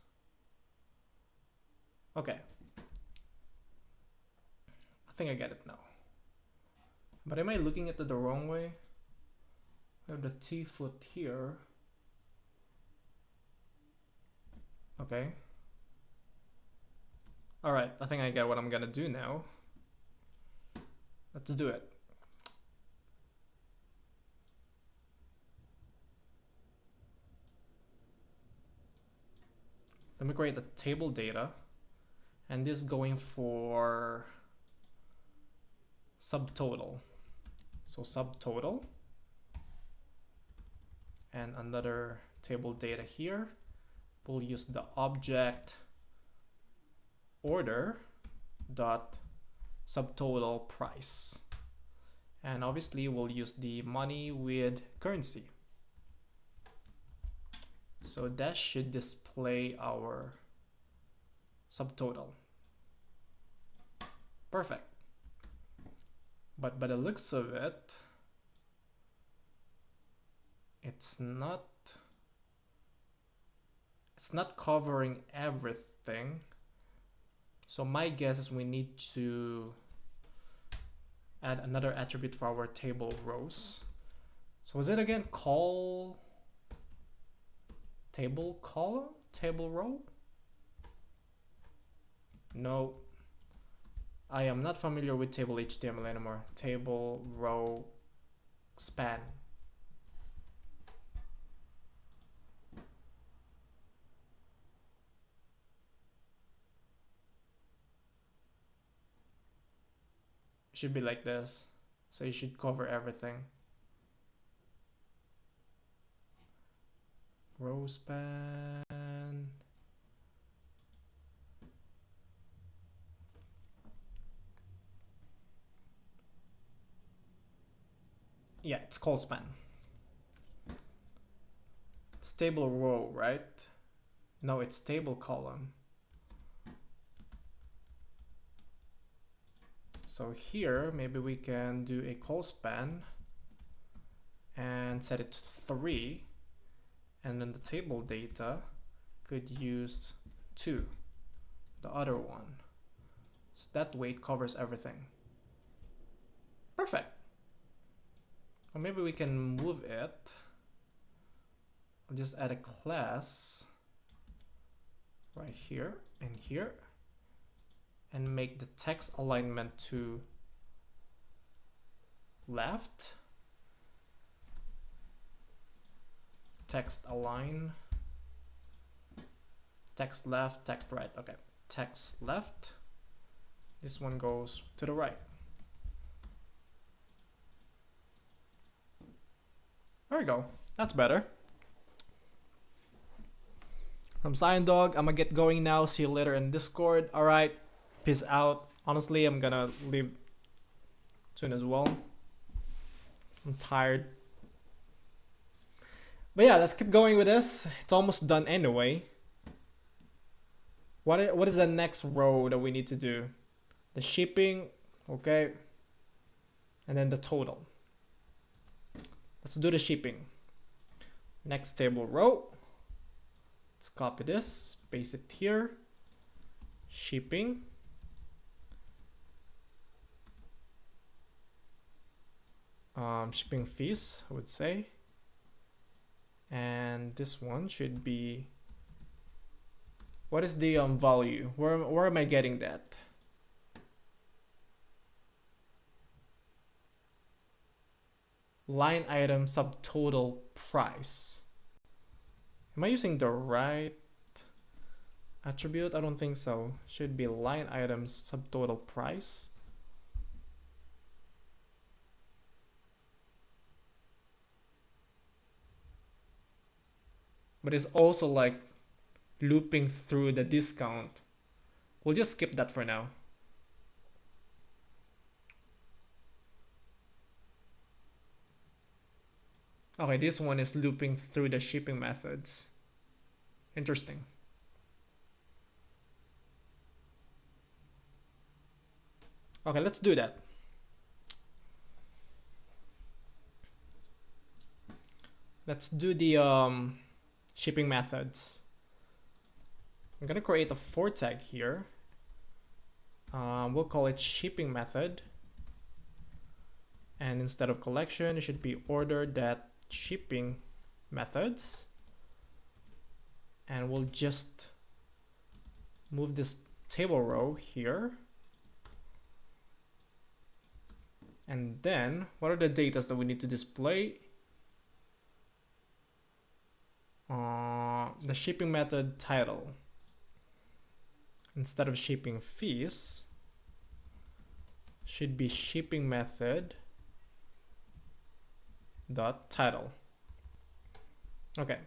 [SPEAKER 1] Okay. I think I get it now. But am I looking at it the wrong way? I have the T foot here. Okay. All right, I think I get what I'm gonna do now. Let's do it. Let me create the table data, and this going for subtotal. So subtotal, and another table data here. we'll use the object order dot subtotal price. And obviously we'll use the money with currency. So that should display our subtotal. Perfect. But by the looks of it, it's not covering everything. So my guess is we need to add another attribute for our table rows. So was it again call table column, table row? No, I am not familiar with table HTML anymore. Table row span. Should be like this, so you should cover everything. Row span. Yeah, it's called span. It's table row, right? No, it's table column. So here, maybe we can do a call span and set it to 3. And then the table data could use 2, the other one. So that way it covers everything. Perfect. Or maybe we can move it. I'll just add a class right here and here, and make the text alignment to left. Text align, text left, text right. Okay, text left. This one goes to the right. There we go. That's better. From Cyan Dog, I'm gonna get going now. See you later in Discord. All right, peace out. Honestly, I'm gonna leave soon as well. I'm tired. But yeah, let's keep going with this. It's almost done anyway. What is the next row that we need to do? The shipping, okay. And then the total. Let's do the shipping. Next table row. Let's copy this, paste it here. Shipping. Shipping fees, I would say. And this one should be, what is the value? Where am I getting that? Line item subtotal price. Am I using the right attribute? I don't think so. Should be line items subtotal price. But it's also like looping through the discount. We'll just skip that for now. Okay, this one is looping through the shipping methods. Interesting. Okay, let's do that. Let's do the shipping methods. I'm gonna create a for tag here. We'll call it shipping method. And instead of collection, it should be order.shipping methods. And we'll just move this table row here. And then what are the data that we need to display? The shipping method title. Instead of shipping fees, should be shipping method dot title. Okay.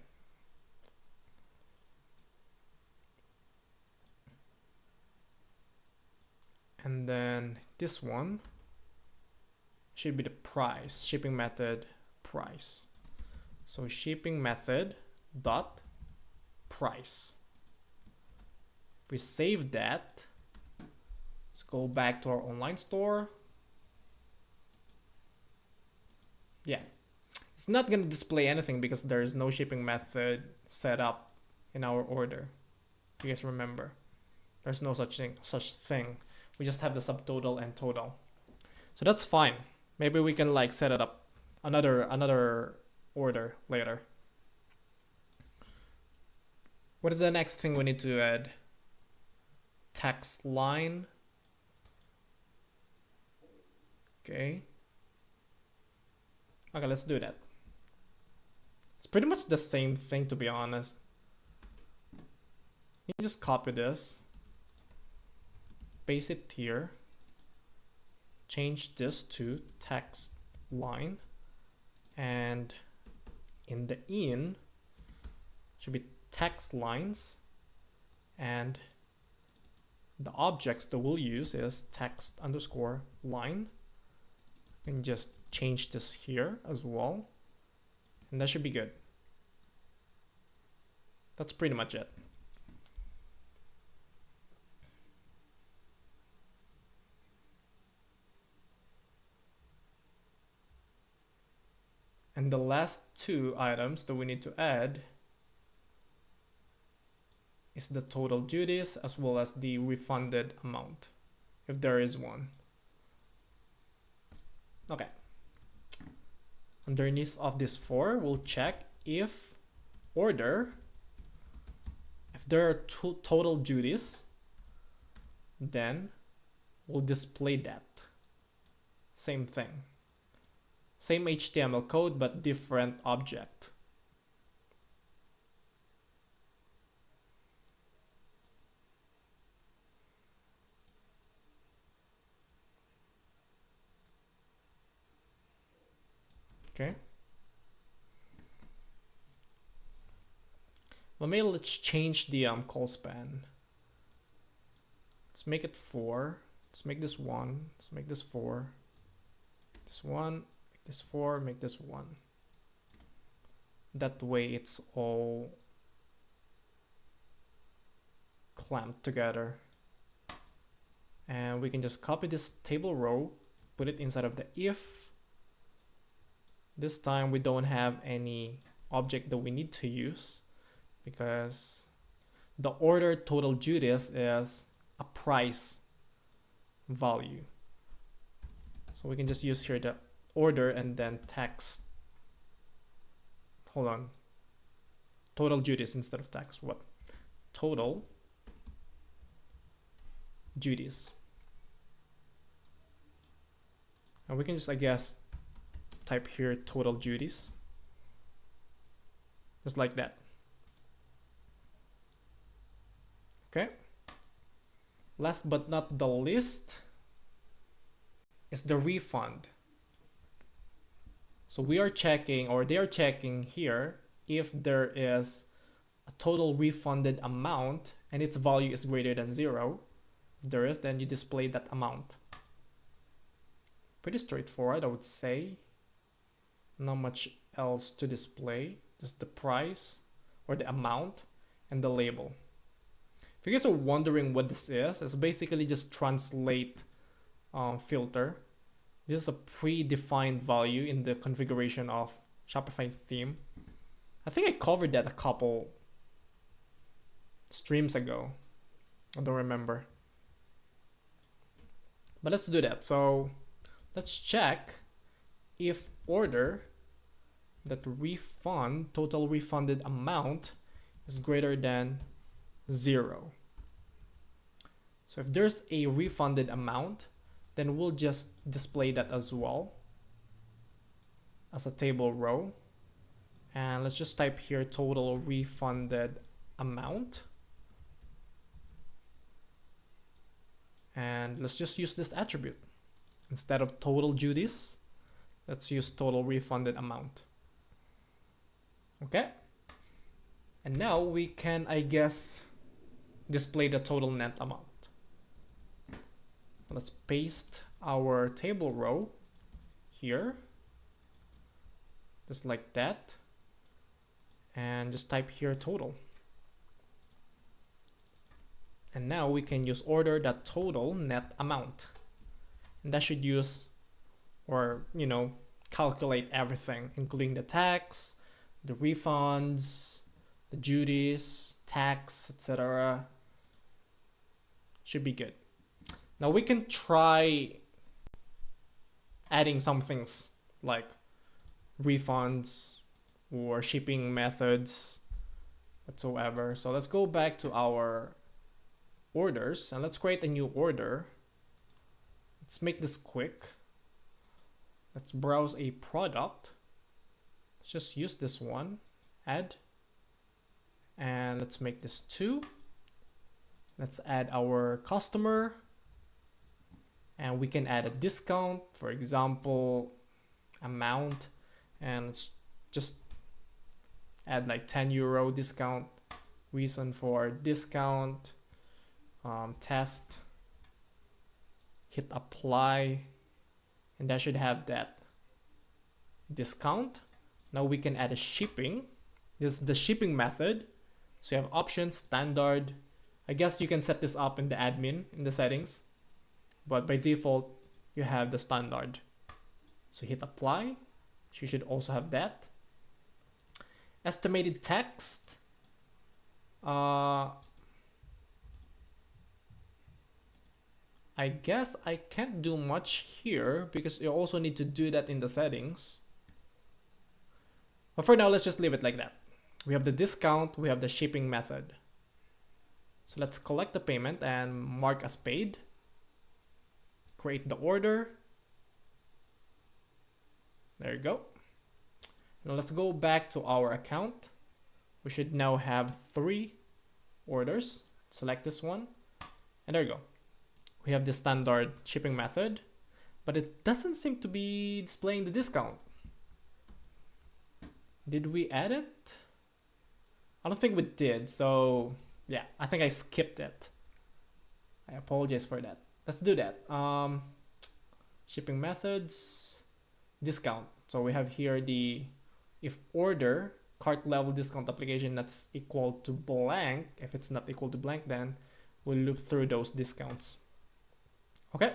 [SPEAKER 1] And then this one should be the price, shipping method price. So shipping method dot price. If we save that, let's go back to our online store. Yeah, it's not going to display anything because there is no shipping method set up in our order. If you guys remember, there's no such thing. We just have the subtotal and total. So that's fine. Maybe we can like set it up another order later. What is the next thing we need to add? Text line. Okay, let's do that. It's pretty much the same thing, to be honest. You just copy this, paste it here, change this to text line, and in the in should be text lines, and the objects that we'll use is text underscore line. And just change this here as well, and that should be good. That's pretty much it. And the last two items that we need to add is the total duties as well as the refunded amount, if there is one. Okay, underneath of this 4, we'll check if order, if there are two total duties, then we'll display that. Same thing, same HTML code but different object. Okay. Well, maybe let's change the call span. Let's make it 4. Let's make this 1. Let's make this 4. This 1. Make this 4. Make this 1. That way it's all clamped together. And we can just copy this table row, put it inside of the if. This time we don't have any object that we need to use because the order total duties is a price value. So we can just use here the order and then text. Hold on. Total duties instead of text. What? Total duties. And we can just, I guess, type here total duties, just like that. Okay, last but not the least is the refund. So we are checking, or they are checking here, if there is a total refunded amount and its value is greater than 0. If there is, then you display that amount. Pretty straightforward, I would say. Not much else to display, just the price or the amount and the label. If you guys are wondering what this is, it's basically just translate filter. This is a predefined value in the configuration of Shopify theme. I think I covered that a couple streams ago. I don't remember. But let's do that. So let's check if order that refund, total refunded amount, is greater than 0. So if there's a refunded amount, then we'll just display that as well as a table row. And let's just type here total refunded amount. And let's just use this attribute. Instead of total duties, let's use total refunded amount. Okay. And now we can, I guess, display the total net amount. Let's paste our table row here, just like that, and just type here total. And now we can use order.total net amount, and that should use, or calculate everything, including the tax, the refunds, the duties, tax, etc. Should be good. Now we can try adding some things like refunds or shipping methods whatsoever. So let's go back to our orders and let's create a new order. Let's make this quick. Let's browse a product. Let's just use this one, add, and let's make this 2. Let's add our customer, and we can add a discount, for example, amount, and let's just add like 10 euro discount. Reason for discount, test, hit apply, and that should have that discount. Now we can add a shipping. This is the shipping method. So you have options, standard. I guess you can set this up in the admin in the settings, but by default you have the standard. So hit apply. You should also have that. Estimated text. I guess I can't do much here because you also need to do that in the settings. But for now, let's just leave it like that. We have the discount, we have the shipping method. So let's collect the payment and mark as paid. Create the order. There you go. Now let's go back to our account. We should now have 3 orders. Select this one, and there you go. We have the standard shipping method, but it doesn't seem to be displaying the discount. Did we add it? I don't think we did, so yeah, I think I skipped it. I apologize for that. Let's do that. Shipping methods, discount. So we have here the if order cart level discount application that's equal to blank. If it's not equal to blank, then we'll loop through those discounts. Okay,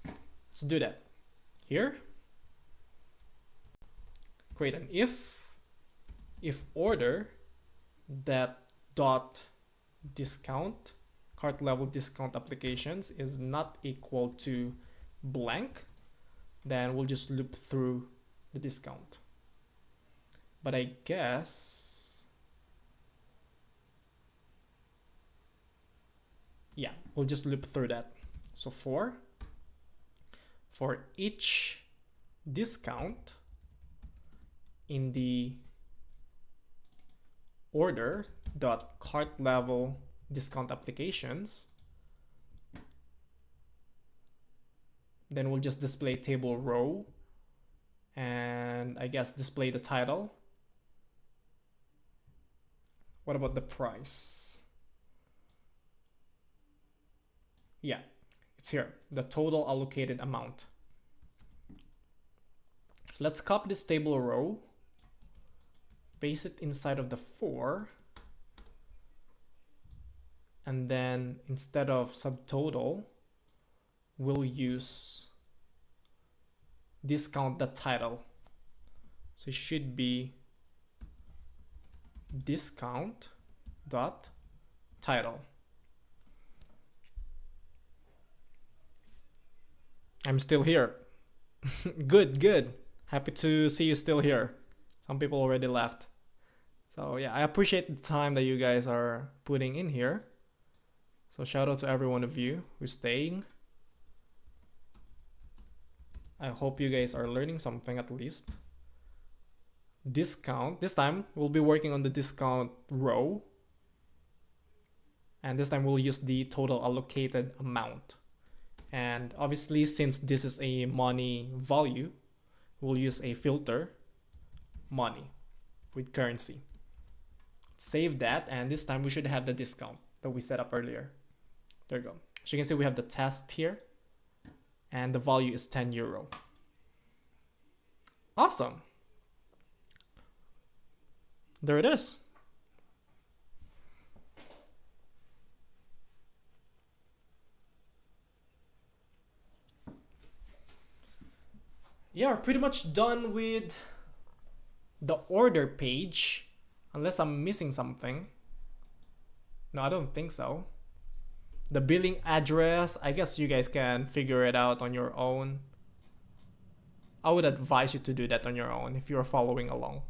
[SPEAKER 1] let's do that. Here, create an if order that dot discount cart level discount applications is not equal to blank, then we'll just loop through the discount. But I guess, yeah, we'll just loop through that. So for each discount in the order dot cart level discount applications, then we'll just display table row and I guess display the title. What about the price? Yeah, it's here, the total allocated amount. So let's copy this table row, paste it inside of the for, and then instead of subtotal, we'll use discount.title. So it should be discount.title. I'm still here. Good. Happy to see you still here. Some people already left. So yeah, I appreciate the time that you guys are putting in here. So shout out to every one of you who's staying. I hope you guys are learning something at least. Discount. This time we'll be working on the discount row. And this time we'll use the total allocated amount. And obviously, since this is a money value, we'll use a filter money with currency. Save that, and this time we should have the discount that we set up earlier. There you go. As you can see, we have the test here. and the value is 10 euro. Awesome. There it is. Yeah, we're pretty much done with the order page, unless I'm missing something. No, I don't think so. The billing address, I guess you guys can figure it out on your own. I would advise you to do that on your own if you're following along.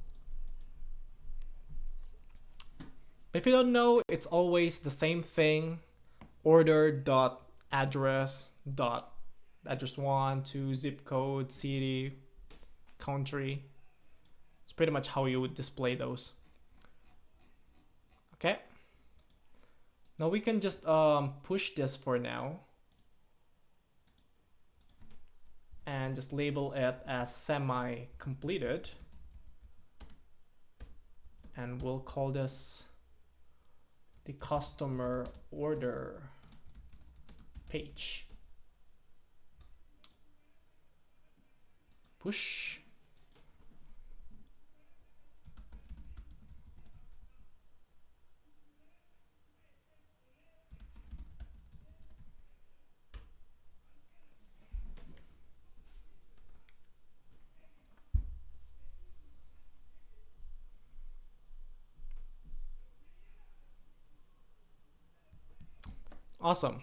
[SPEAKER 1] If you don't know, it's always the same thing. Order.address. Address 1, 2, zip code, city, country. It's pretty much how you would display those. Okay. Now we can just push this for now. And just label it as semi-completed. And we'll call this the customer order page. Push. Awesome.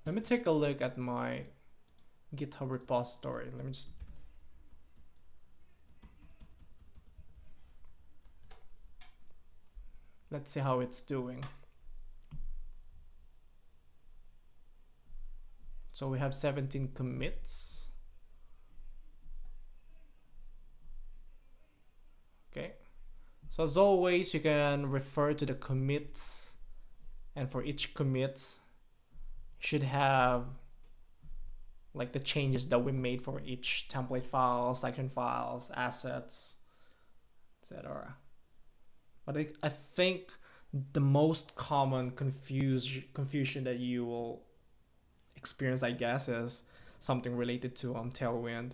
[SPEAKER 1] Let me take a look at my GitHub repository. Let's see how it's doing. So we have 17 commits. Okay. So as always, you can refer to the commits, and for each commit, you should have like the changes that we made for each template file, section files, assets, etc. But I think the most common confusion that you will experience, I guess, is something related to Tailwind.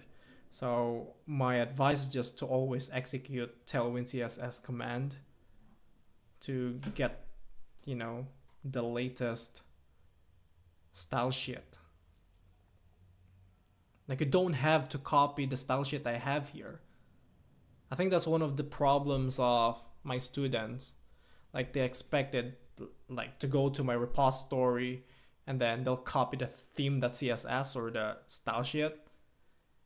[SPEAKER 1] So my advice is just to always execute Tailwind CSS command to get, the latest style sheet. Like, you don't have to copy the style sheet I have here. I think that's one of the problems of my students. Like, they expected to go to my repository and then they'll copy the theme.css or the style sheet.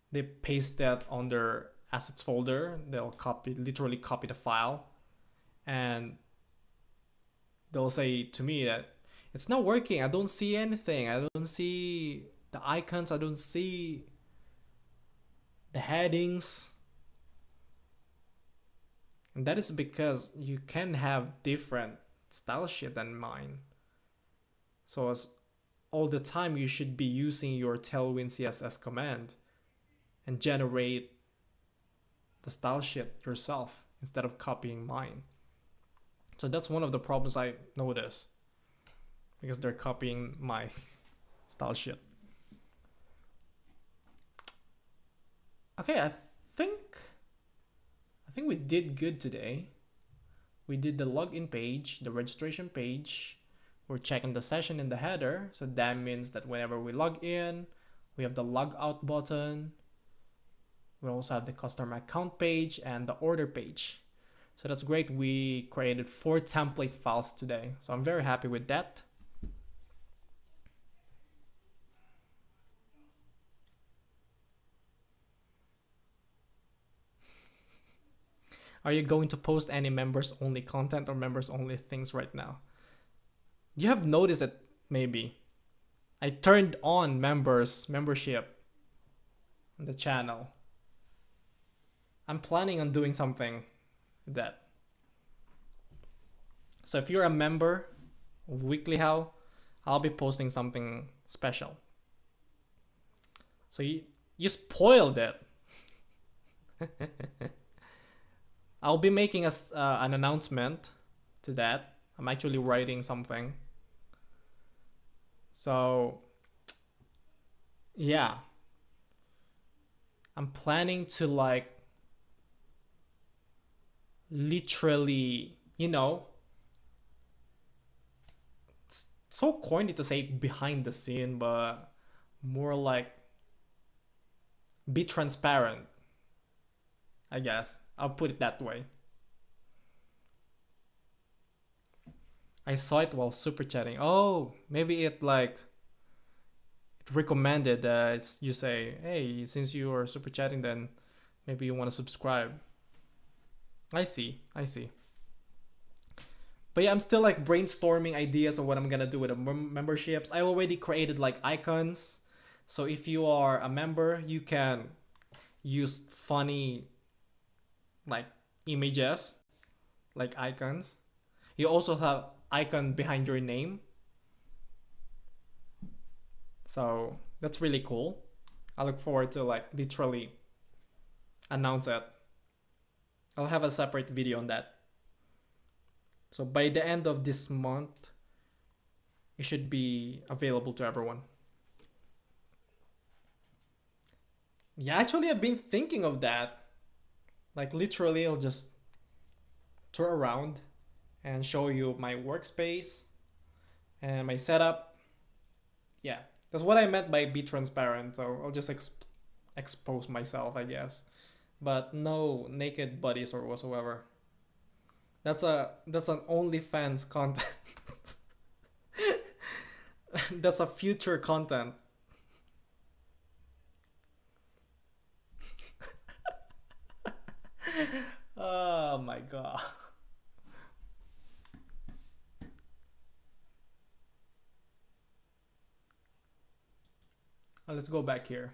[SPEAKER 1] They paste that on their assets folder. They'll literally copy the file, and they'll say to me that it's not working. I don't see anything. I don't see the icons. I don't see the headings. And that is because you can have different style sheet than mine. So all the time you should be using your Tailwind CSS command and generate the style sheet yourself instead of copying mine. So that's one of the problems I notice, because they're copying my style sheet. Okay, I think we did good today. We did the login page, the registration page. We're checking the session in the header. So that means that whenever we log in, we have the logout button. We also have the customer account page and the order page. So that's great. We created 4 template files today. So I'm very happy with that. Are you going to post any members only content or members only things right now? You have noticed it, maybe. I turned on membership on the channel. I'm planning on doing something with that. So if you're a member of WeeklyHow, I'll be posting something special. So You spoiled it. I'll be making an announcement to that. I'm actually writing something. So, yeah. I'm planning to like literally, it's so corny to say behind the scene, but more like be transparent, I guess. I'll put it that way. I saw it while super chatting. Oh, maybe it recommended that you say, hey, since you are super chatting, then maybe you want to subscribe. I see. But yeah, I'm still like brainstorming ideas of what I'm gonna do with the memberships. I already created like icons. So if you are a member, you can use funny like images, like icons. You also have icon behind your name. So that's really cool. I look forward to like literally announce it. I'll have a separate video on that. So by the end of this month, it should be available to everyone. Yeah, actually, I've been thinking of that. Like literally, I'll just tour around and show you my workspace and my setup. Yeah, that's what I meant by be transparent. So I'll just expose myself, I guess, but no naked bodies or whatsoever. That's an OnlyFans content. That's a future content. Oh my god. Let's go back here.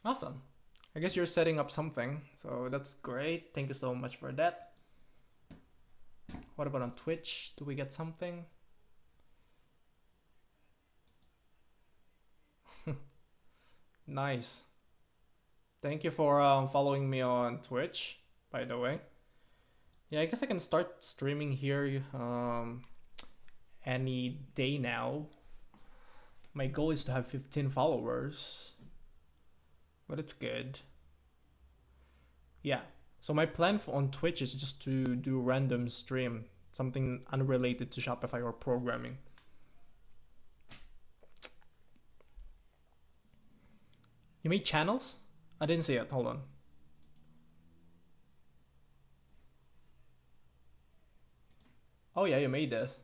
[SPEAKER 1] Awesome. I guess you're setting up something, so that's great. Thank you so much for that. What about on Twitch? Do we get something? Nice. Thank you for following me on Twitch, by the way. Yeah, I guess I can start streaming here any day now. My goal is to have 15 followers, but it's good. Yeah. So my plan on Twitch is just to do random stream, something unrelated to Shopify or programming. You made channels? I didn't see it. Hold on. Oh yeah, you made this.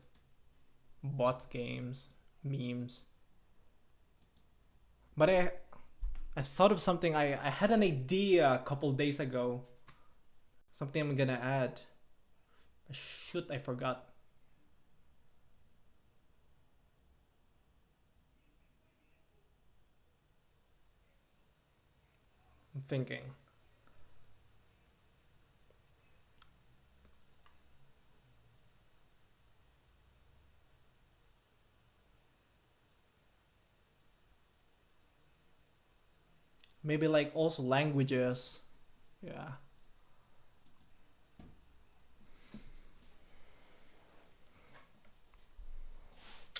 [SPEAKER 1] Bots games, memes. But I thought of something. I had an idea a couple days ago. Something I'm gonna add. Shoot, I forgot. I'm thinking. Maybe like also languages. Yeah.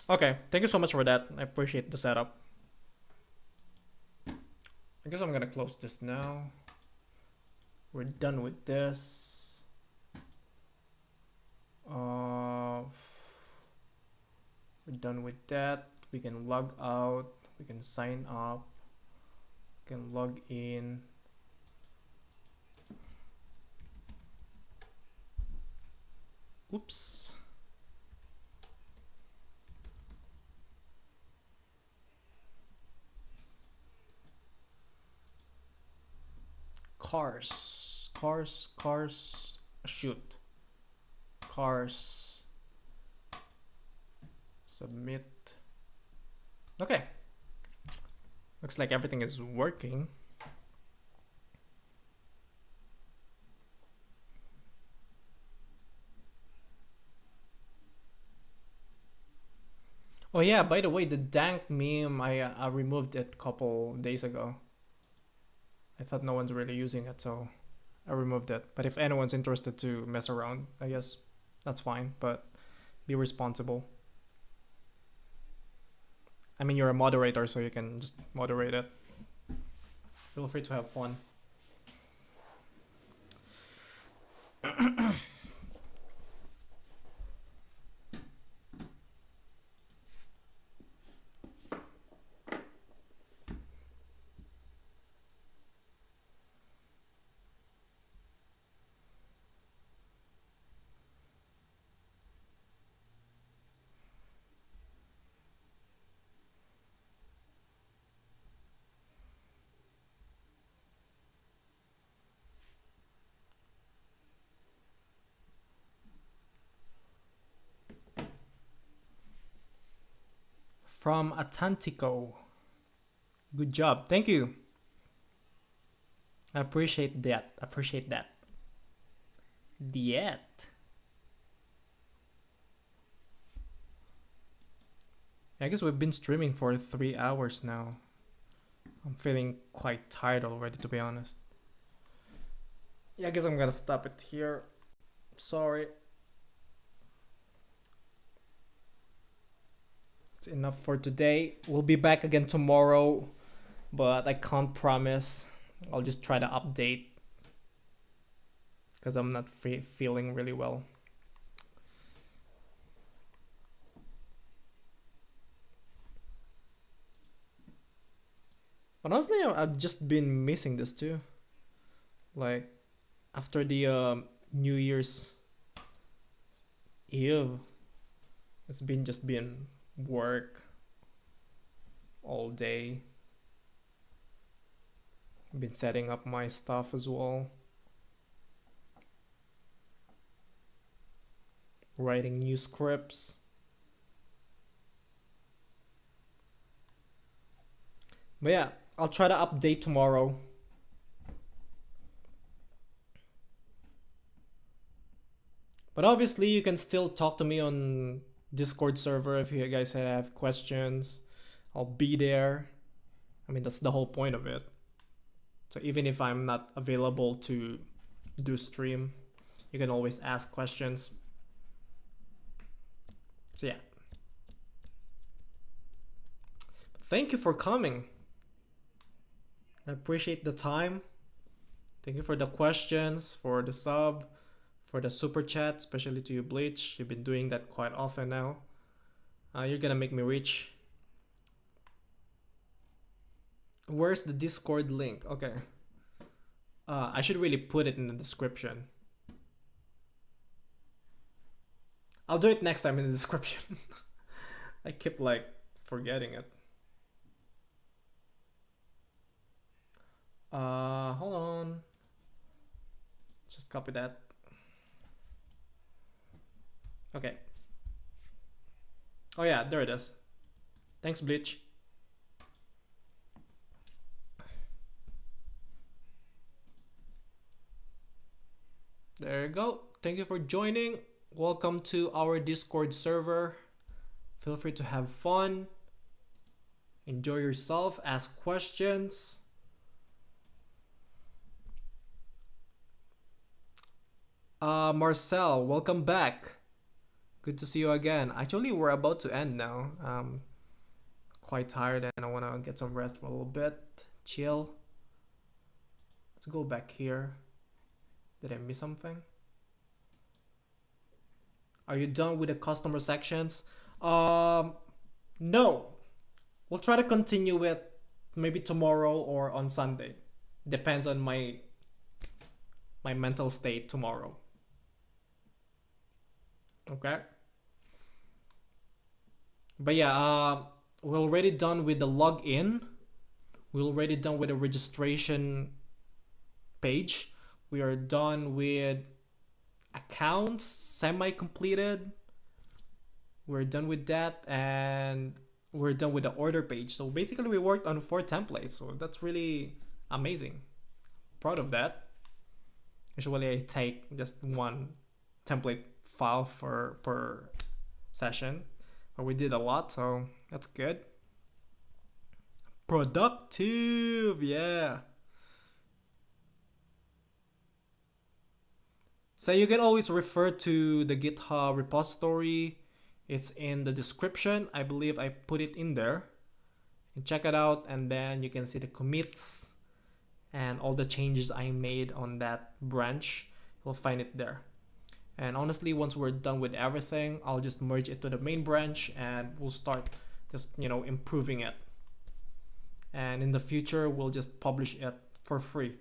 [SPEAKER 1] Okay, thank you so much for that. I appreciate the setup. I guess I'm gonna close this now. We're done with this. We're done with that. We can log out. We can sign up. We can log in. Oops. Cars, shoot. Cars, submit. Okay. Looks like everything is working. Oh yeah, by the way, the dank meme, I removed it a couple days ago. I thought no one's really using it, so I removed it. But if anyone's interested to mess around, I guess that's fine, but be responsible. I mean, you're a moderator, so you can just moderate it. Feel free to have fun. From Atlantico. Good job. Thank you. I appreciate that. Appreciate that. Diet. I guess we've been streaming for 3 hours now. I'm feeling quite tired already, to be honest. Yeah, I guess I'm gonna stop it here. Sorry. It's enough for today. We'll be back again tomorrow, but I can't promise. I'll just try to update because I'm not feeling really well. Honestly, I've just been missing this too. Like, after the New Year's Eve, it's been work all day. I've been setting up my stuff as well. Writing new scripts. But yeah, I'll try to update tomorrow. But obviously, you can still talk to me on Discord server if you guys have questions. I'll be there. I mean, that's the whole point of it. So even if I'm not available to do stream, you can always ask questions. So yeah. Thank you for coming. I appreciate the time. Thank you for the questions, for the sub, for the super chat, especially to you, Bleach. You've been doing that quite often now. You're gonna make me rich. Where's the Discord link? Okay. I should really put it in the description. I'll do it next time in the description. I keep like forgetting it. Hold on. Just copy that. Okay. Oh yeah, there it is. Thanks, Bleach. There you go. Thank you for joining. Welcome to our Discord server. Feel free to have fun. Enjoy yourself. Ask questions. Marcel, welcome back. Good to see you again. Actually, we're about to end now. Quite tired and I want to get some rest for a little bit. Chill. Let's go back here. Did I miss something? Are you done with the customer sections? No. We'll try to continue it maybe tomorrow or on Sunday. Depends on my mental state tomorrow. Okay. But yeah, we're already done with the login. We're already done with the registration page. We are done with accounts, semi-completed. We're done with that, and we're done with the order page. So basically we worked on 4 templates, so that's really amazing. Proud of that. Usually I take just one template file per session, but we did a lot, so that's good. Productive, yeah. So you can always refer to the GitHub repository. It's in the description. I believe I put it in there. You can check it out, and then you can see the commits and all the changes I made on that branch. You'll find it there. And honestly, once we're done with everything, I'll just merge it to the main branch and we'll start just, improving it. And in the future, we'll just publish it for free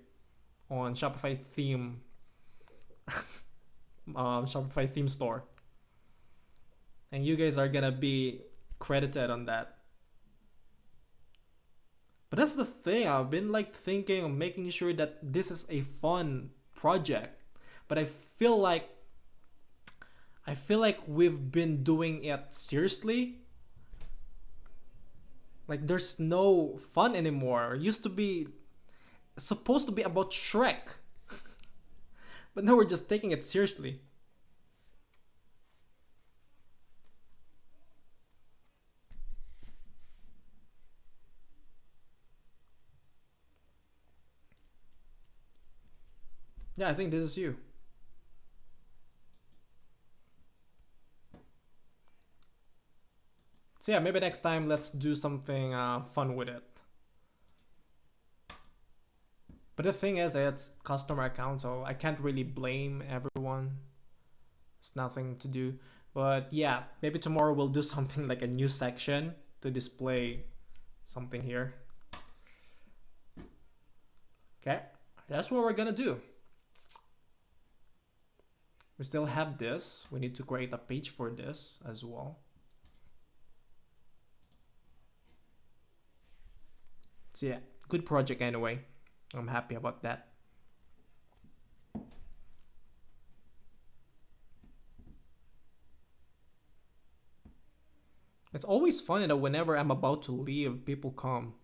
[SPEAKER 1] on Shopify theme Shopify theme store, and you guys are gonna be credited on that. But that's the thing, I've been like thinking of making sure that this is a fun project, but I feel like we've been doing it seriously. Like there's no fun anymore. It used to be supposed to be about Shrek, but now we're just taking it seriously. Yeah, I think this is you. So yeah, maybe next time let's do something fun with it. But the thing is, it's customer account, so I can't really blame everyone. It's nothing to do. But yeah, maybe tomorrow we'll do something like a new section to display something here. Okay, that's what we're gonna do. We still have this. We need to create a page for this as well. So yeah, good project anyway. I'm happy about that. It's always funny that whenever I'm about to leave, people come.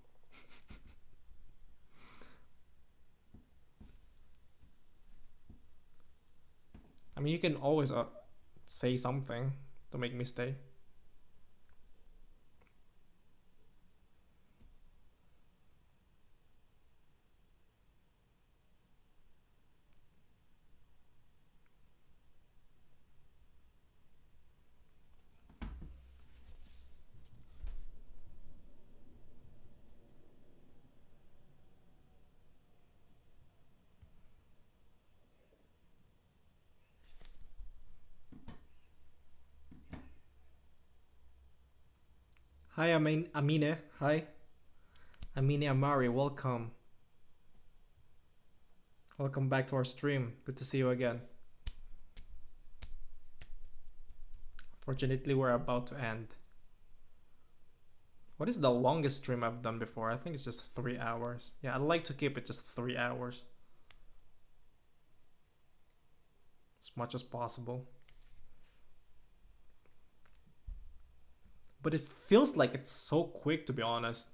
[SPEAKER 1] I mean, you can always say something to make me stay. Hi, Amine. Hi, Amine Amari. Welcome. Welcome back to our stream. Good to see you again. Fortunately, we're about to end. What is the longest stream I've done before? I think it's just 3 hours. Yeah, I'd like to keep it just 3 hours. As much as possible. But it feels like it's so quick, to be honest.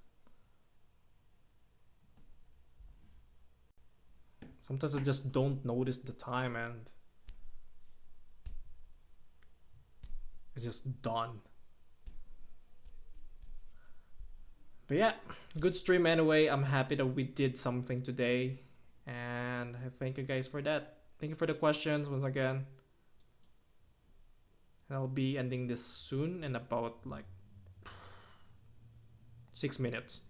[SPEAKER 1] Sometimes I just don't notice the time and it's just done. But yeah, good stream anyway. I'm happy that we did something today. And I thank you guys for that. Thank you for the questions once again. And I'll be ending this soon in about like 6 minutes.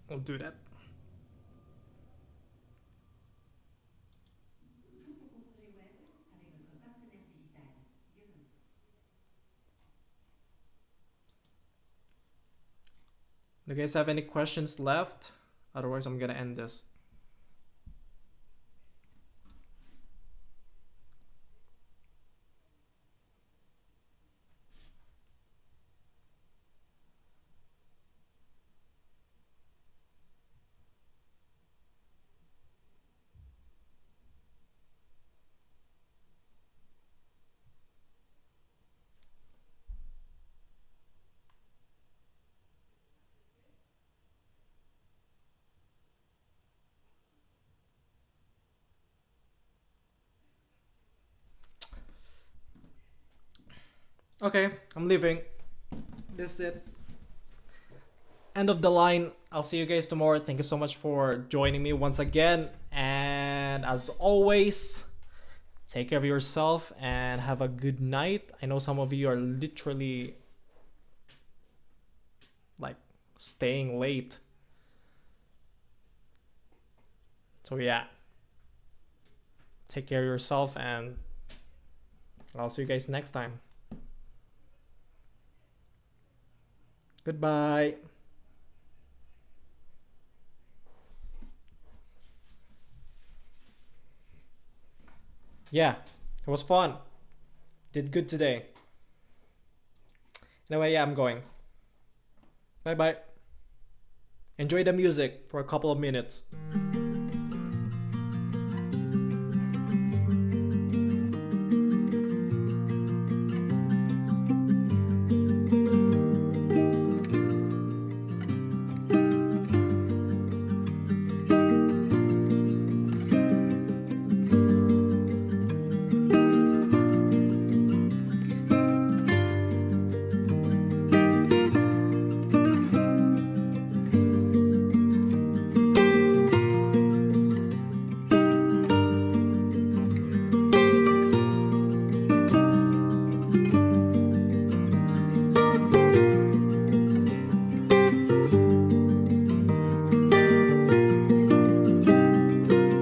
[SPEAKER 1] I'll do that. Do you guys have any questions left? Otherwise, I'm gonna end this. Okay, I'm leaving. This is it. End of the line. I'll see you guys tomorrow. Thank you so much for joining me once again. And as always, take care of yourself and have a good night. I know some of you are literally like staying late. So yeah. Take care of yourself and I'll see you guys next time. Goodbye. Yeah, it was fun. Did good today. Anyway, yeah, I'm going. Bye bye. Enjoy the music for a couple of minutes.